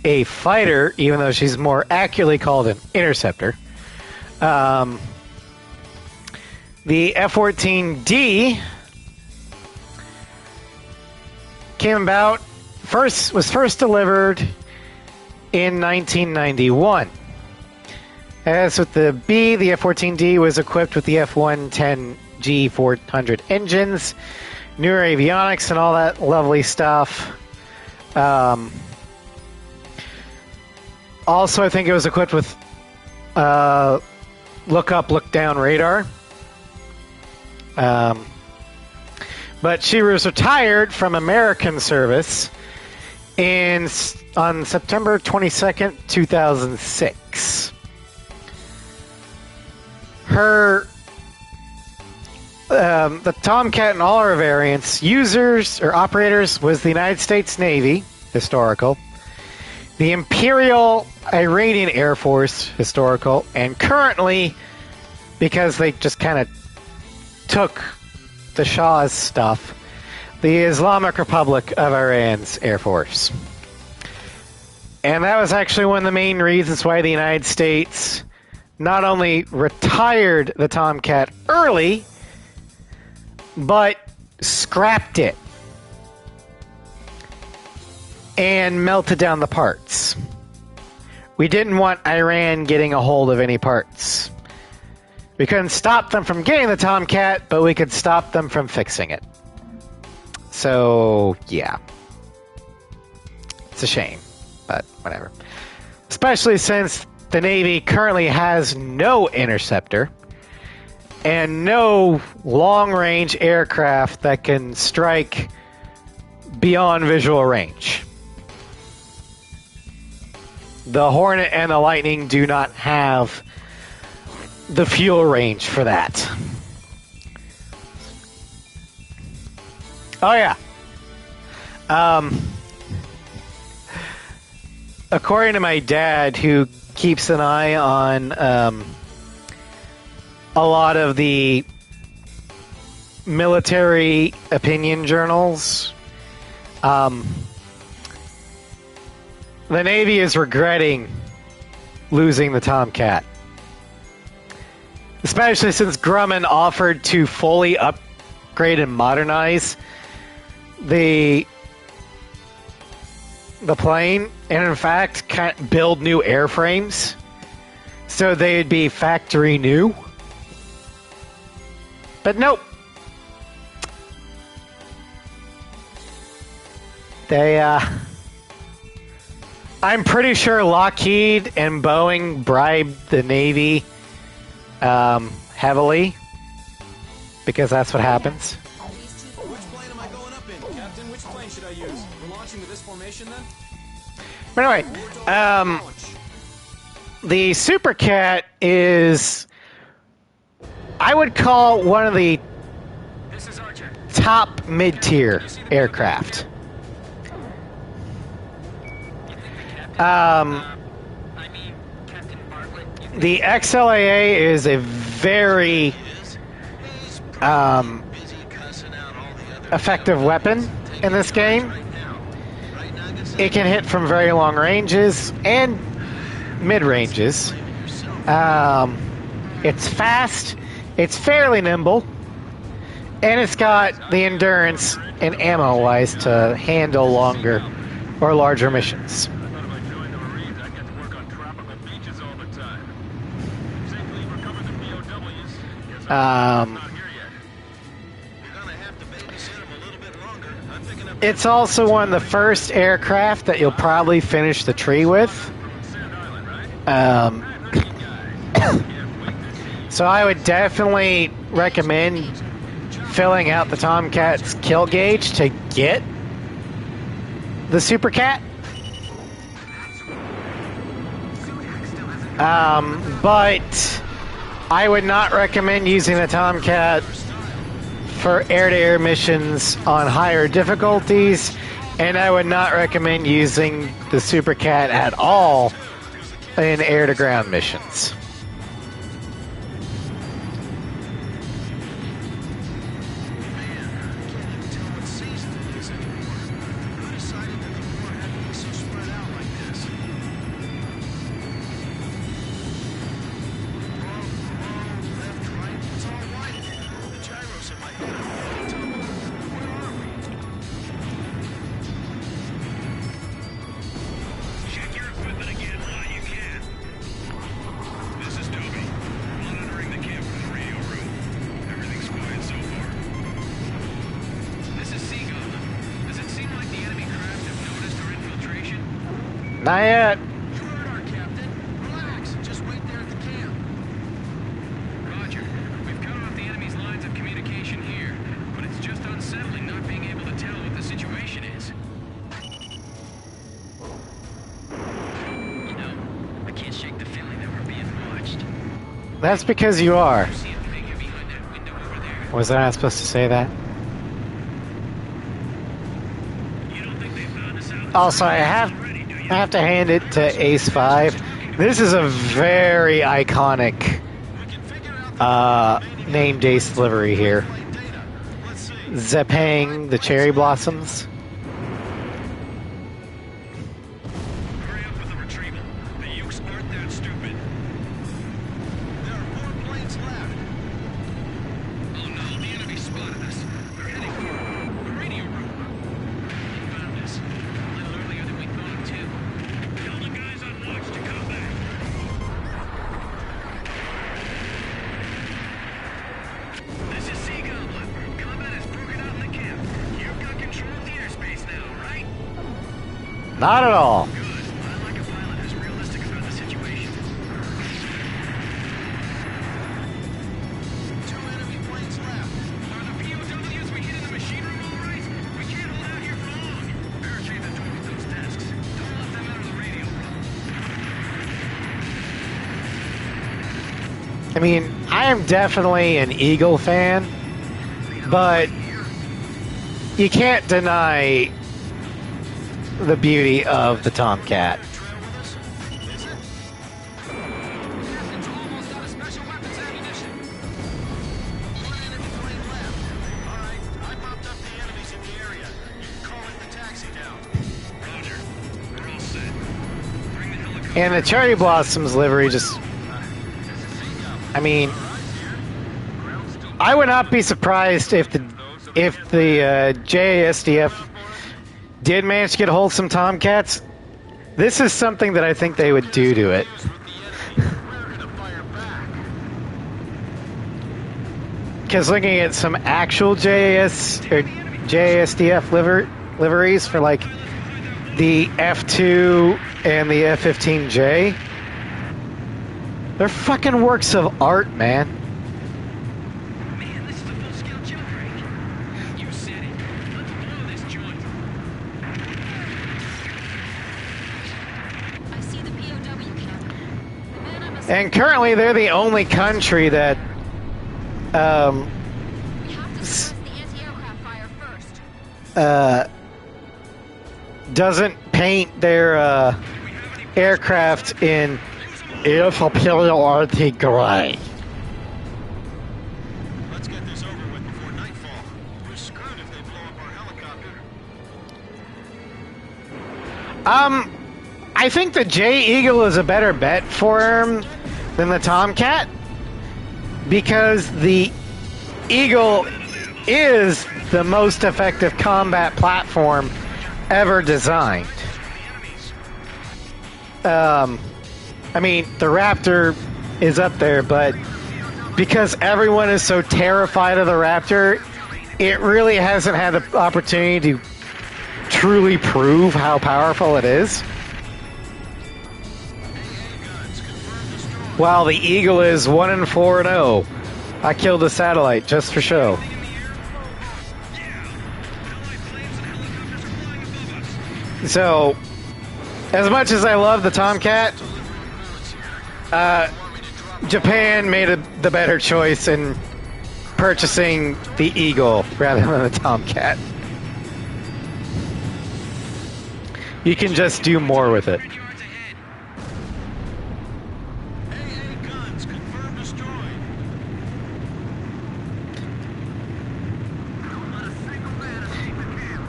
[SPEAKER 1] a fighter, even though she's more accurately called an interceptor. The F-14D was first delivered in 1991. As with the B, the F-14D was equipped with the F-110G400 engines, newer avionics, and all that lovely stuff. Also, I think it was equipped with look-up, look-down radar. But she was retired from American service on September 22nd, 2006. The Tomcat in all her variants, users or operators was the United States Navy, historical, the Imperial Iranian Air Force, historical, and currently, because they just kind of took the Shah's stuff, the Islamic Republic of Iran's Air Force. And that was actually one of the main reasons why the United States not only retired the Tomcat early, but scrapped it and melted down the parts. We didn't want Iran getting a hold of any parts. We couldn't stop them from getting the Tomcat, but we could stop them from fixing it. So, yeah. It's a shame, but whatever. Especially since the Navy currently has no interceptor and no long-range aircraft that can strike beyond visual range. The Hornet and the Lightning do not have the fuel range for that. Oh, yeah. According to my dad, who keeps an eye on a lot of the military opinion journals, the Navy is regretting losing the Tomcat. Especially since Grumman offered to fully upgrade and modernize the plane, and in fact build new airframes so they'd be factory new. But nope. I'm pretty sure Lockheed and Boeing bribed the Navy heavily, because that's what happens.
[SPEAKER 2] Which plane am I going up in, Captain?
[SPEAKER 1] But anyway, the Super Cat is, I would call one of the
[SPEAKER 2] This is Archer.
[SPEAKER 1] top mid-tier aircraft.
[SPEAKER 2] I mean, Captain Bartlett.
[SPEAKER 1] The XLAA is a very effective weapon in this game. It can hit from very long ranges and mid-ranges. It's fast, it's fairly nimble, and it's got the endurance and ammo-wise to handle longer or larger missions.
[SPEAKER 6] I thought if I joined the Marines, I'd get to work on tropical beaches all the time. Safely recover the POWs. Guess I'm not here yet.
[SPEAKER 2] You're gonna have to babysit him a little bit longer. I'm picking up.
[SPEAKER 1] It's also one of the first aircraft that you'll probably finish the tree with.
[SPEAKER 6] Sand Island, right?
[SPEAKER 1] So I would definitely recommend filling out the Tomcat's kill gauge to get the Super Cat. But I would not recommend using the Tomcat for air-to-air missions on higher difficulties, and I would not recommend using the Super Cat at all in air-to-ground missions.
[SPEAKER 6] Check your equipment again while you can. This is Toby. Monitoring the camp from the radio room. Everything's quiet so far. This is Seagull. Does it seem like the enemy craft have noticed our infiltration?
[SPEAKER 1] Not yet.
[SPEAKER 2] You heard our captain. Relax. Just wait there at the camp.
[SPEAKER 6] Roger. We've cut off the enemy's lines of communication here, but it's just unsettling not being able to tell what the situation is.
[SPEAKER 2] You know, I can't shake the feeling that we're being watched.
[SPEAKER 1] That's because you are.
[SPEAKER 6] See a figure behind that window over there?
[SPEAKER 1] Was I not supposed to say that?
[SPEAKER 6] You don't think they found us out?
[SPEAKER 1] Also, I have to hand it to Ace 5. This is a very iconic named Ace livery here. Zepang, the cherry blossoms.
[SPEAKER 6] Hurry up with the retrieval. The Ukes aren't that stupid.
[SPEAKER 2] There are more planes left.
[SPEAKER 6] Oh no, the enemy spotted us. They're heading for the radio room. They found us. A little earlier than we thought too. Tell the guys on watch to come back. This is Seagull. Combat has broken out in the camp. You've got control of the airspace now, right?
[SPEAKER 1] Not at all.
[SPEAKER 6] Good. I like a pilot who's realistic about the situation.
[SPEAKER 2] Two enemy planes left.
[SPEAKER 6] Are the POWs we hit in the machine room all right? We can't hold out here for long. Barricade the door with those desks. Don't let them out of the radio room.
[SPEAKER 1] I mean, I am definitely an Eagle fan, but you can't deny the beauty of the Tomcat.
[SPEAKER 2] Trail with us? Is it? Captain's almost out of special weapons ammunition. One enemy plane left. All right, I popped up the enemies in the area. You can call it the taxi now.
[SPEAKER 6] Roger. We're all set. Bring the helicopter.
[SPEAKER 1] And the cherry blossoms livery just, I mean, I would not be surprised if the JASDF did manage to get a hold of some Tomcats. This is something that I think they would do to it.
[SPEAKER 2] We're gonna fire back.
[SPEAKER 1] Because looking at some actual JASDF liveries for like the F2 and the F-15J, they're fucking works of art, man.
[SPEAKER 6] Man, this is a full-scale jailbreak. You said it. Let's blow this joint.
[SPEAKER 1] And currently, they're the only country that
[SPEAKER 5] We have to suppress the anti-aircraft fire first.
[SPEAKER 1] doesn't paint their aircraft in superiority gray.
[SPEAKER 2] Let's get this over with before nightfall. We're screwed if they blow up our helicopter.
[SPEAKER 1] I think the J Eagle is a better bet for him than the Tomcat because the Eagle is the most effective combat platform ever designed. I mean, the Raptor is up there, but because everyone is so terrified of the Raptor, it really hasn't had the opportunity to truly prove how powerful it is. While the Eagle is 1-4-0. I killed a satellite just for show. So, as much as I love the Tomcat, Japan made the better choice in purchasing the Eagle rather than the Tomcat. You can just do more with it.
[SPEAKER 2] AA guns confirmed destroyed.
[SPEAKER 6] Not a single man escaped the camp.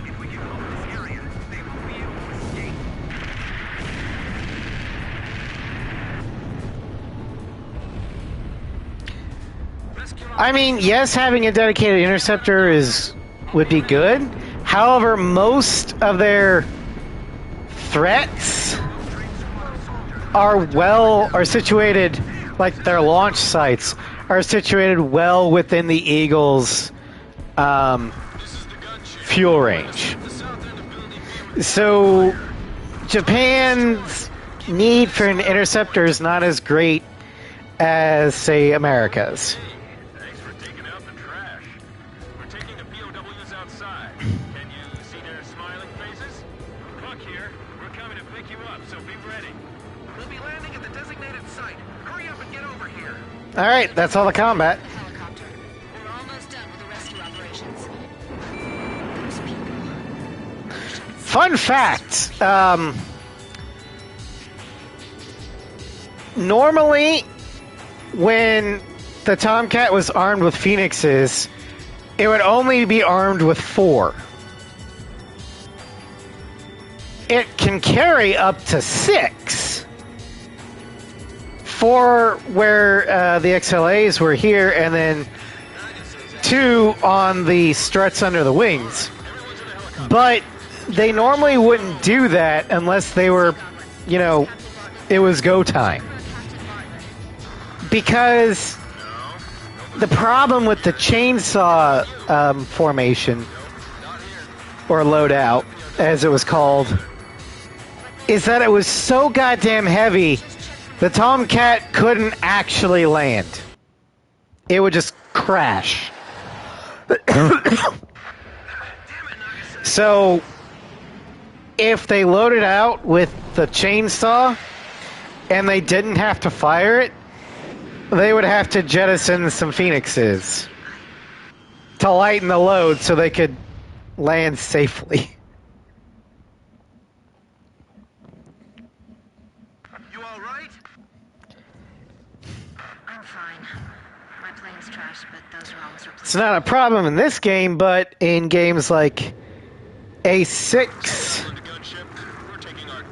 [SPEAKER 6] If we can hold this area, they won't be able to escape.
[SPEAKER 1] I mean, yes, having a dedicated interceptor would be good. However, most of their threats are situated, like their launch sites are situated well within the Eagle's fuel range. So Japan's need for an interceptor is not as great as, say, America's.
[SPEAKER 6] Thanks for taking out the trash. We're taking the POWs outside. Can you see their smiling faces? Buck here. We're coming to pick you up, so be ready.
[SPEAKER 2] We'll be landing at the designated site. Hurry up and get over here.
[SPEAKER 1] All right, that's all the combat.
[SPEAKER 5] Helicopter. We're almost done with the rescue operations. Those people.
[SPEAKER 1] Fun fact, normally when the Tomcat was armed with Phoenixes, it would only be armed with 4. It can carry up to 6. 4 where the XLAs were here, and then 2 on the struts under the wings. But they normally wouldn't do that unless they were, it was go time. Because the problem with the chainsaw formation, or loadout, as it was called, is that it was so goddamn heavy, the Tomcat couldn't actually land. It would just crash. So, if they loaded out with the chainsaw, and they didn't have to fire it, they would have to jettison some Phoenixes to lighten the load so they could land safely.
[SPEAKER 2] You all right?
[SPEAKER 5] I'm fine. My plane's trashed, but those are always replaced.
[SPEAKER 1] It's not a problem in this game, but in games like A6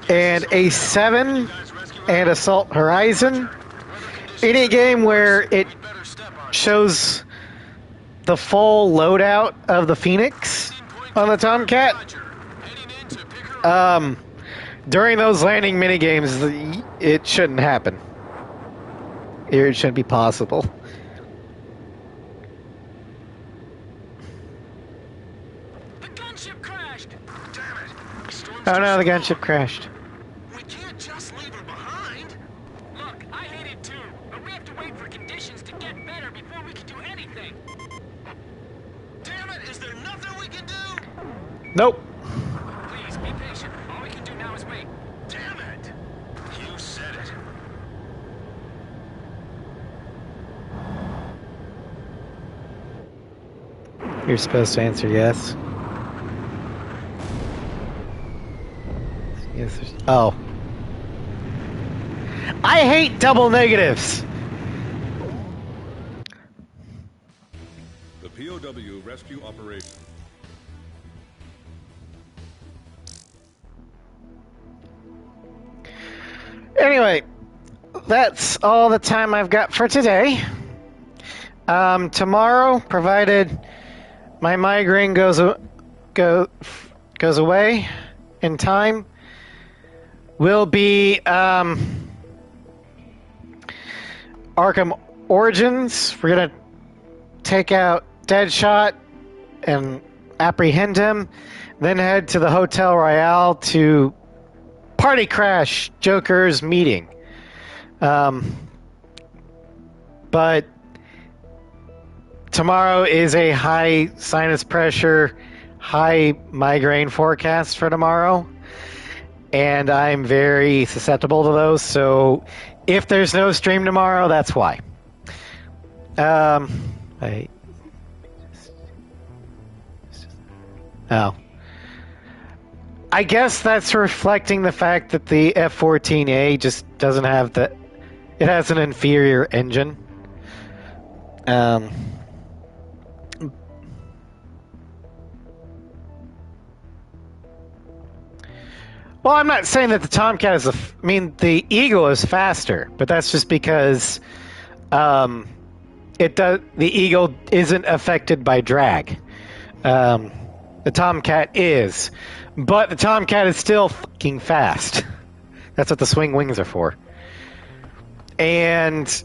[SPEAKER 1] and A7 and Assault Horizon, any game where it shows the full loadout of the Phoenix on the Tomcat, during those landing minigames, it shouldn't happen. It shouldn't be possible.
[SPEAKER 2] The gunship crashed. Damn it. Storm's
[SPEAKER 1] Oh no, the
[SPEAKER 2] just-
[SPEAKER 1] gunship crashed.
[SPEAKER 2] We can't just leave her behind.
[SPEAKER 6] Look, I hate it too, but we have to wait for conditions to get better before we can do anything.
[SPEAKER 2] Damn it, is there nothing we can do?
[SPEAKER 1] Nope.
[SPEAKER 6] Please, be patient. All we can do now is wait.
[SPEAKER 2] Damn it. You said it.
[SPEAKER 1] You're supposed to answer yes. Yes. Oh. I hate double negatives.
[SPEAKER 4] The POW rescue operation.
[SPEAKER 1] Anyway, that's all the time I've got for today. Tomorrow, provided my migraine goes away in time, will be Arkham Origins. We're gonna take out Deadshot and apprehend him, then head to the Hotel Royale to party crash Joker's meeting. But tomorrow is a high sinus pressure, high migraine forecast for tomorrow, and I'm very susceptible to those, so if there's no stream tomorrow, that's why. I guess that's reflecting the fact that the F-14A just doesn't have the... It has an inferior engine. Well, I'm not saying that the Tomcat is I mean, the Eagle is faster, but that's just because the Eagle isn't affected by drag. The Tomcat is, but the Tomcat is still fucking fast. That's what the swing wings are for. And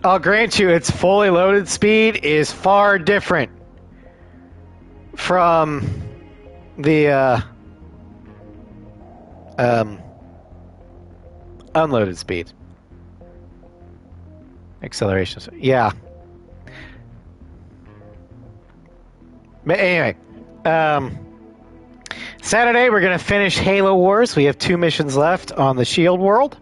[SPEAKER 1] I'll grant you, its fully loaded speed is far different from the unloaded speed. Acceleration. Yeah. But anyway, Saturday we're going to finish Halo Wars. We have 2 missions left on the Shield world.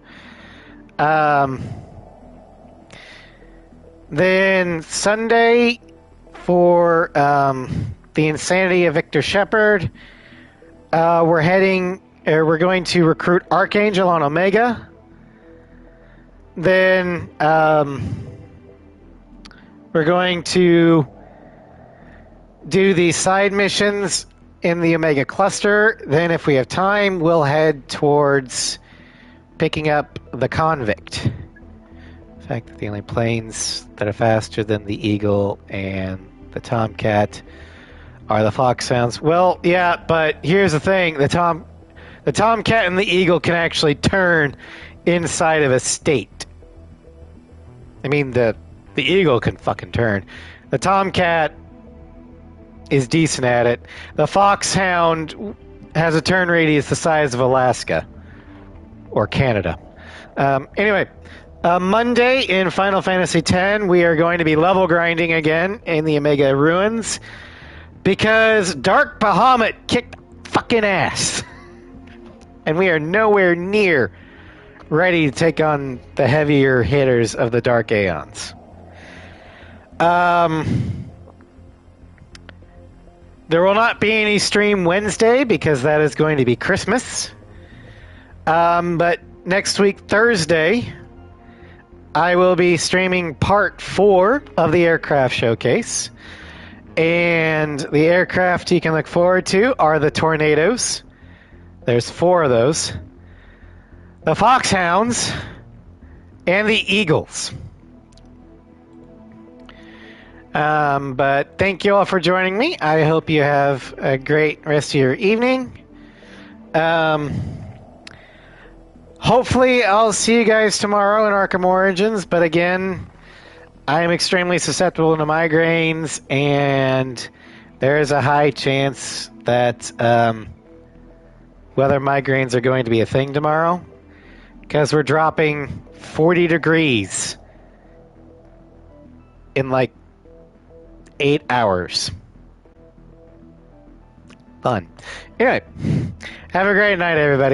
[SPEAKER 1] Then Sunday for the Insanity of Victor Shepard, we're going to recruit Archangel on Omega. Then we're going to do the side missions in the Omega cluster. Then if we have time, we'll head towards picking up the Convict. The fact that the only planes that are faster than the Eagle and the Tomcat are the Foxhounds. Well, yeah, but here's the thing. The Tomcat and the Eagle can actually turn inside of a state. I mean, the Eagle can fucking turn. The Tomcat is decent at it. The Foxhound has a turn radius the size of Alaska. Or Canada. Anyway, Monday in Final Fantasy X, we are going to be level grinding again in the Omega Ruins. Because Dark Bahamut kicked fucking ass. And we are nowhere near ready to take on the heavier hitters of the Dark Aeons. There will not be any stream Wednesday because that is going to be Christmas. But next week, Thursday, I will be streaming part 4 of the aircraft showcase. And the aircraft you can look forward to are the Tornadoes. There's 4 of those. The Foxhounds and the Eagles. But thank you all for joining me. I hope you have a great rest of your evening. Hopefully I'll see you guys tomorrow in Arkham Origins, but again, I am extremely susceptible to migraines, and there is a high chance that weather migraines are going to be a thing tomorrow, because we're dropping 40 degrees in like 8 hours. Fun. Anyway, have a great night, everybody.